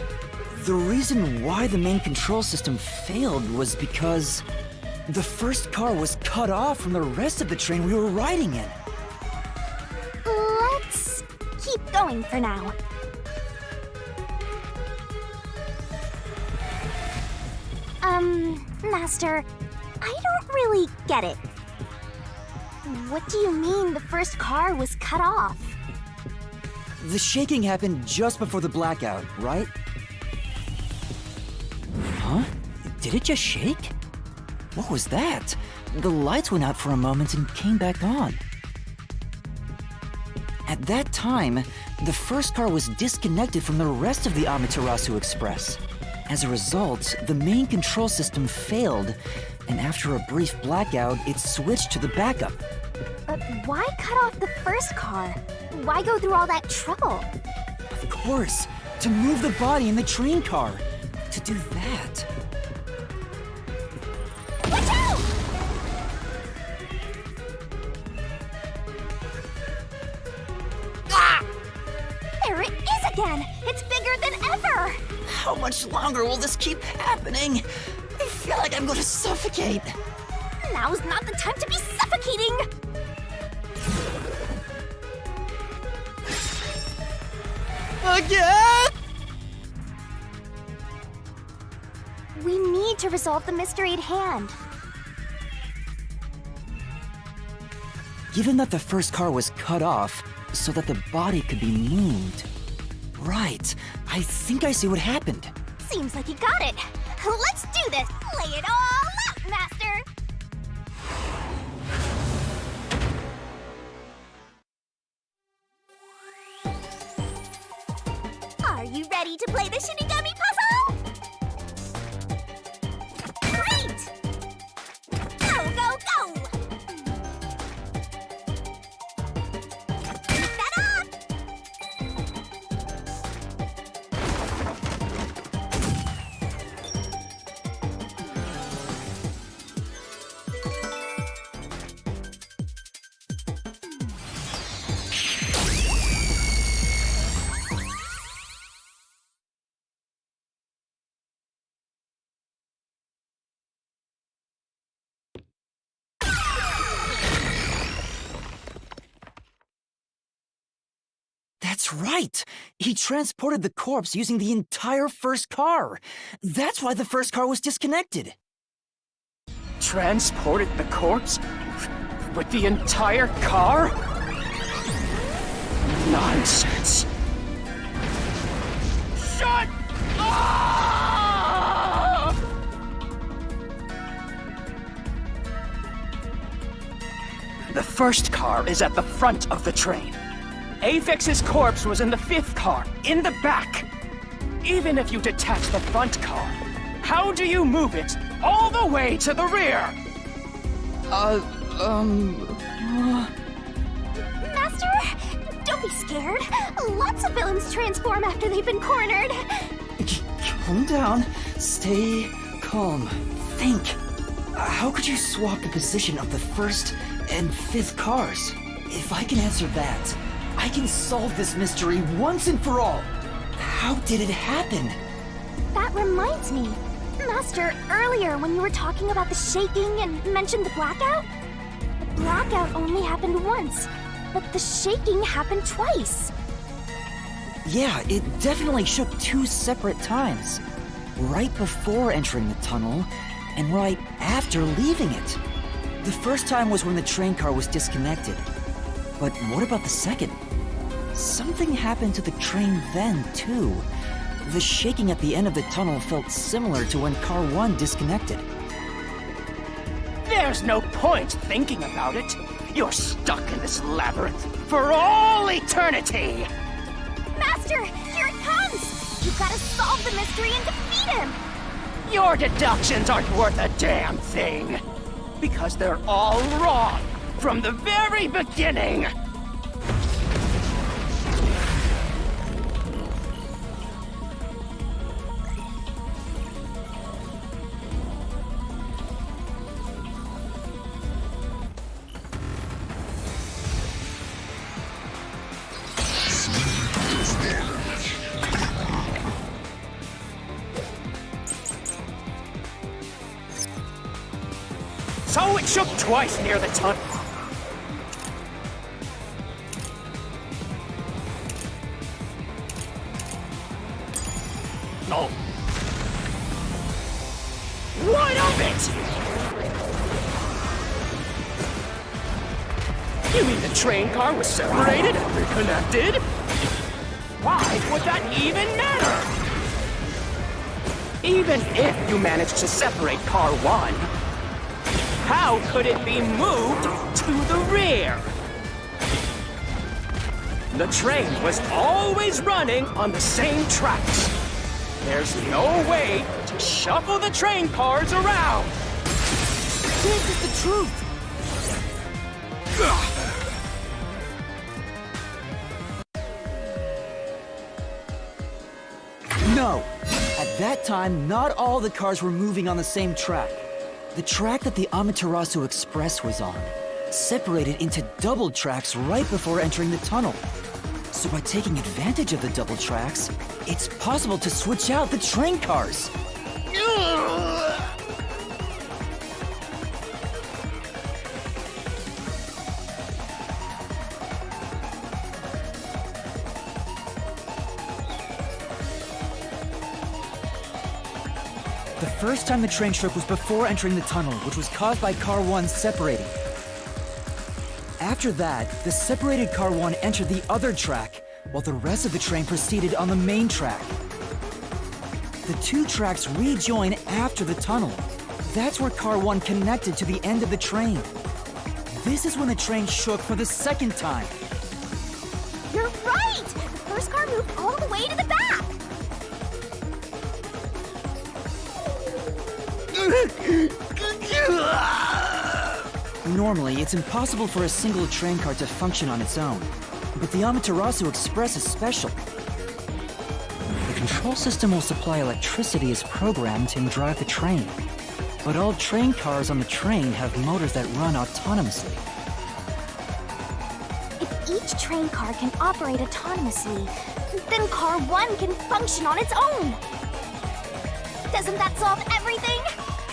The reason why the main control system failed was because the first car was cut off from the rest of the train we were riding in. Let's keep going for now. Master, I don't really get it. What do you mean the first car was cut off? The shaking happened just before the blackout, right? Huh? Did it just shake? What was that? The lights went out for a moment and came back on. At that time, the first car was disconnected from the rest of the Amaterasu Express. As a result, the main control system failed, and after a brief blackout, it switched to the backup. But why cut off the first car? Why go through all that trouble? Of course, to move the body in the train car. To do that. Watch out! Ah! There it is again! It's bigger than ever! How much longer will this keep happening? I feel like I'm going to suffocate. Now's not the time to be suffocating! Again? We need to resolve the mystery at hand. Given that the first car was cut off so that the body could be moved. Right, I think I see what happened. Seems like you got it. Let's do this! Lay it all out, Master! Are you ready to play the Shinigami puzzle? Great! Go, go, go! Keep that up! That's right! He transported the corpse using the entire first car. That's why the first car was disconnected. Transported the corpse? With the entire car? Nonsense. Shut up! first car is at the front of the train. Aphex's corpse was in the fifth car, in the back. Even if you detach the front car, how do you move it all the way to the rear? Master, don't be scared. Lots of villains transform after they've been cornered. Calm down. Stay calm. Think. How could you swap the position of the first and fifth cars? If I can answer that, I can solve this mystery once and for all. How did it happen? That reminds me. Master, earlier when you were talking about the shaking and mentioned the blackout, the blackout only happened once, but the shaking happened twice. Yeah, it definitely shook 2 separate times. Right before entering the tunnel, and right after leaving it. The first time was when the train car was disconnected. But what about the second? Something happened to the train then, too. The shaking at the end of the tunnel felt similar to when Car 1 disconnected. There's no point thinking about it. You're stuck in this labyrinth for all eternity! Master, here it comes! You've got to solve the mystery and defeat him! Your deductions aren't worth a damn thing! Because they're all wrong from the very beginning! So it shook twice near the tunnel. No. What of it? You mean the train car was separated and reconnected? Why would that even matter? Even if you managed to separate car 1, how could it be moved to the rear? The train was always running on the same tracks. There's no way to shuffle the train cars around. This is the truth! No! At that time, not all the cars were moving on the same track. The track that the Amaterasu Express was on separated into double tracks right before entering the tunnel. So by taking advantage of the double tracks, it's possible to switch out the train cars. The first time the train shook was before entering the tunnel, which was caused by Car 1 separating. After that, the separated Car 1 entered the other track, while the rest of the train proceeded on the main track. The 2 tracks rejoin after the tunnel. That's where Car 1 connected to the end of the train. This is when the train shook for the second time. You're right! The first car moved all the way to the back! Normally, it's impossible for a single train car to function on its own. But the Amaterasu Express is special. The control system will supply electricity as programmed and drive the train. But all train cars on the train have motors that run autonomously. If each train car can operate autonomously, then Car 1 can function on its own! Doesn't that solve everything?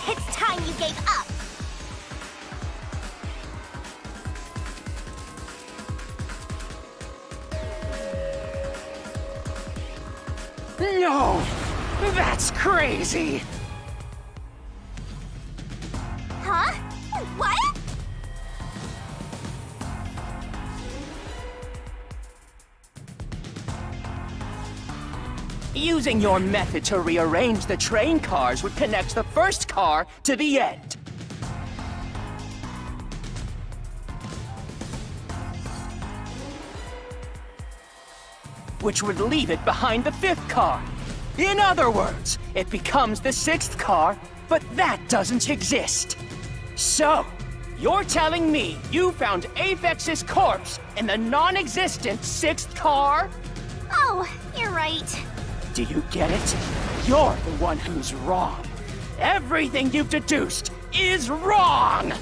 It's time you gave up! No! That's crazy! Huh? What? Using your method to rearrange the train cars would connect the first car to the end. which would leave it behind the 5th car. In other words, it becomes the 6th car, but that doesn't exist. So, you're telling me you found Aphex's corpse in the non-existent 6th car? Oh, you're right. Do you get it? You're the one who's wrong. Everything you've deduced is wrong!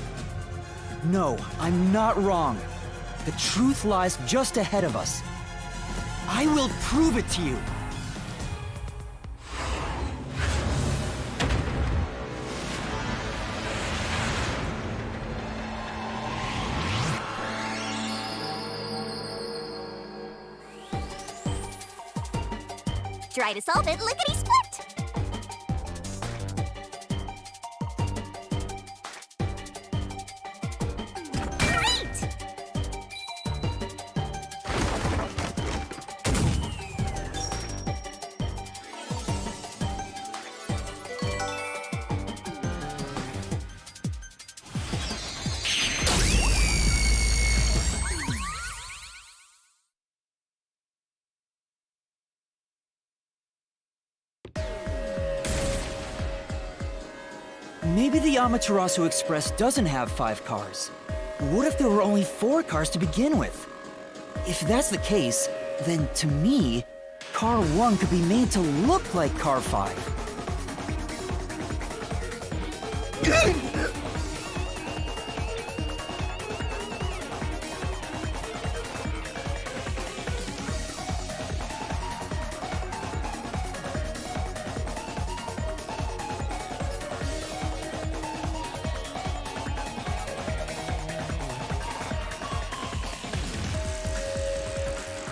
No, I'm not wrong. The truth lies just ahead of us. I will prove it to you. Try to solve it lickety-split! Great! Maybe the Amaterasu Express doesn't have 5 cars. What if there were only 4 cars to begin with? If that's the case, then to me, Car 1 could be made to look like Car 5.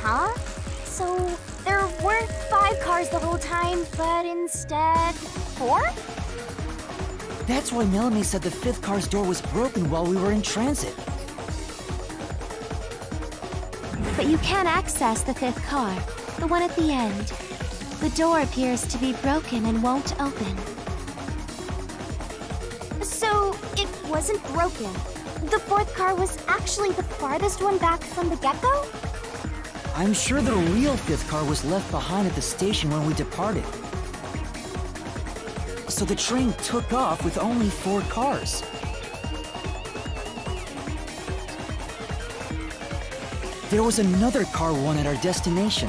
Huh? So, there weren't 5 cars the whole time, but instead 4? That's why Melanie said the 5th car's door was broken while we were in transit. But you can access the 5th car, the one at the end. The door appears to be broken and won't open. So, it wasn't broken. The 4th car was actually the farthest one back from the get-go? I'm sure the real 5th car was left behind at the station when we departed. So the train took off with only 4 cars. There was another Car 1 at our destination.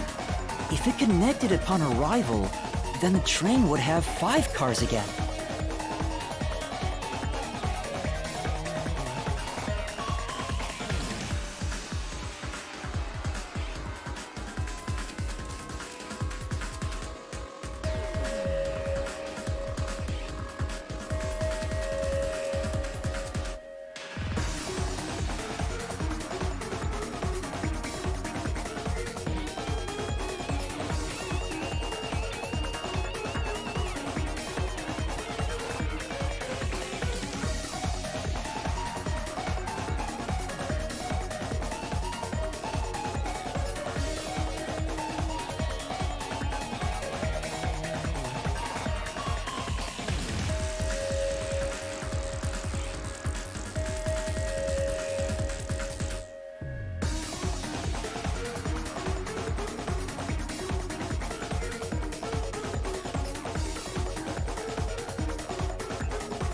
If it connected upon arrival, then the train would have 5 cars again.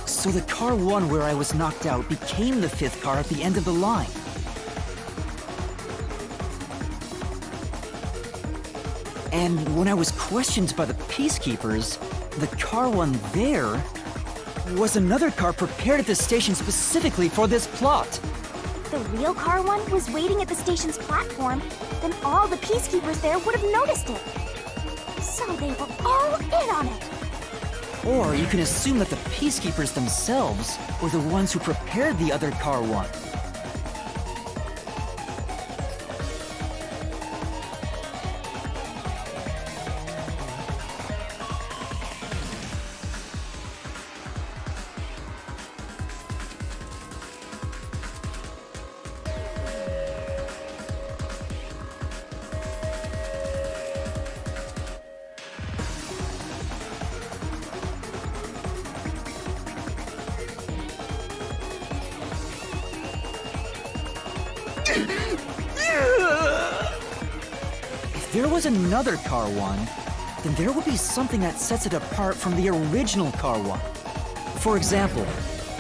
So the Car 1 where I was knocked out became the 5th car at the end of the line. And when I was questioned by the Peacekeepers, the Car 1 there was another car prepared at the station specifically for this plot. If the real Car 1 was waiting at the station's platform, then all the Peacekeepers there would have noticed it. So they were all in on it. Or you can assume that the Peacekeepers themselves were the ones who prepared the other Car 1. there was another Car 1, then there would be something that sets it apart from the original Car 1. For example,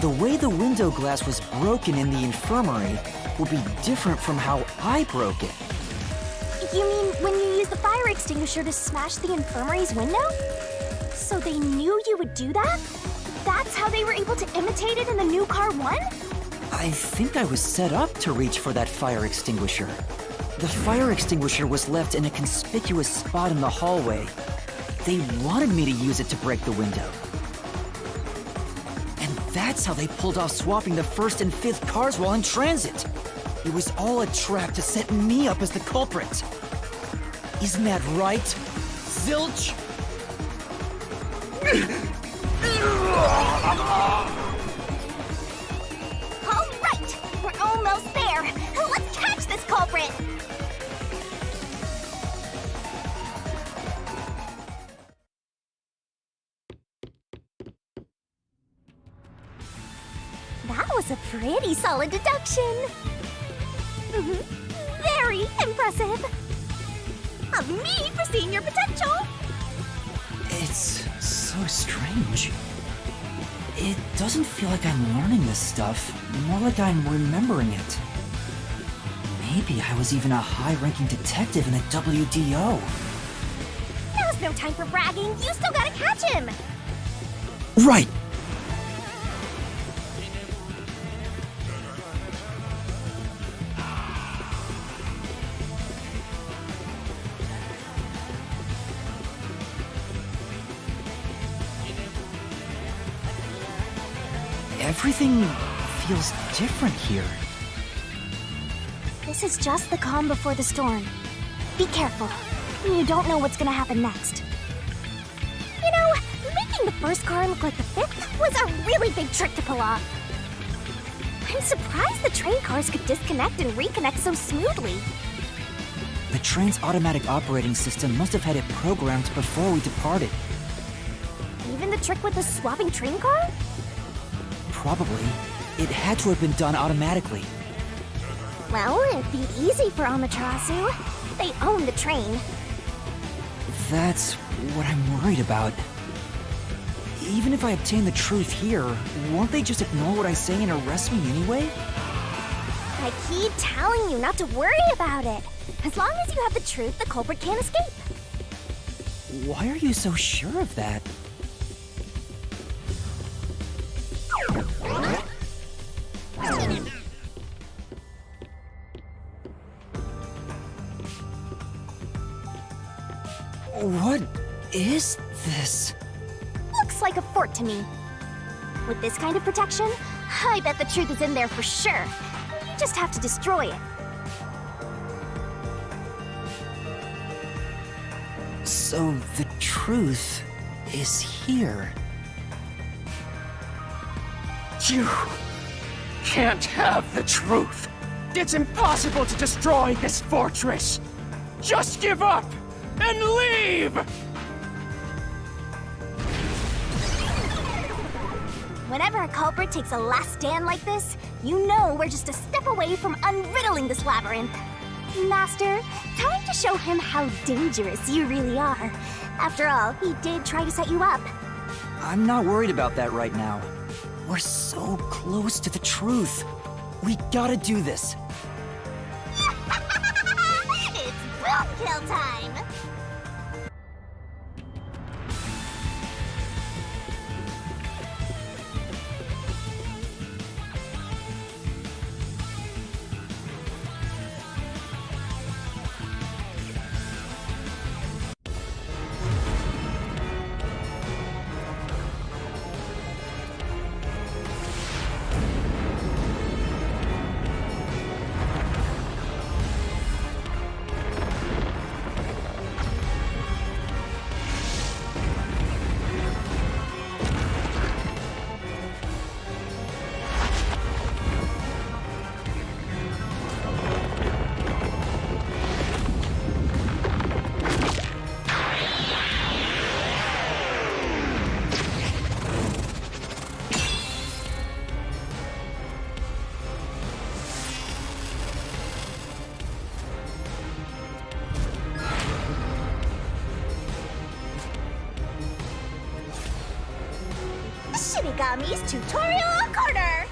the way the window glass was broken in the infirmary would be different from how I broke it. You mean when you used the fire extinguisher to smash the infirmary's window? So they knew you would do that? That's how they were able to imitate it in the new Car 1? I think I was set up to reach for that fire extinguisher. The fire extinguisher was left in a conspicuous spot in the hallway. They wanted me to use it to break the window. And that's how they pulled off swapping the first and fifth cars while in transit. It was all a trap to set me up as the culprit. Isn't that right, Zilch? All right, we're almost there. Let's catch this culprit. That was a pretty solid deduction. Very impressive. Of me foreseeing your potential. It's so strange. It doesn't feel like I'm learning this stuff, more like I'm remembering it. Maybe I was even a high-ranking detective in the WDO. Now's no time for bragging. You still gotta catch him. Right! Everything feels different here. This is just the calm before the storm. Be careful. You don't know what's gonna happen next. You know, making the first car look like the fifth was a really big trick to pull off. I'm surprised the train cars could disconnect and reconnect so smoothly. The train's automatic operating system must have had it programmed before we departed. Even the trick with the swapping train car? Probably. It had to have been done automatically. Well, it'd be easy for Amaterasu. They own the train. That's what I'm worried about. Even if I obtain the truth here, won't they just ignore what I say and arrest me anyway? I keep telling you not to worry about it. As long as you have the truth, the culprit can't escape. Why are you so sure of that? What is this? Looks like a fort to me. With this kind of protection, I bet the truth is in there for sure. You just have to destroy it. So the truth is here. You can't have the truth. It's impossible to destroy this fortress. Just give up and leave! Whenever a culprit takes a last stand like this, you know we're just a step away from unriddling this labyrinth. Master, time to show him how dangerous you really are. After all, he did try to set you up. I'm not worried about that right now. We're so close to the truth. We gotta do this. It's boomkill time! Shinigami's Tutorial Corner!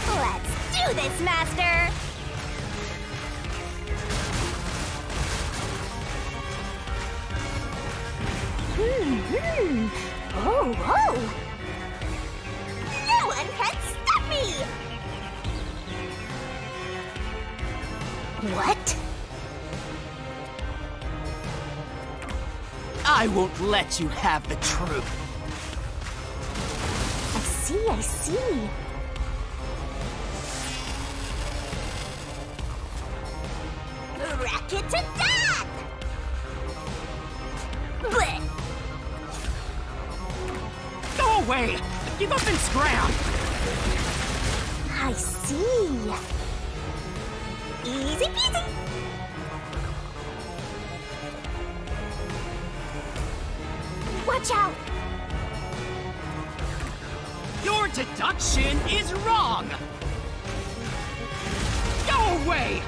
Let's do this, Master! Oh! No one can stop me! What? I won't let you have the truth. I see. Rack it to death! Blech! Go away! Give up and scram! I see. Easy peasy. Watch out! Your deduction is wrong! Go away!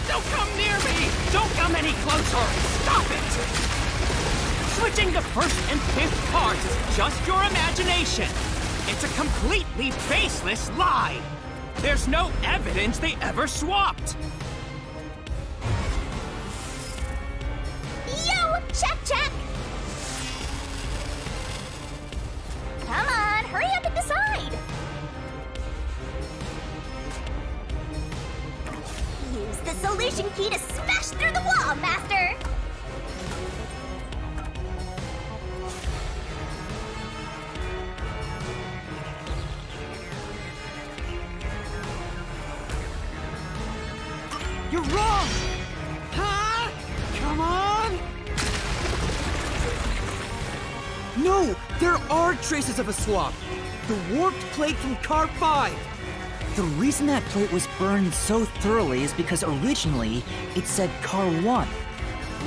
Don't come near me! Don't come any closer! Stop it! Switching the first and fifth cars is just your imagination. It's a completely baseless lie. There's no evidence they ever swapped. Yo! Check! Come on, hurry up and decide! Use the solution key to smash through the wall, Master! You're wrong! Huh? Come on! No! There are traces of a swap! The warped plate from Car 5! The reason that plate was burned so thoroughly is because originally it said Car 1.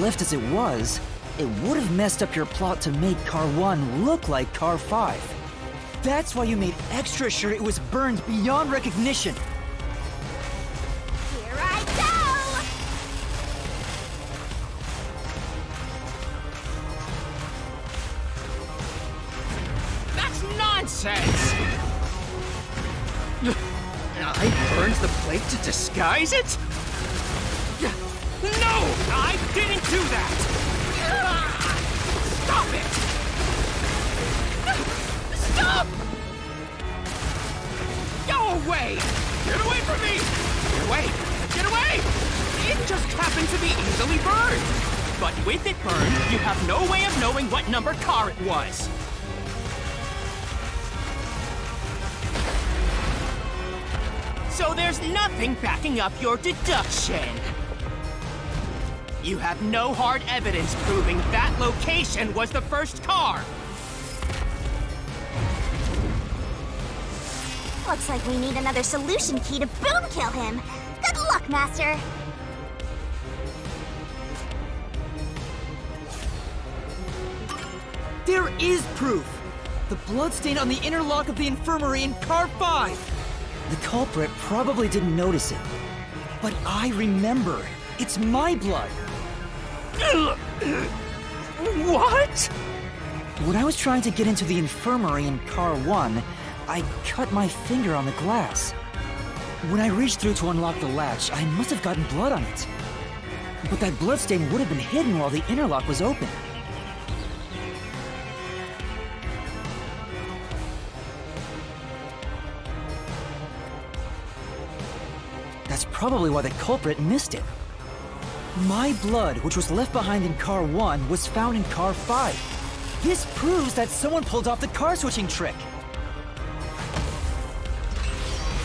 Left as it was, it would have messed up your plot to make Car 1 look like Car 5. That's why you made extra sure it was burned beyond recognition. Here I go! That's nonsense! I burned the plate to disguise it? No! I didn't do that! Stop it! Stop! Go away! Get away from me! Get away! Get away! It just happened to be easily burned. But with it burned, you have no way of knowing what number car it was. So there's nothing backing up your deduction. You have no hard evidence proving that location was the first car. Looks like we need another solution key to boom kill him. Good luck, Master. There is proof! The bloodstain on the inner lock of the infirmary in Car 5! The culprit probably didn't notice it. But I remember. It's my blood. What? When I was trying to get into the infirmary in Car 1, I cut my finger on the glass. When I reached through to unlock the latch, I must have gotten blood on it. But that bloodstain would have been hidden while the interlock was open. That's probably why the culprit missed it. My blood, which was left behind in Car 1, was found in Car 5. This proves that someone pulled off the car switching trick.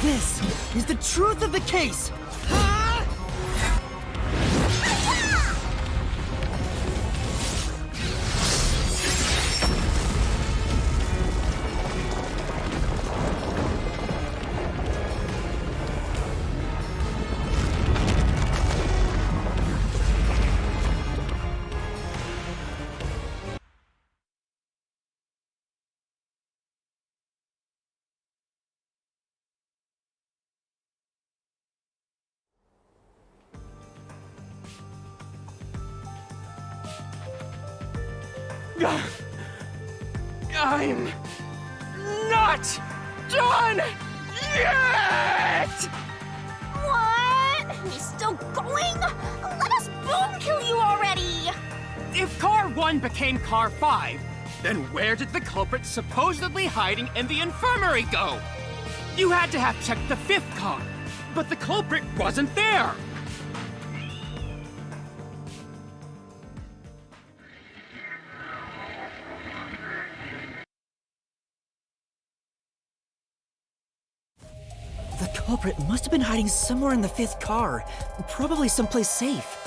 This is the truth of the case! I'm not done yet! What? He's still going? Let us boom kill you already! If Car 1 became Car 5, then where did the culprit supposedly hiding in the infirmary go? You had to have checked the 5th car, but the culprit wasn't there! The culprit must have been hiding somewhere in the 5th car, probably someplace safe.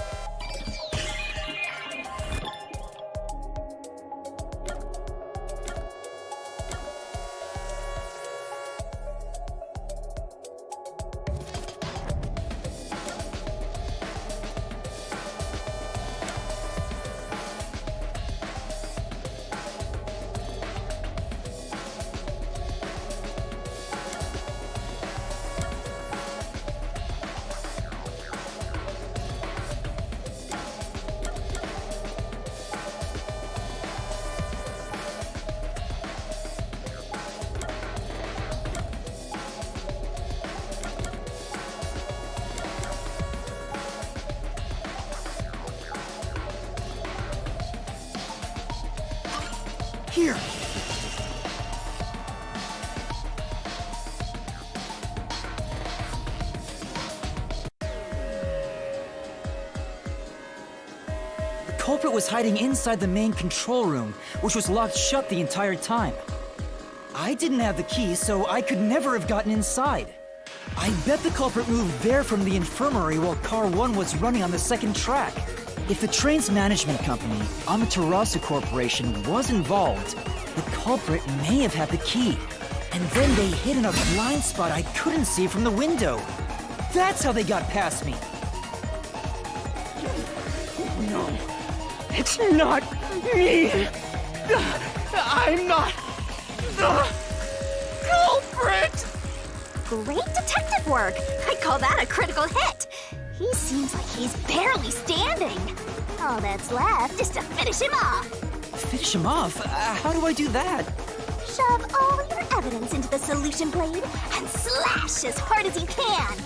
Here! The culprit was hiding inside the main control room, which was locked shut the entire time. I didn't have the key, so I could never have gotten inside. I bet the culprit moved there from the infirmary while Car 1 was running on the 2nd track. If the train's management company, Amaterasu Corporation, was involved, the culprit may have had the key. And then they hid in a blind spot I couldn't see from the window. That's how they got past me. No, it's not me! I'm not the culprit! Great detective work! I'd call that a critical hit! He seems like he's barely standing. All that's left is to finish him off. Finish him off? How do I do that? Shove all your evidence into the solution blade and slash as hard as you can.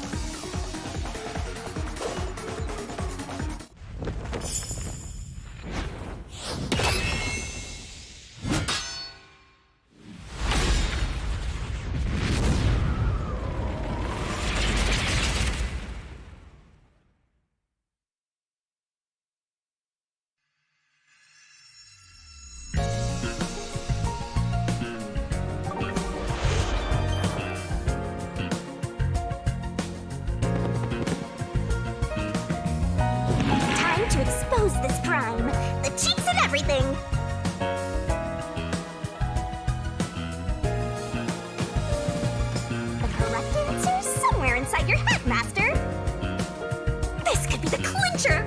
To expose this crime. The cheeks and everything. The correct answer's somewhere inside your head, Master. This could be the clincher.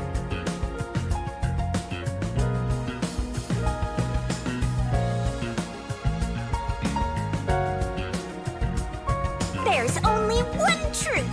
There's only one truth.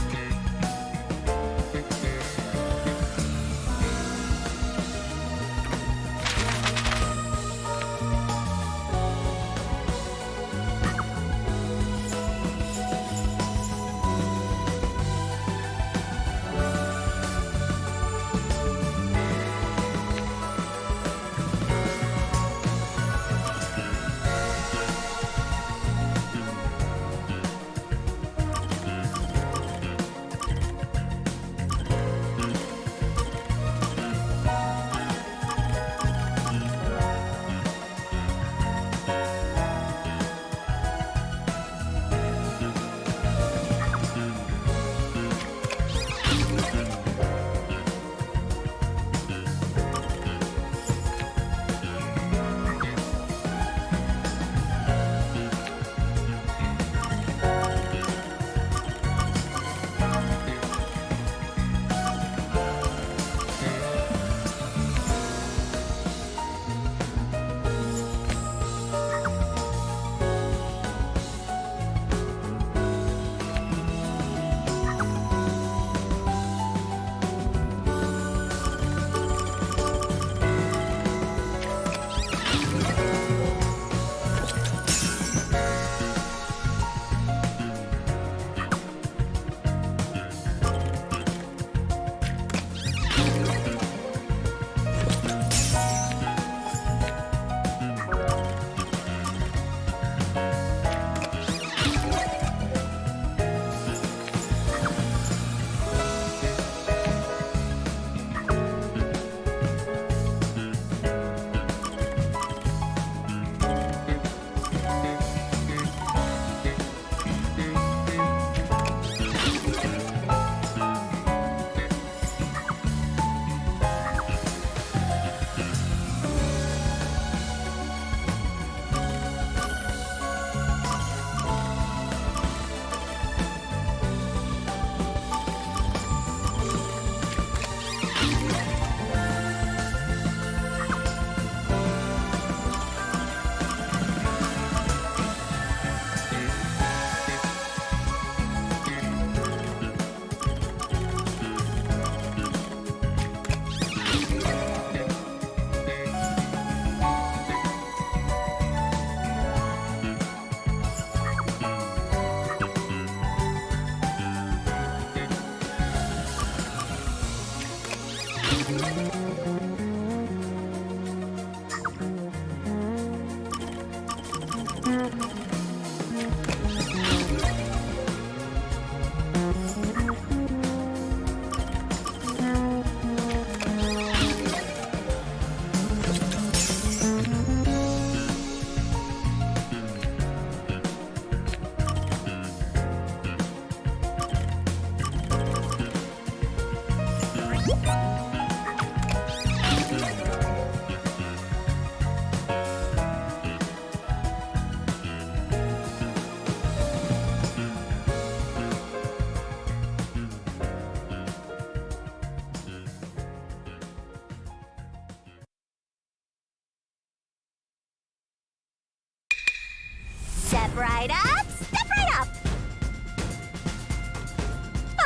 Step right up, step right up!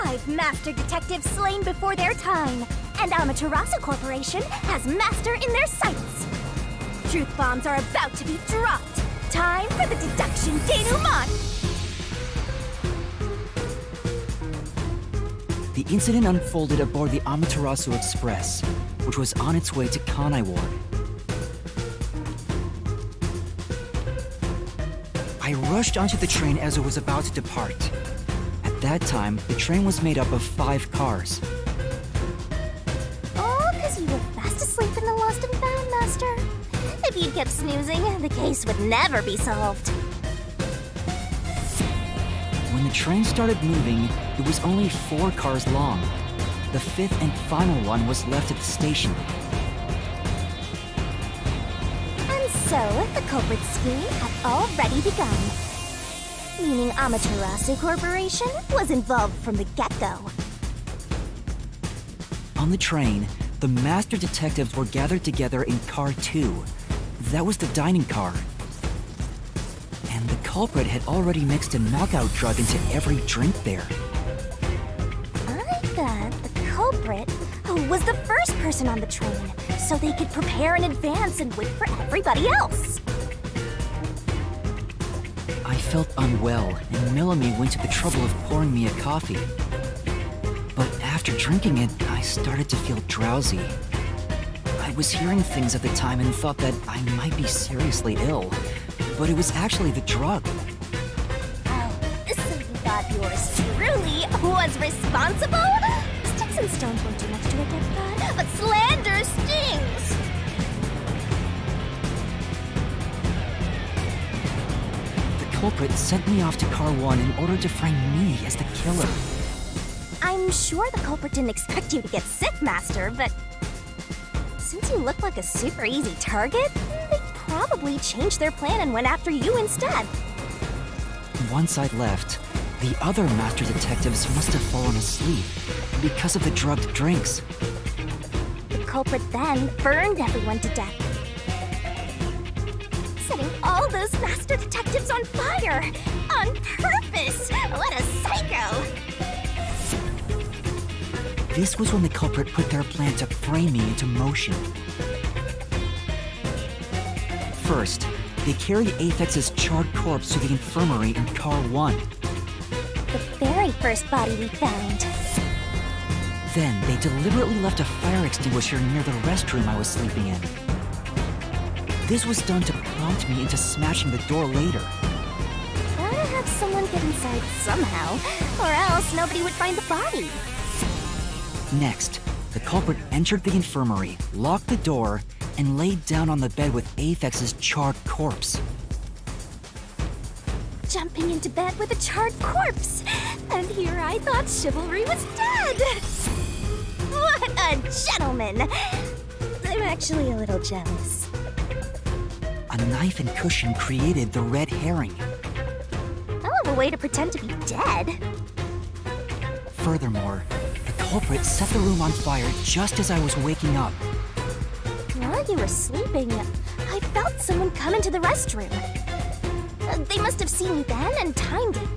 5 master detectives slain before their time, and Amaterasu Corporation has master in their sights. Truth bombs are about to be dropped. Time for the deduction denouement! The incident unfolded aboard the Amaterasu Express, which was on its way to Kanai Ward. I rushed onto the train as it was about to depart. At that time, the train was made up of 5 cars. Oh, because you were fast asleep in the Lost and Found, Master. If you'd kept snoozing, the case would never be solved. When the train started moving, it was only 4 cars long. The 5th and final one was left at the station. And so, the culprit's scheme had already begun. Meaning Amaterasu Corporation was involved from the get-go. On the train, the master detectives were gathered together in Car 2. That was the dining car. And the culprit had already mixed a knockout drug into every drink there. I thought the culprit was the first person on the train, so they could prepare in advance and wait for everybody else. I felt unwell, and Melanie went to the trouble of pouring me a coffee. But after drinking it, I started to feel drowsy. I was hearing things at the time and thought that I might be seriously ill, but it was actually the drug. Oh, so you thought yours truly was responsible? Sticks and stones won't do much to a dead god, but slander stings! The culprit sent me off to Car 1 in order to frame me as the killer. I'm sure the culprit didn't expect you to get sick, Master, but since you look like a super easy target, they probably changed their plan and went after you instead. Once I'd left, the other master detectives must have fallen asleep because of the drugged drinks. The culprit then burned everyone to death, setting all those master detectives on fire! On purpose! What a psycho! This was when the culprit put their plan to frame me into motion. First, they carried Aphex's charred corpse to the infirmary in Car 1. The very first body we found. Then, they deliberately left a fire extinguisher near the restroom I was sleeping in. This was done to prompt me into smashing the door later. Gotta have someone get inside somehow, or else nobody would find the body. Next, the culprit entered the infirmary, locked the door, and laid down on the bed with Aphex's charred corpse. Jumping into bed with a charred corpse! And here I thought chivalry was dead! What a gentleman! I'm actually a little jealous. A knife and cushion created the red herring. Hell of a way to pretend to be dead. Furthermore, the culprit set the room on fire just as I was waking up. While you were sleeping, I felt someone come into the restroom. They must have seen me then and timed it.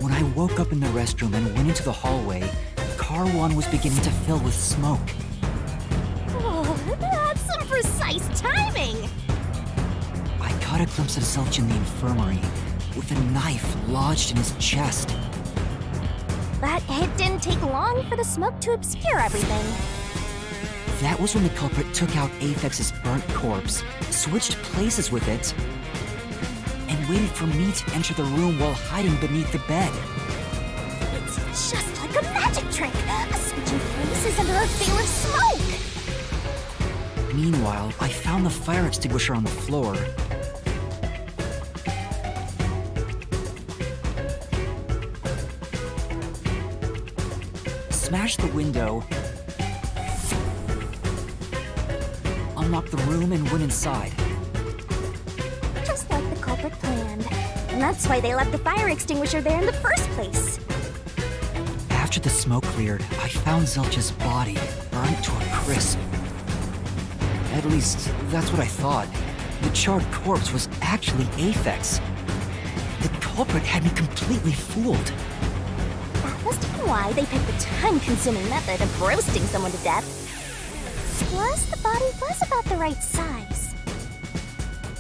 When I woke up in the restroom and went into the hallway, Car 1 was beginning to fill with smoke. Oh, that's some precise timing! I caught a glimpse of Zelch in the infirmary, with a knife lodged in his chest. But it didn't take long for the smoke to obscure everything. That was when the culprit took out Aphex's burnt corpse, switched places with it, and waited for me to enter the room while hiding beneath the bed. It's just like a magic trick. Switching places under a veil of smoke. Meanwhile, I found the fire extinguisher on the floor. Smashed the window, unlocked the room, and went inside. Just like the culprit planned. And that's why they left the fire extinguisher there in the first place. After the smoke cleared, I found Zelch's body, burnt to a crisp. At least, that's what I thought. The charred corpse was actually Aphex. The culprit had me completely fooled. That must be why they picked the time-consuming method of roasting someone to death. Plus, the body was about the right size.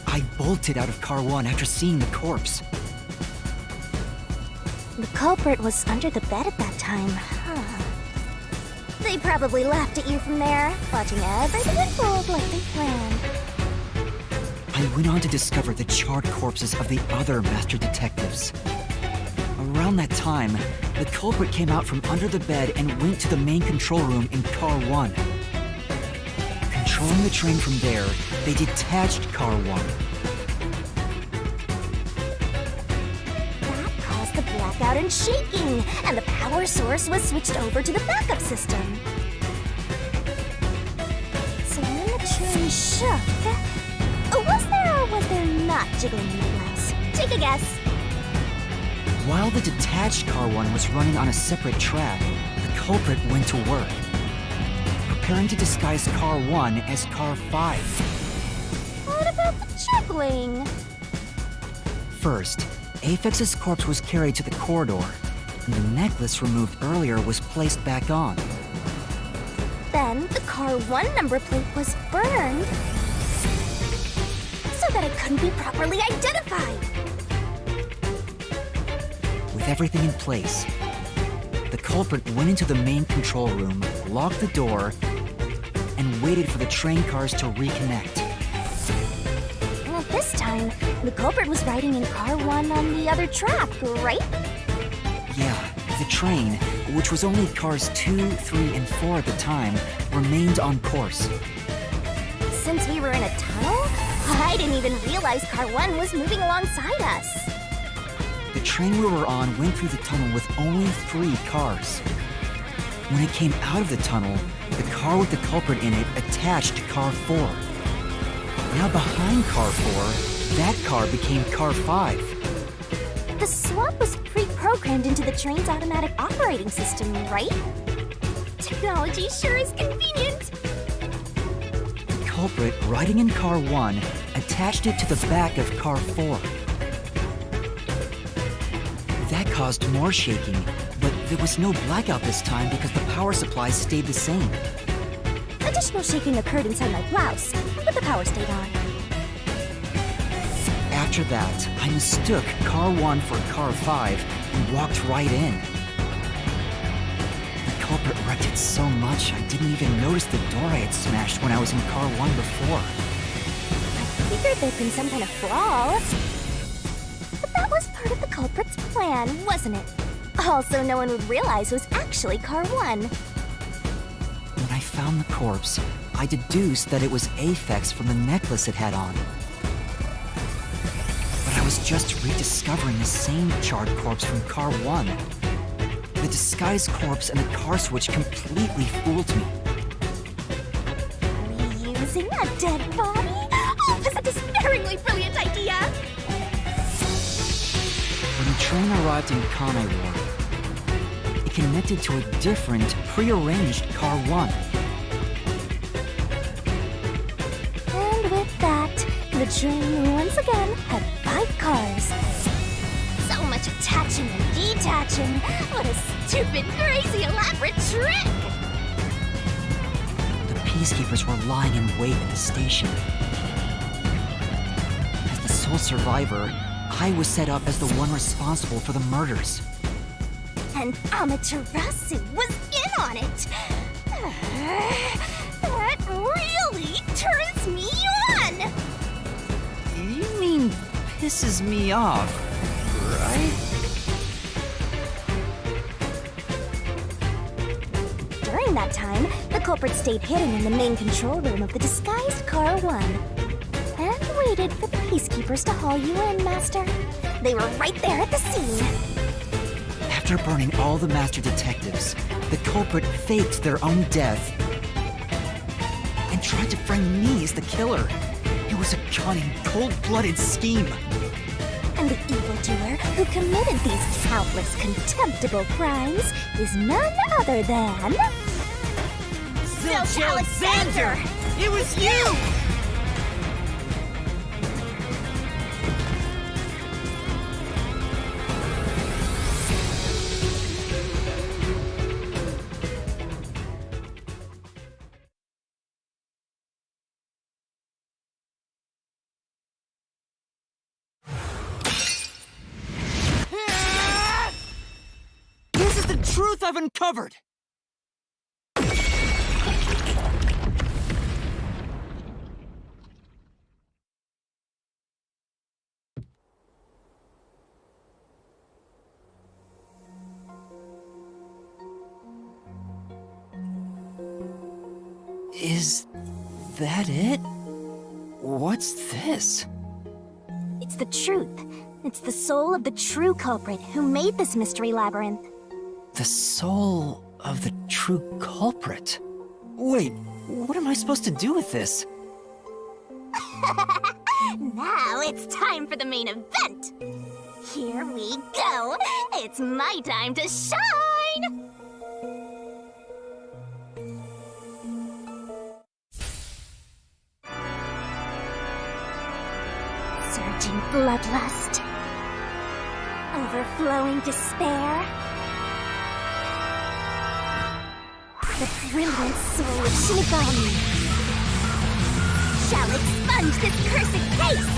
I bolted out of Car 1 after seeing the corpse. The culprit was under the bed at that time, huh? They probably laughed at you from there, watching everything unfold like they planned. I went on to discover the charred corpses of the other master detectives. Around that time, the culprit came out from under the bed and went to the main control room in Car 1. Controlling the train from there, they detached Car 1. That caused the blackout and shaking, and the power source was switched over to the backup system. So when the train shook, was there or was there not jiggling in the glass? Take a guess. While the detached Car 1 was running on a separate track, the culprit went to work, preparing to disguise Car 1 as Car 5. What about the jiggling? First, Aphex's corpse was carried to the corridor, and the necklace removed earlier was placed back on. Then the Car 1 number plate was burned so that it couldn't be properly identified. With everything in place, the culprit went into the main control room, locked the door, and waited for the train cars to reconnect. And at this time, the culprit was riding in Car 1 on the other track, right? Yeah, the train, which was only cars 2, 3, and 4 at the time, remained on course. Since we were in a tunnel, I didn't even realize Car 1 was moving alongside us. The train we were on went through the tunnel with only 3 cars. When it came out of the tunnel, the car with the culprit in it attached to Car 4. Now behind Car 4, that car became Car 5. The swap was pre-programmed into the train's automatic operating system, right? Technology sure is convenient. The culprit, riding in Car 1, attached it to the back of Car 4. That caused more shaking, but there was no blackout this time because the power supply stayed the same. Additional shaking occurred inside my blouse, but the power stayed on. After that, I mistook Car 1 for Car 5 and walked right in. The culprit wrecked it so much I didn't even notice the door I had smashed when I was in Car 1 before. I figured there'd been some kind of brawl. But that was part of the culprit's plan, wasn't it? Also, no one would realize it was actually Car 1. When I found the corpse, I deduced that it was Aphex from the necklace it had on. But I was just rediscovering the same charred corpse from Car 1. The disguised corpse and the car switch completely fooled me. Reusing a dead body? Oh, that's a despairingly brilliant idea! When the train arrived in Korkhäd, it connected to a different, prearranged Car 1. And with that, the train once again had 5 cars. So much attaching and detaching. What a stupid, crazy, elaborate trick! The peacekeepers were lying in wait at the station. As the sole survivor, I was set up as the one responsible for the murders. And Amaterasu was in on it! That really turns me on! You mean pisses me off, right? During that time, the culprit stayed hidden in the main control room of the disguised Car 1 and waited for the peacekeepers to haul you in, Master. They were right there at the scene. After burning all the master detectives, the culprit faked their own death and tried to frame me as the killer. It was a cunning, cold-blooded scheme. And the evildoer who committed these countless contemptible crimes is none other than... Zilch Alexander! It was you! This is the truth I've uncovered! Is that it? What's this? It's the truth. It's the soul of the true culprit who made this mystery labyrinth. The soul of the true culprit? Wait, what am I supposed to do with this? Now it's time for the main event! Here we go! It's my time to shine! Surging bloodlust. Overflowing despair. The brilliant soul of Shinigami shall expunge this cursed case!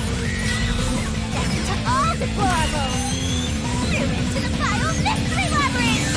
Death to all deplorables! Through into the final mystery labyrinth!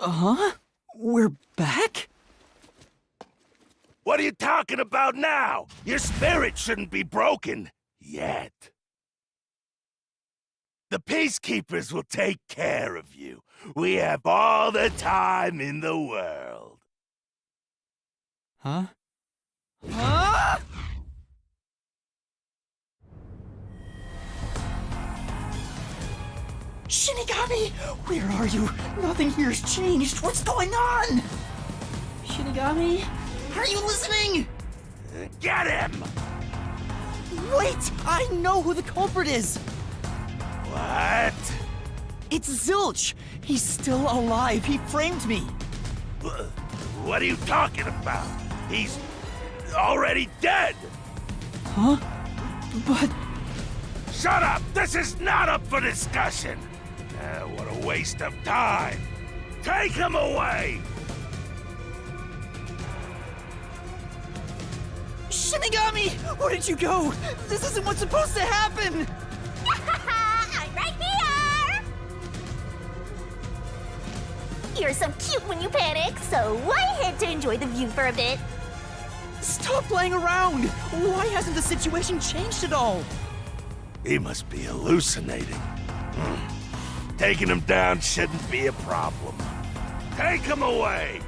Huh? We're back? What are you talking about now? Your spirit shouldn't be broken. Yet. The Peacekeepers will take care of you. We have all the time in the world. Huh? Huh? Shinigami! Where are you? Nothing here's changed. What's going on? Shinigami? Are you listening? Get him! Wait! I know who the culprit is! What? It's Zilch! He's still alive. He framed me. What are you talking about? He's already dead! Huh? But... Shut up! This is not up for discussion! What a waste of time! Take him away! Shinigami! Where did you go? This isn't what's supposed to happen! I'm right here! You're so cute when you panic, so why head to enjoy the view for a bit? Stop playing around! Why hasn't the situation changed at all? He must be hallucinating. Taking him down shouldn't be a problem. Take him away!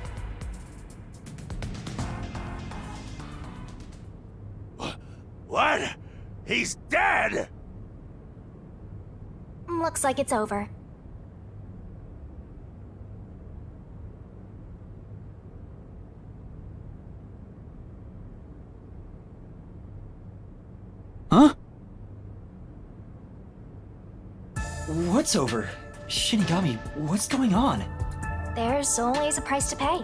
What? He's dead? Looks like it's over. Huh? What's over? Shinigami, what's going on? There's always a price to pay.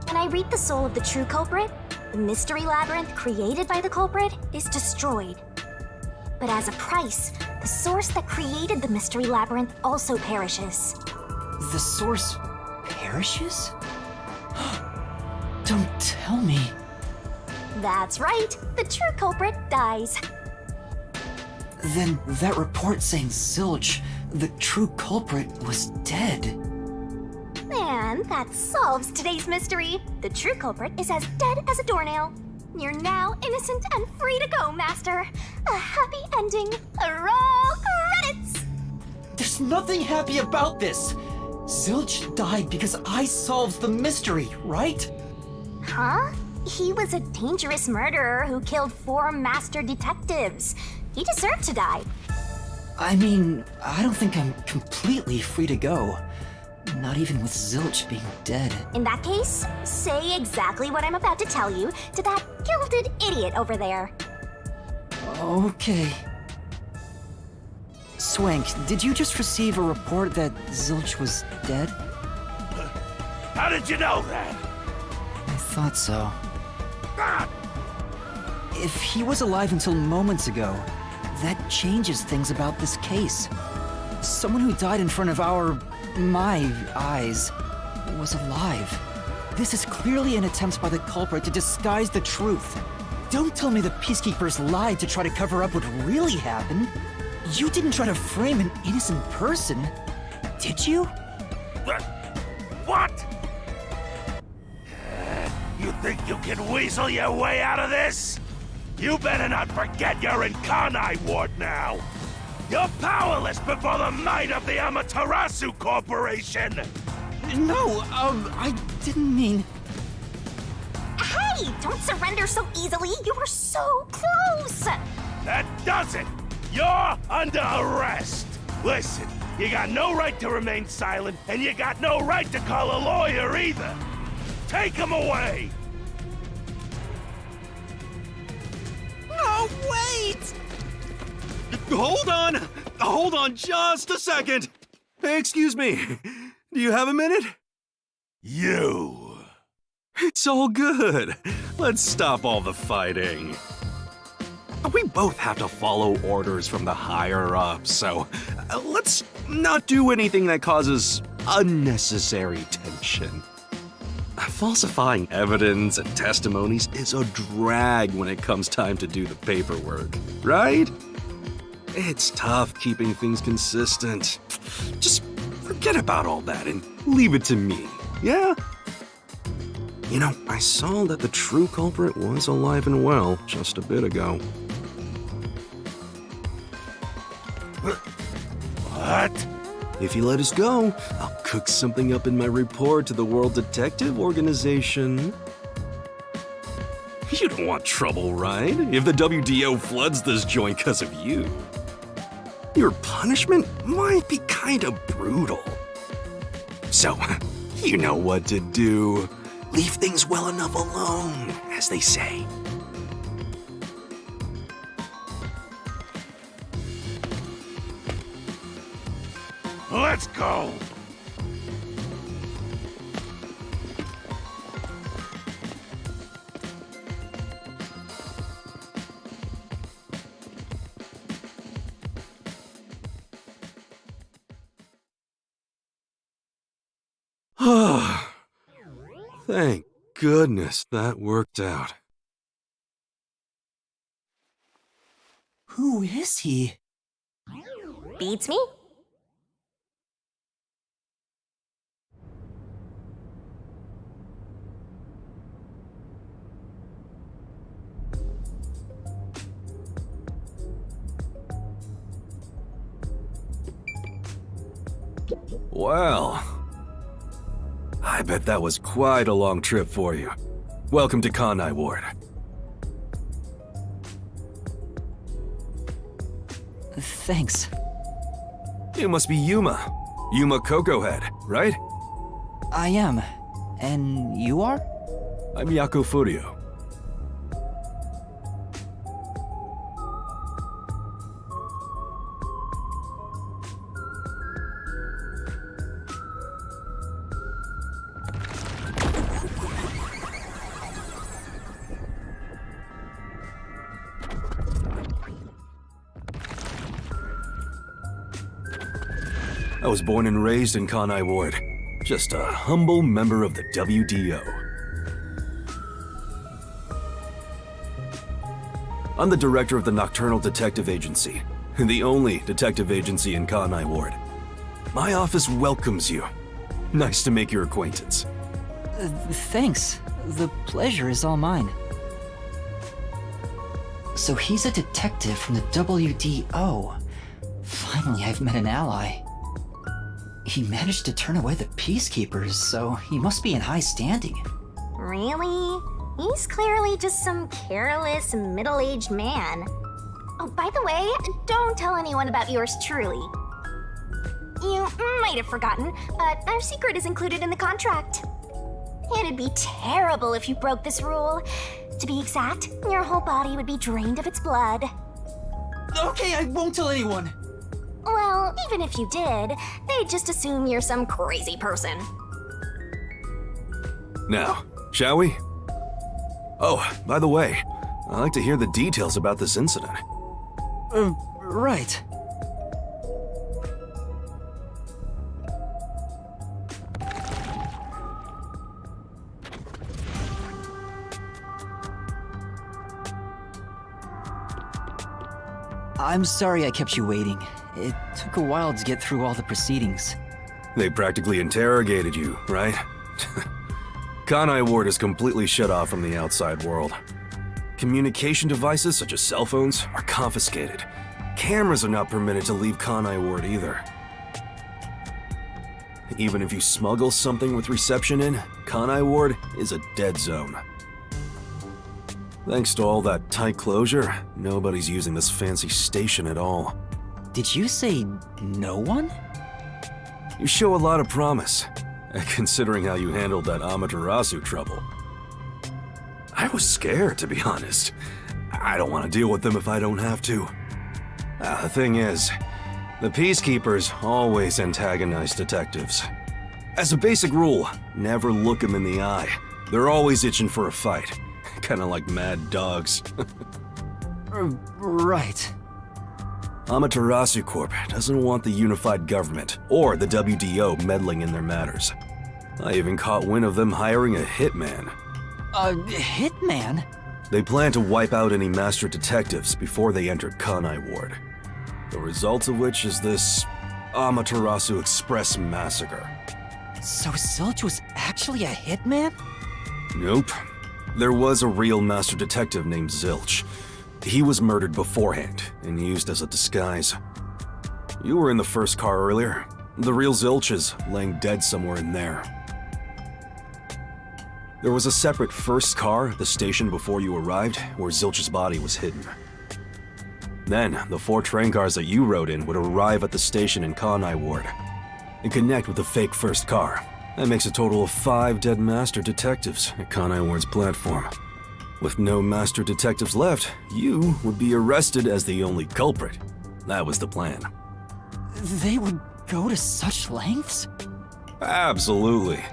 When I reap the soul of the true culprit, the mystery labyrinth created by the culprit is destroyed. But as a price, the source that created the mystery labyrinth also perishes. The source perishes? Don't tell me. That's right, the true culprit dies. Then that report saying Zilch, the true culprit, was dead. And that solves today's mystery. The true culprit is as dead as a doornail. You're now innocent and free to go, Master. A happy ending. Roll credits! There's nothing happy about this. Zilch died because I solved the mystery, right? Huh? He was a dangerous murderer who killed 4 master detectives. He deserved to die. I mean, I don't think I'm completely free to go. Not even with Zilch being dead. In that case, say exactly what I'm about to tell you to that gilded idiot over there. Okay. Swank, did you just receive a report that Zilch was dead? How did you know that? I thought so. Ah! If he was alive until moments ago, that changes things about this case. Someone who died in front of my eyes, was alive. This is clearly an attempt by the culprit to disguise the truth. Don't tell me the Peacekeepers lied to try to cover up what really happened. You didn't try to frame an innocent person, did you? What? You think you can weasel your way out of this? You better not forget you're in Kanai Ward now. You're powerless before the might of the Amaterasu Corporation! No, I didn't mean... Hey, don't surrender so easily. You were so close. That does it! You're under arrest! Listen, you got no right to remain silent, and you got no right to call a lawyer either! Take him away! No, wait! Hold on just a second! Hey, excuse me, do you have a minute? You! It's all good. Let's stop all the fighting. We both have to follow orders from the higher-ups, so let's not do anything that causes unnecessary tension. Falsifying evidence and testimonies is a drag when it comes time to do the paperwork, right? It's tough keeping things consistent. Just forget about all that and leave it to me, yeah? You know, I saw that the true culprit was alive and well just a bit ago. What? If you let us go, I'll cook something up in my report to the World Detective Organization. You don't want trouble, right? If the WDO floods this joint because of you. Your punishment might be kind of brutal. So, you know what to do. Leave things well enough alone, as they say. Let's go! Thank goodness that worked out. Who is he? Beats me? Well, I bet that was quite a long trip for you. Welcome to Kanai Ward. Thanks. You must be Yuma. Yuma Korkhäd, right? I am. And you are? I'm Yako Furio. I was born and raised in Kanai Ward. Just a humble member of the WDO. I'm the director of the Nocturnal Detective Agency, the only detective agency in Kanai Ward. My office welcomes you. Nice to make your acquaintance. Thanks. The pleasure is all mine. So he's a detective from the WDO. Finally, I've met an ally. He managed to turn away the Peacekeepers, so he must be in high standing. Really? He's clearly just some careless, middle-aged man. Oh, by the way, don't tell anyone about yours truly. You might have forgotten, but our secret is included in the contract. It'd be terrible if you broke this rule. To be exact, your whole body would be drained of its blood. Okay, I won't tell anyone. Well, even if you did, they'd just assume you're some crazy person. Now, shall we? Oh, by the way, I'd like to hear the details about this incident. Right. I'm sorry I kept you waiting. It took a while to get through all the proceedings. They practically interrogated you, right? Kanai Ward is completely shut off from the outside world. Communication devices such as cell phones are confiscated. Cameras are not permitted to leave Kanai Ward either. Even if you smuggle something with reception in, Kanai Ward is a dead zone. Thanks to all that tight closure, nobody's using this fancy station at all. Did you say no one? You show a lot of promise, considering how you handled that Amaterasu trouble. I was scared, to be honest. I don't want to deal with them if I don't have to. The thing is, the Peacekeepers always antagonize detectives. As a basic rule, never look them in the eye. They're always itching for a fight. Kinda like mad dogs. Right. Amaterasu Corp doesn't want the unified government or the WDO meddling in their matters. I even caught wind of them hiring a hitman. A hitman? They plan to wipe out any master detectives before they entered Kanai Ward. The result of which is this Amaterasu Express massacre. So Zilch was actually a hitman? Nope. There was a real master detective named Zilch. He was murdered beforehand and used as a disguise. You were in the first car earlier. The real Zilch is laying dead somewhere in there. There was a separate first car at the station before you arrived where Zilch's body was hidden. Then, the 4 train cars that you rode in would arrive at the station in Kanai Ward and connect with the fake first car. That makes a total of 5 dead master detectives at Kanai Ward's platform. With no master detectives left, you would be arrested as the only culprit. That was the plan. They would go to such lengths? Absolutely.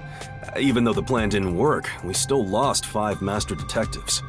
Even though the plan didn't work, we still lost 5 master detectives.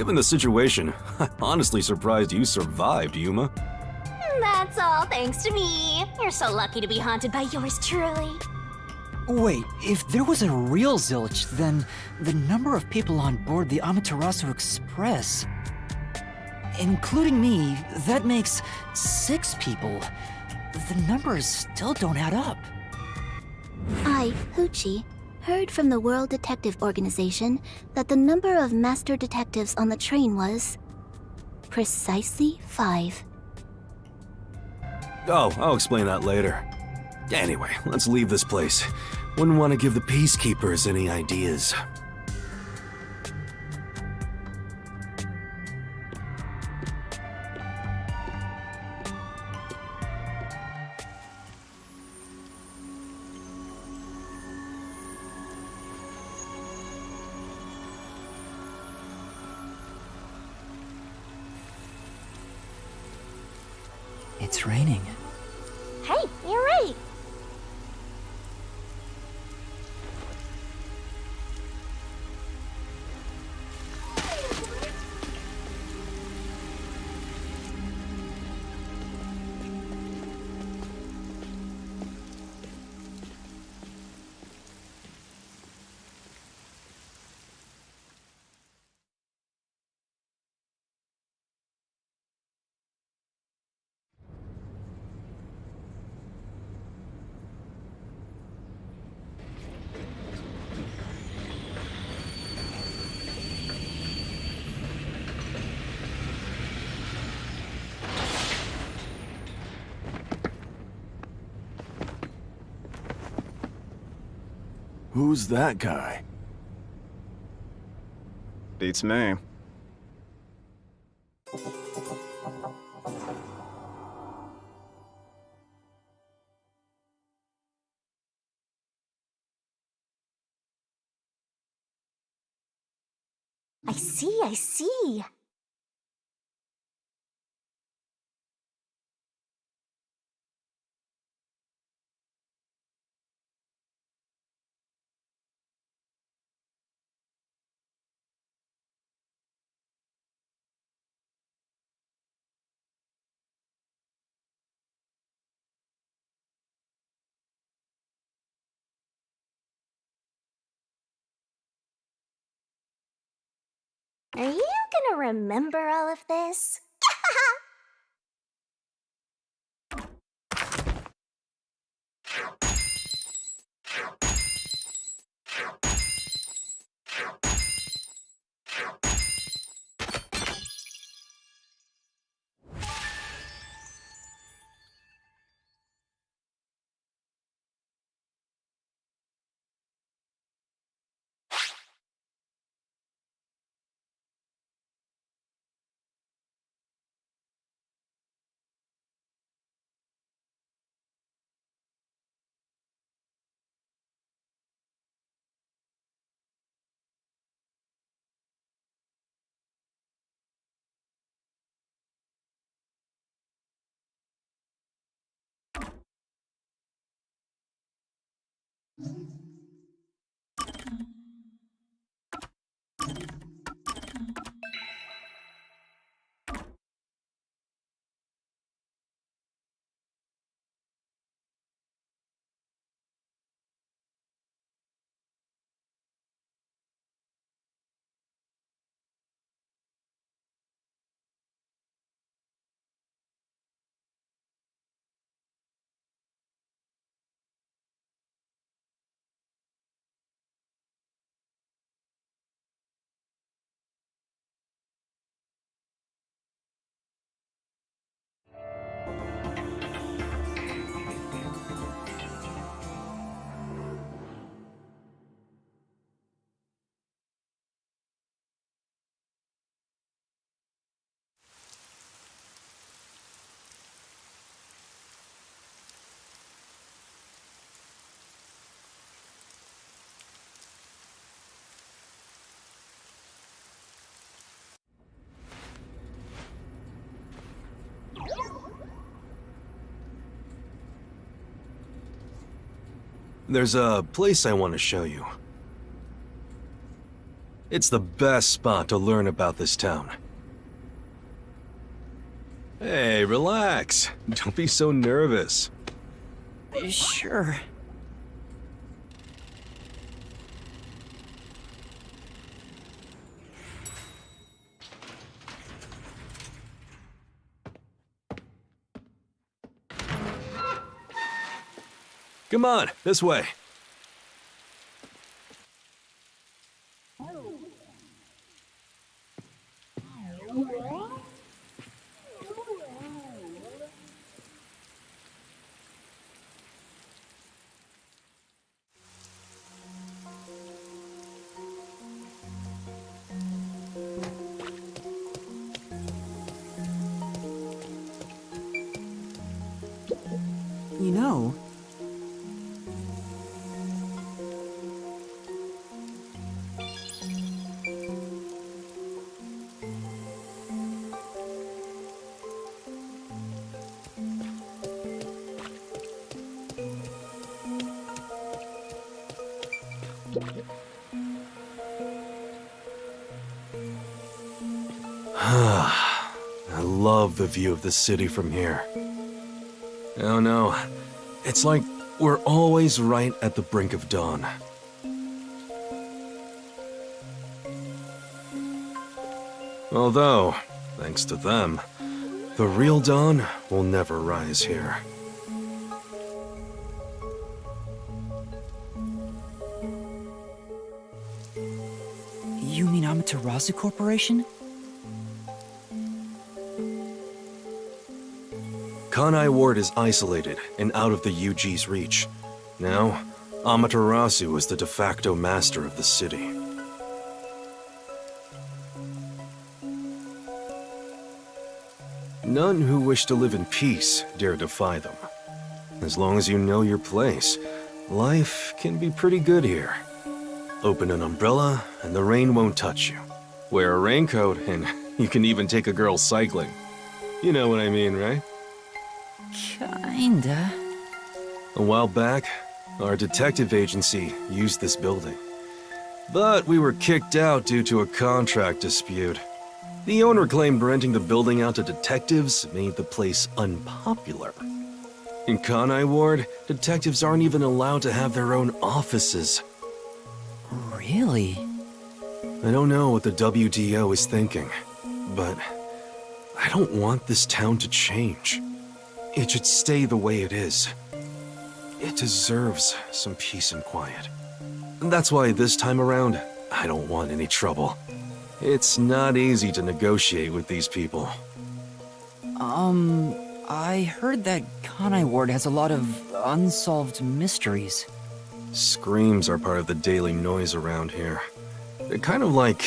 Given the situation, I'm honestly surprised you survived, Yuma. That's all thanks to me. You're so lucky to be haunted by yours truly. Wait, if there was a real Zilch, then the number of people on board the Amaterasu Express, including me, that makes 6 people. The numbers still don't add up. I, Hoochie, heard from the World Detective Organization that the number of master detectives on the train was precisely 5. Oh, I'll explain that later. Anyway, let's leave this place. Wouldn't want to give the Peacekeepers any ideas. It's raining. Hey, you're right. Who's that guy? Beats me. I see. Are you gonna remember all of this? There's a place I want to show you. It's the best spot to learn about this town. Hey, relax. Don't be so nervous. Sure. Come on, this way. You know, I love the view of the city from here. Oh no, it's like we're always right at the brink of dawn. Although, thanks to them, the real dawn will never rise here. you mean Amaterasu Corporation? Kanai Ward is isolated and out of the UG's reach. Now, Amaterasu is the de facto master of the city. None who wish to live in peace dare defy them. As long as you know your place, life can be pretty good here. Open an umbrella and the rain won't touch you. Wear a raincoat and you can even take a girl cycling. You know what I mean, right? Kinda. A while back, our detective agency used this building. But we were kicked out due to a contract dispute. The owner claimed renting the building out to detectives made the place unpopular. In Kanai Ward, detectives aren't even allowed to have their own offices. Really? I don't know what the WDO is thinking, but I don't want this town to change. It should stay the way it is. It deserves some peace and quiet. That's why this time around, I don't want any trouble. It's not easy to negotiate with these people. I heard that Kanai Ward has a lot of unsolved mysteries. Screams are part of the daily noise around here. They're kind of like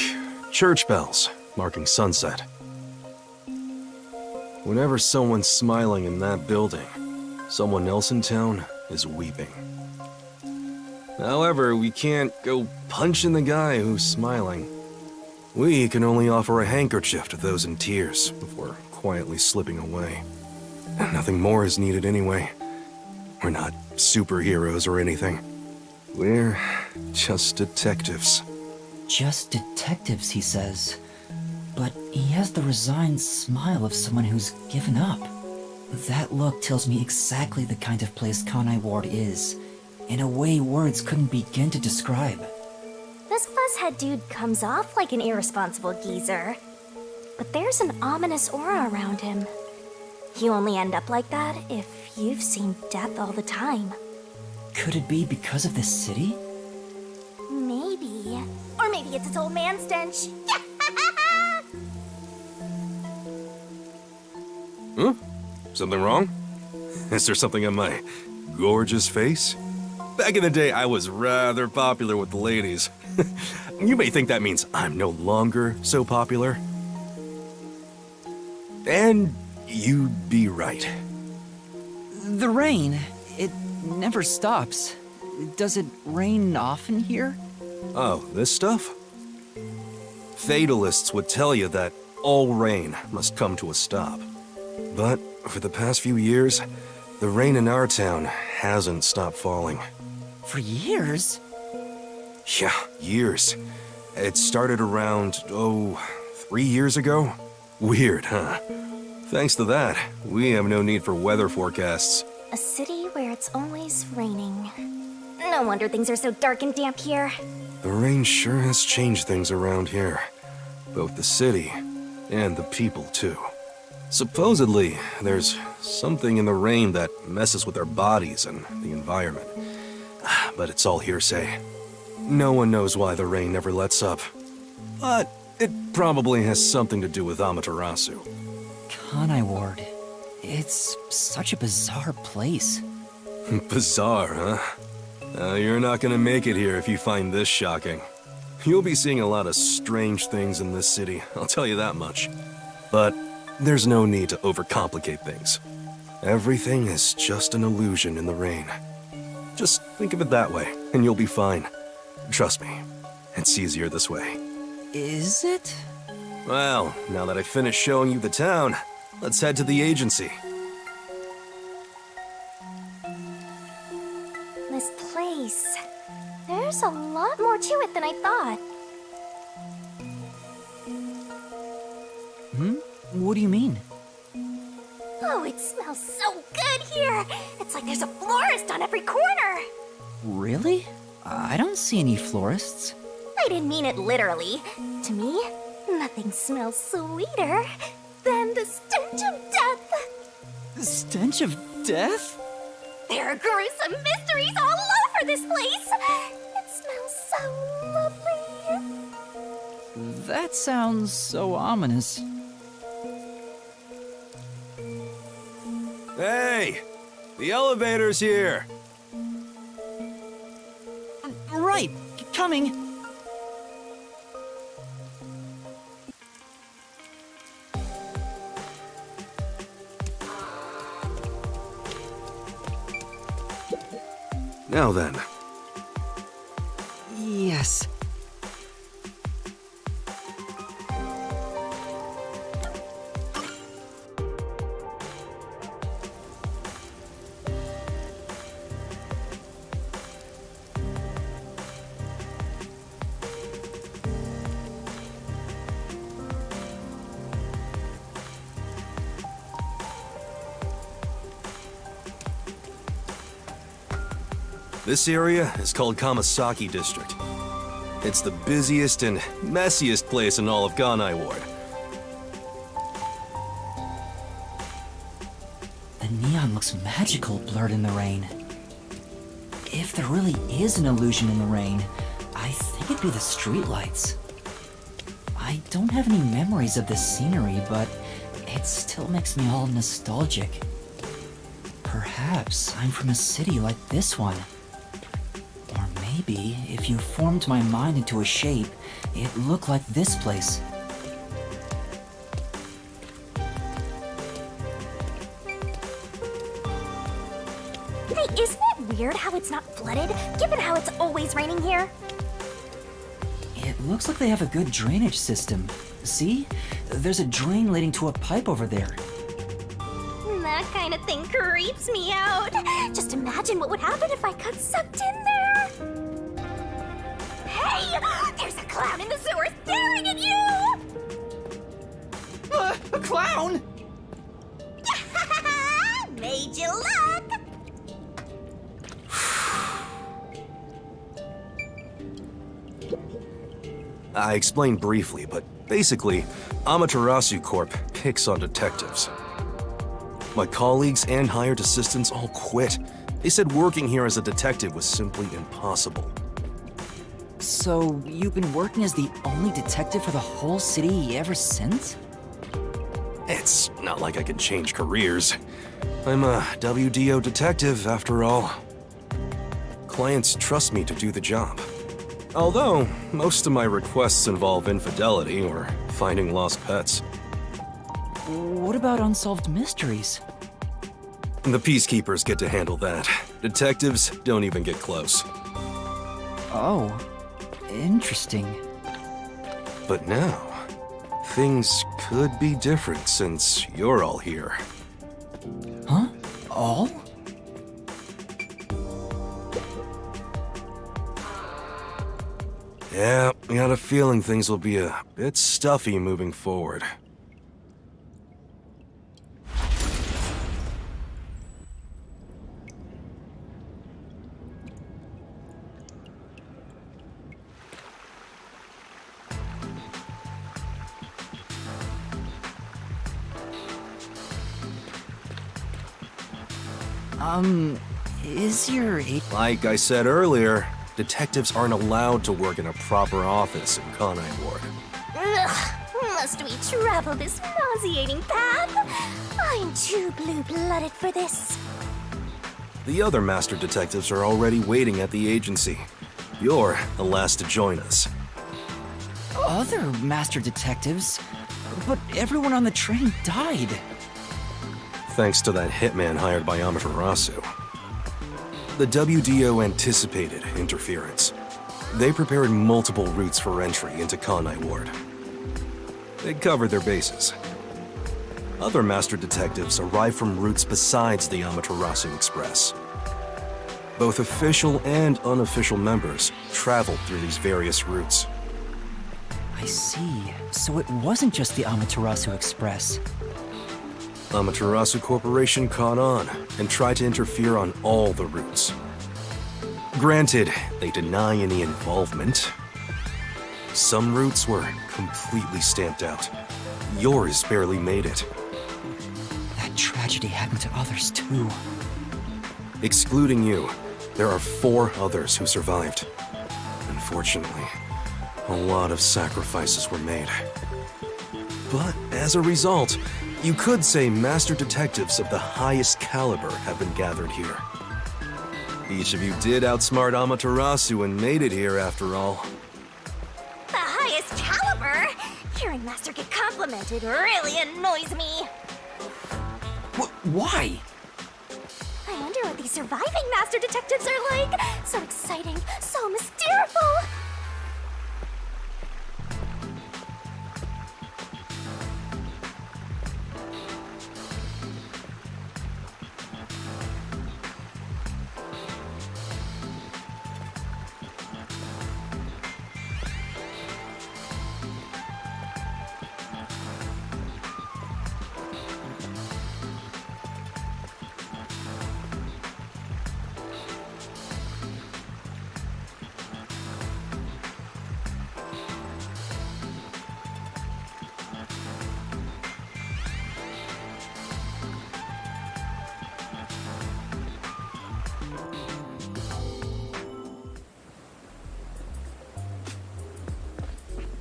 church bells marking sunset. Whenever someone's smiling in that building, someone else in town is weeping. However, we can't go punching the guy who's smiling. We can only offer a handkerchief to those in tears before quietly slipping away. Nothing more is needed anyway. We're not superheroes or anything. We're just detectives. Just detectives, he says. But he has the resigned smile of someone who's given up. That look tells me exactly the kind of place Kanai Ward is, in a way words couldn't begin to describe. This fuzzhead dude comes off like an irresponsible geezer. But there's an ominous aura around him. You only end up like that if you've seen death all the time. Could it be because of this city? Maybe. Or maybe it's its old man stench. Huh? Something wrong? Is there something on my gorgeous face? Back in the day, I was rather popular with the ladies. You may think that means I'm no longer so popular. And you'd be right. The rain, it never stops. Does it rain often here? Oh, this stuff? Fatalists would tell you that all rain must come to a stop. But for the past few years, the rain in our town hasn't stopped falling. For years? Yeah, years. It started around, 3 years ago? Weird, huh? Thanks to that, we have no need for weather forecasts. A city where it's always raining. No wonder things are so dark and damp here. The rain sure has changed things around here. Both the city and the people, too. Supposedly, there's something in the rain that messes with our bodies and the environment. But it's all hearsay. No one knows why the rain never lets up. But it probably has something to do with Amaterasu. Kanai Ward. It's such a bizarre place. Bizarre, huh? You're not gonna make it here if you find this shocking. You'll be seeing a lot of strange things in this city, I'll tell you that much. But there's no need to overcomplicate things. Everything is just an illusion in the rain. Just think of it that way, and you'll be fine. Trust me, it's easier this way. Is it? Well, now that I've finished showing you the town, let's head to the agency. This place. There's a lot more to it than I thought. What do you mean? Oh, it smells so good here! It's like there's a florist on every corner! Really? I don't see any florists. I didn't mean it literally. To me, nothing smells sweeter than the stench of death! The stench of death? There are gruesome mysteries all over this place! It smells so lovely! That sounds so ominous. Hey! The elevator's here! Right, coming. Now then. Yes. This area is called Kamasaki District. It's the busiest and messiest place in all of Ganai Ward. The neon looks magical blurred in the rain. If there really is an illusion in the rain, I think it'd be the streetlights. I don't have any memories of this scenery, but it still makes me all nostalgic. Perhaps I'm from a city like this one. Or maybe, if you formed my mind into a shape, it looked like this place. Hey, isn't it weird how it's not flooded, given how it's always raining here? It looks like they have a good drainage system. See? There's a drain leading to a pipe over there. That kind of thing creeps me out. Just imagine what would happen if I got sucked in there. Hey! There's a clown in the sewer staring at you! A clown? Made you look! I explained briefly, but basically, Amaterasu Corp picks on detectives. My colleagues and hired assistants all quit. They said working here as a detective was simply impossible. So, you've been working as the only detective for the whole city ever since? It's not like I can change careers. I'm a WDO detective, after all. Clients trust me to do the job. Although, most of my requests involve infidelity or finding lost pets. What about unsolved mysteries? The peacekeepers get to handle that. Detectives don't even get close. Oh, interesting. But now, things could be different since you're all here. Huh? All? Yeah, I got a feeling things will be a bit stuffy moving forward. Is your Like I said earlier, detectives aren't allowed to work in a proper office in Korkhäd Ward. Ugh, must we travel this nauseating path? I'm too blue-blooded for this. The other master detectives are already waiting at the agency. You're the last to join us. other master detectives? But everyone on the train died. Thanks to that hitman hired by Amaterasu. The WDO anticipated interference. They prepared multiple routes for entry into Korkhäd Ward. They covered their bases. Other master detectives arrived from routes besides the Amaterasu Express. Both official and unofficial members traveled through these various routes. I see. So it wasn't just the Amaterasu Express. Amaterasu Corporation caught on and tried to interfere on all the routes. Granted, they deny any involvement. Some routes were completely stamped out. Yours barely made it. That tragedy happened to others too. Excluding you, there are 4 others who survived. Unfortunately, a lot of sacrifices were made. But as a result, you could say master detectives of the highest caliber have been gathered here. Each of you did outsmart Amaterasu and made it here after all. The highest caliber? Hearing Master get complimented really annoys me. Why? I wonder what these surviving Master Detectives are like. So exciting, so mysteriful.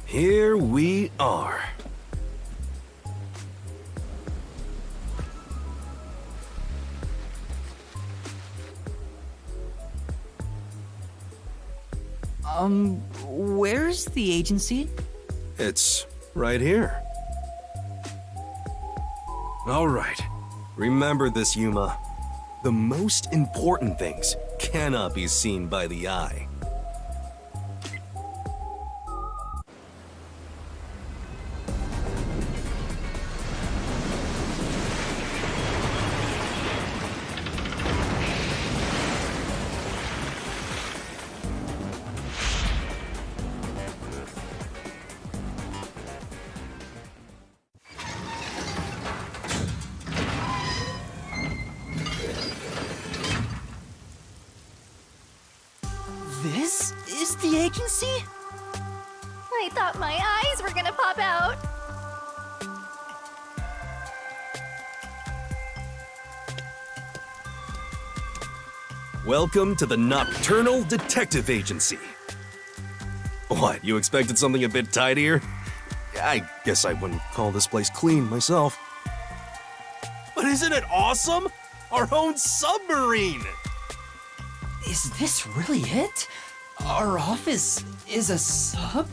Here we are. Where's the agency? It's right here. All right. Remember this, Yuma. The most important things cannot be seen by the eye. This is the agency? I thought my eyes were gonna pop out. Welcome to the Nocturnal Detective Agency. What, you expected something a bit tidier? I guess I wouldn't call this place clean myself. But isn't it awesome? Our own submarine! Is this really it? Our office is a sub?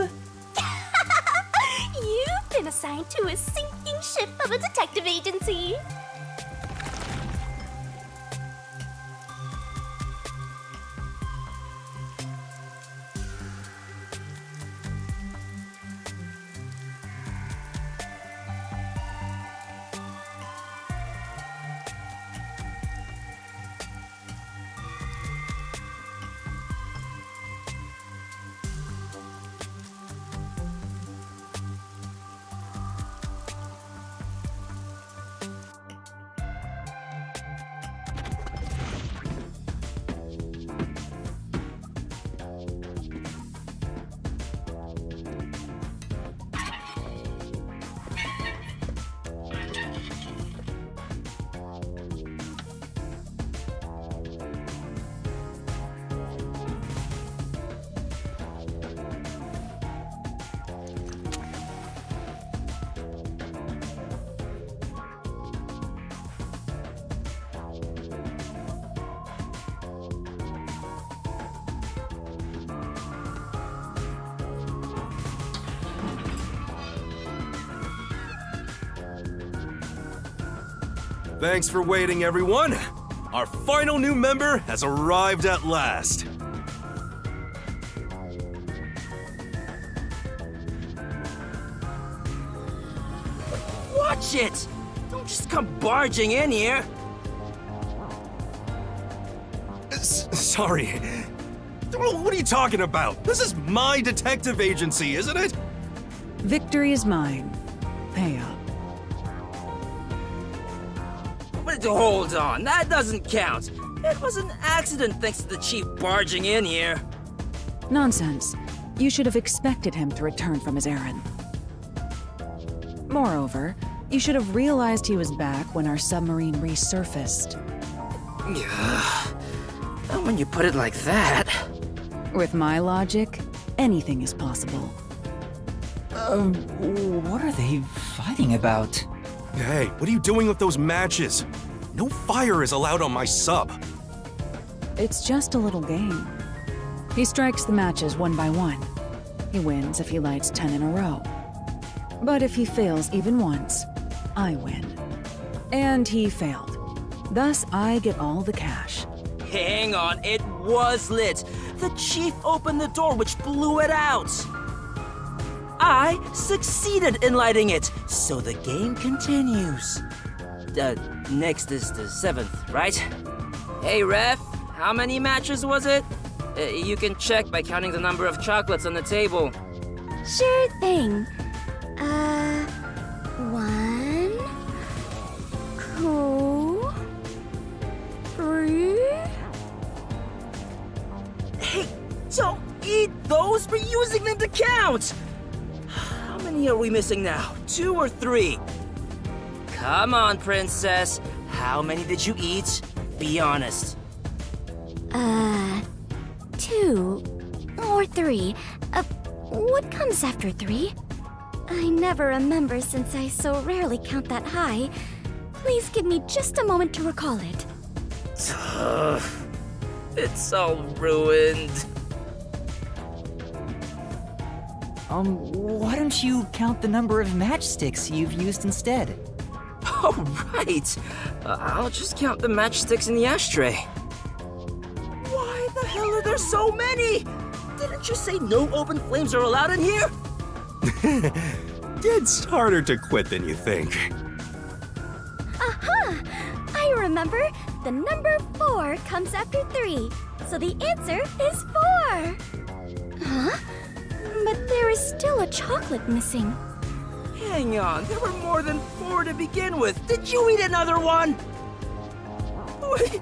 You've been assigned to a sinking ship of a detective agency. Thanks for waiting, everyone. Our final new member has arrived at last. Watch it! Don't just come barging in here. Sorry. What are you talking about? This is my detective agency, isn't it? Victory is mine. Pay up. But hold on, that doesn't count. It was an accident thanks to the chief barging in here. Nonsense. You should have expected him to return from his errand. Moreover, you should have realized he was back when our submarine resurfaced. Not when you put it like that. With my logic, anything is possible. What are they fighting about? Hey, what are you doing with those matches? No fire is allowed on my sub. It's just a little game. He strikes the matches one by one. He wins if he lights 10 in a row. But if he fails even once, I win. And he failed. Thus, I get all the cash. Hang on, it was lit. The chief opened the door, which blew it out. I succeeded in lighting it, so the game continues. Next is the 7th, right? Hey, ref, how many matches was it? You can check by counting the number of chocolates on the table. Sure thing. 1, 2, 3. Hey, don't eat those! We're using them to count! How many are we missing now? 2 or 3? Come on, princess. How many did you eat? Be honest. 2 or 3. What comes after 3? I never remember since I so rarely count that high. Please give me just a moment to recall it. It's all ruined. Why don't you count the number of matchsticks you've used instead? Oh, right. I'll just count the matchsticks in the ashtray. Why the hell are there so many? Didn't you say no open flames are allowed in here? It's harder to quit than you think. Aha! I remember. The number 4 comes after 3. So the answer is 4. Huh? But there is still a chocolate missing. Hang on, there were more than 4 to begin with. Did you eat another one? Wait,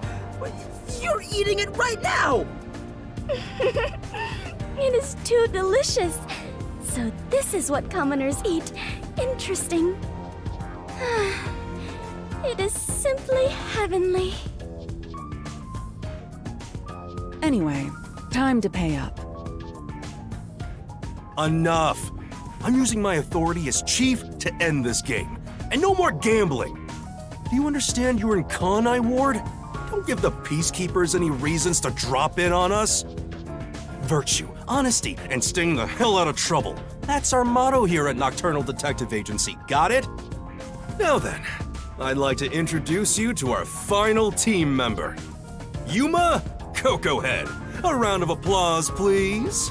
you're eating it right now! It is too delicious. So this is what commoners eat. Interesting. It is simply heavenly. Anyway, time to pay up. Enough! I'm using my authority as chief to end this game. And no more gambling! Do you understand you're in Korkhäd Ward? Don't give the peacekeepers any reasons to drop in on us. Virtue, honesty, and staying the hell out of trouble. That's our motto here at Nocturnal Detective Agency, got it? Now then, I'd like to introduce you to our final team member. Yuma Korkhäd. A round of applause, please.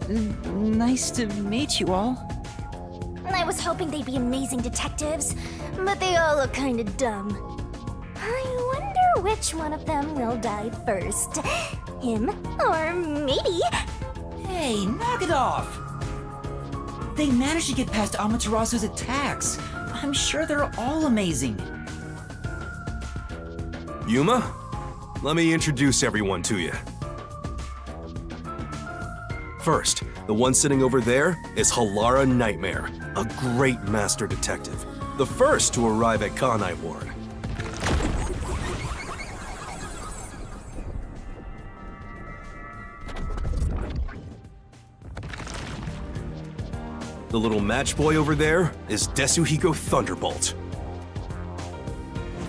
Nice to meet you all. I was hoping they'd be amazing detectives, but they all look kind of dumb. I wonder which one of them will die first. Him or maybe... Hey, knock it off! They managed to get past Amaterasu's attacks. I'm sure they're all amazing. Yuma, let me introduce everyone to you. First, the one sitting over there is Halara Nightmare, a great master detective. The first to arrive at Korkhäd Ward. The little match boy over there is Desuhiko Thunderbolt.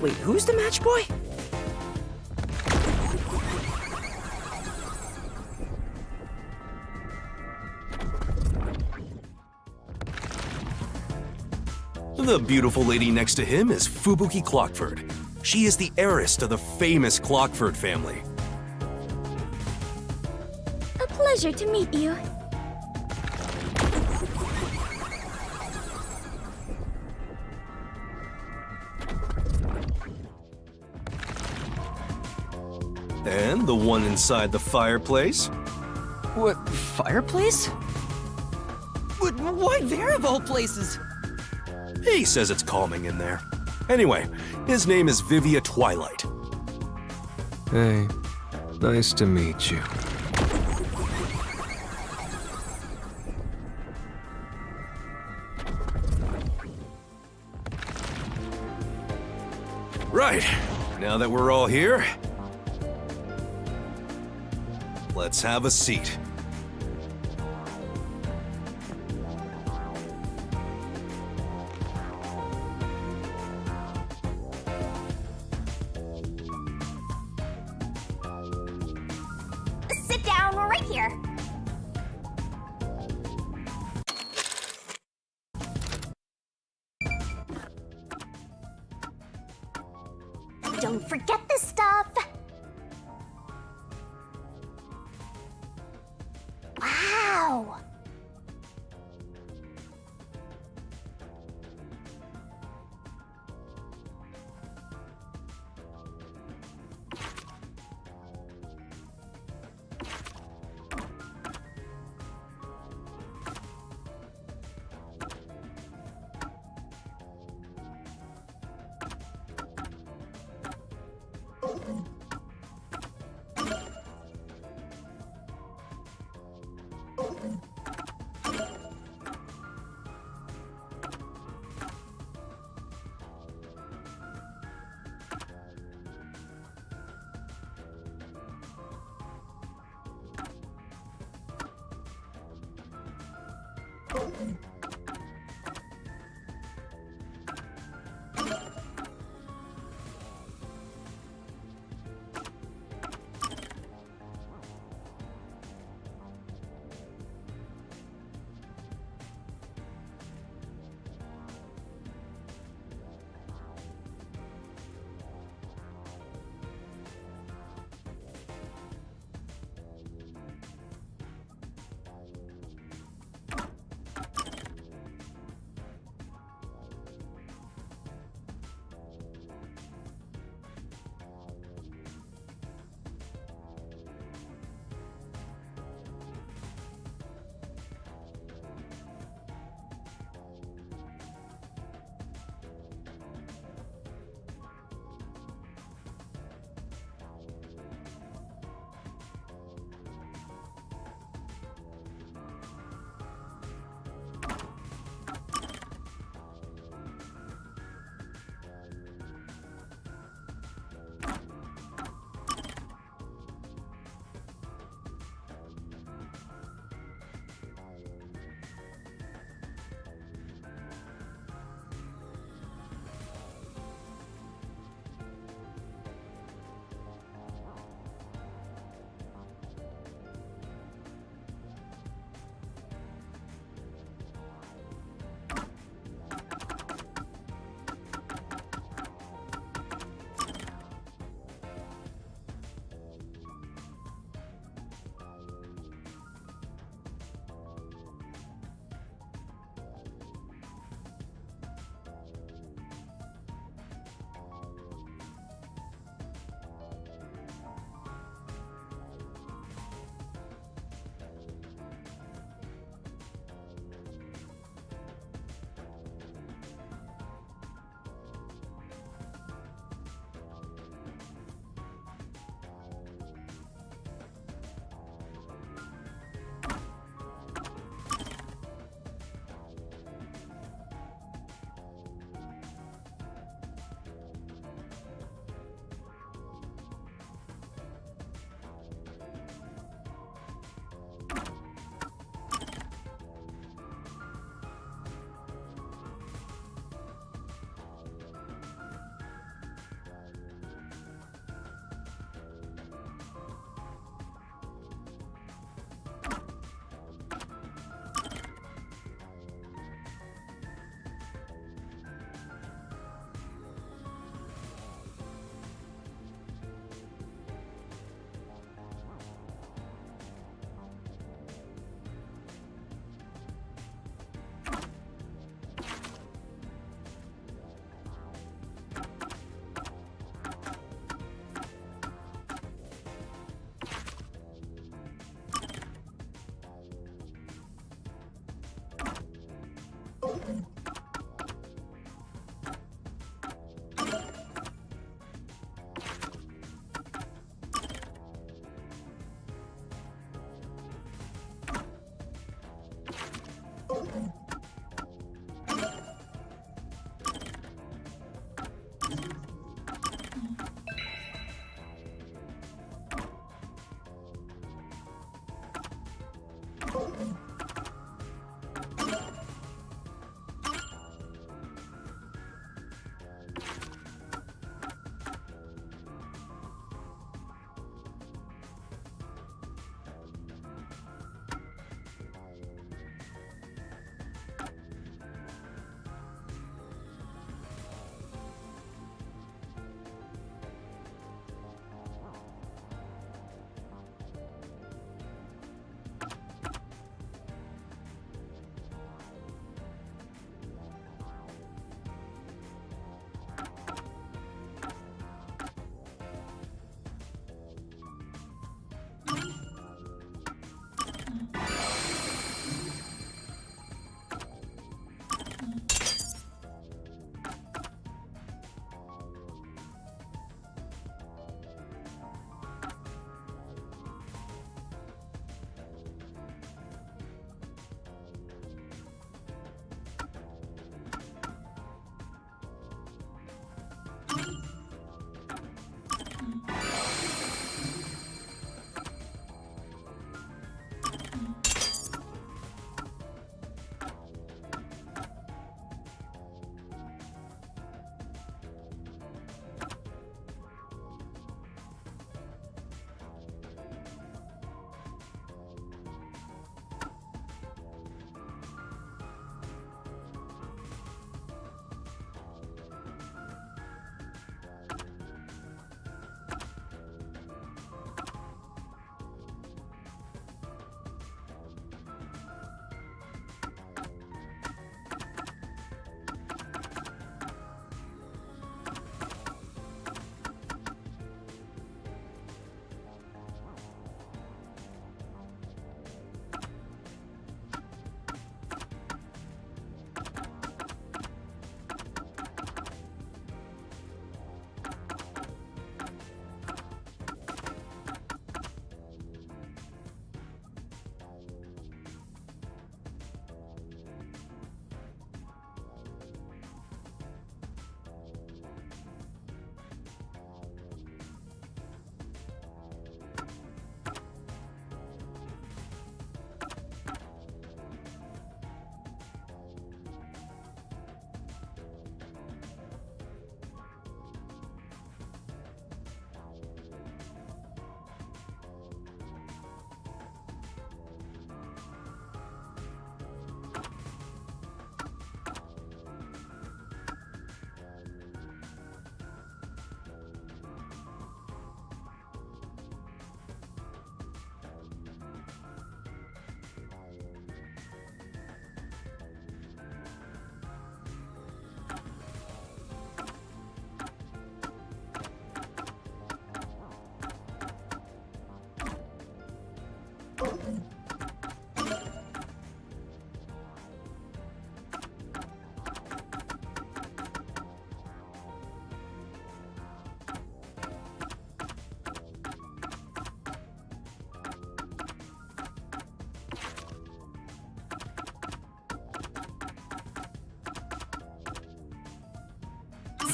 Wait, who's the match boy? The beautiful lady next to him is Fubuki Clockford. She is the heiress to the famous Clockford family. A pleasure to meet you. And the one inside the fireplace? What, fireplace? But why there of all places? He says it's calming in there. Anyway, his name is Vivia Twilight. Hey, nice to meet you. Right, now that we're all here, let's have a seat. Sit down right here. Don't forget this stuff. Wow.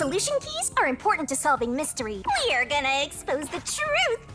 Solution keys are important to solving mystery. We are gonna expose the truth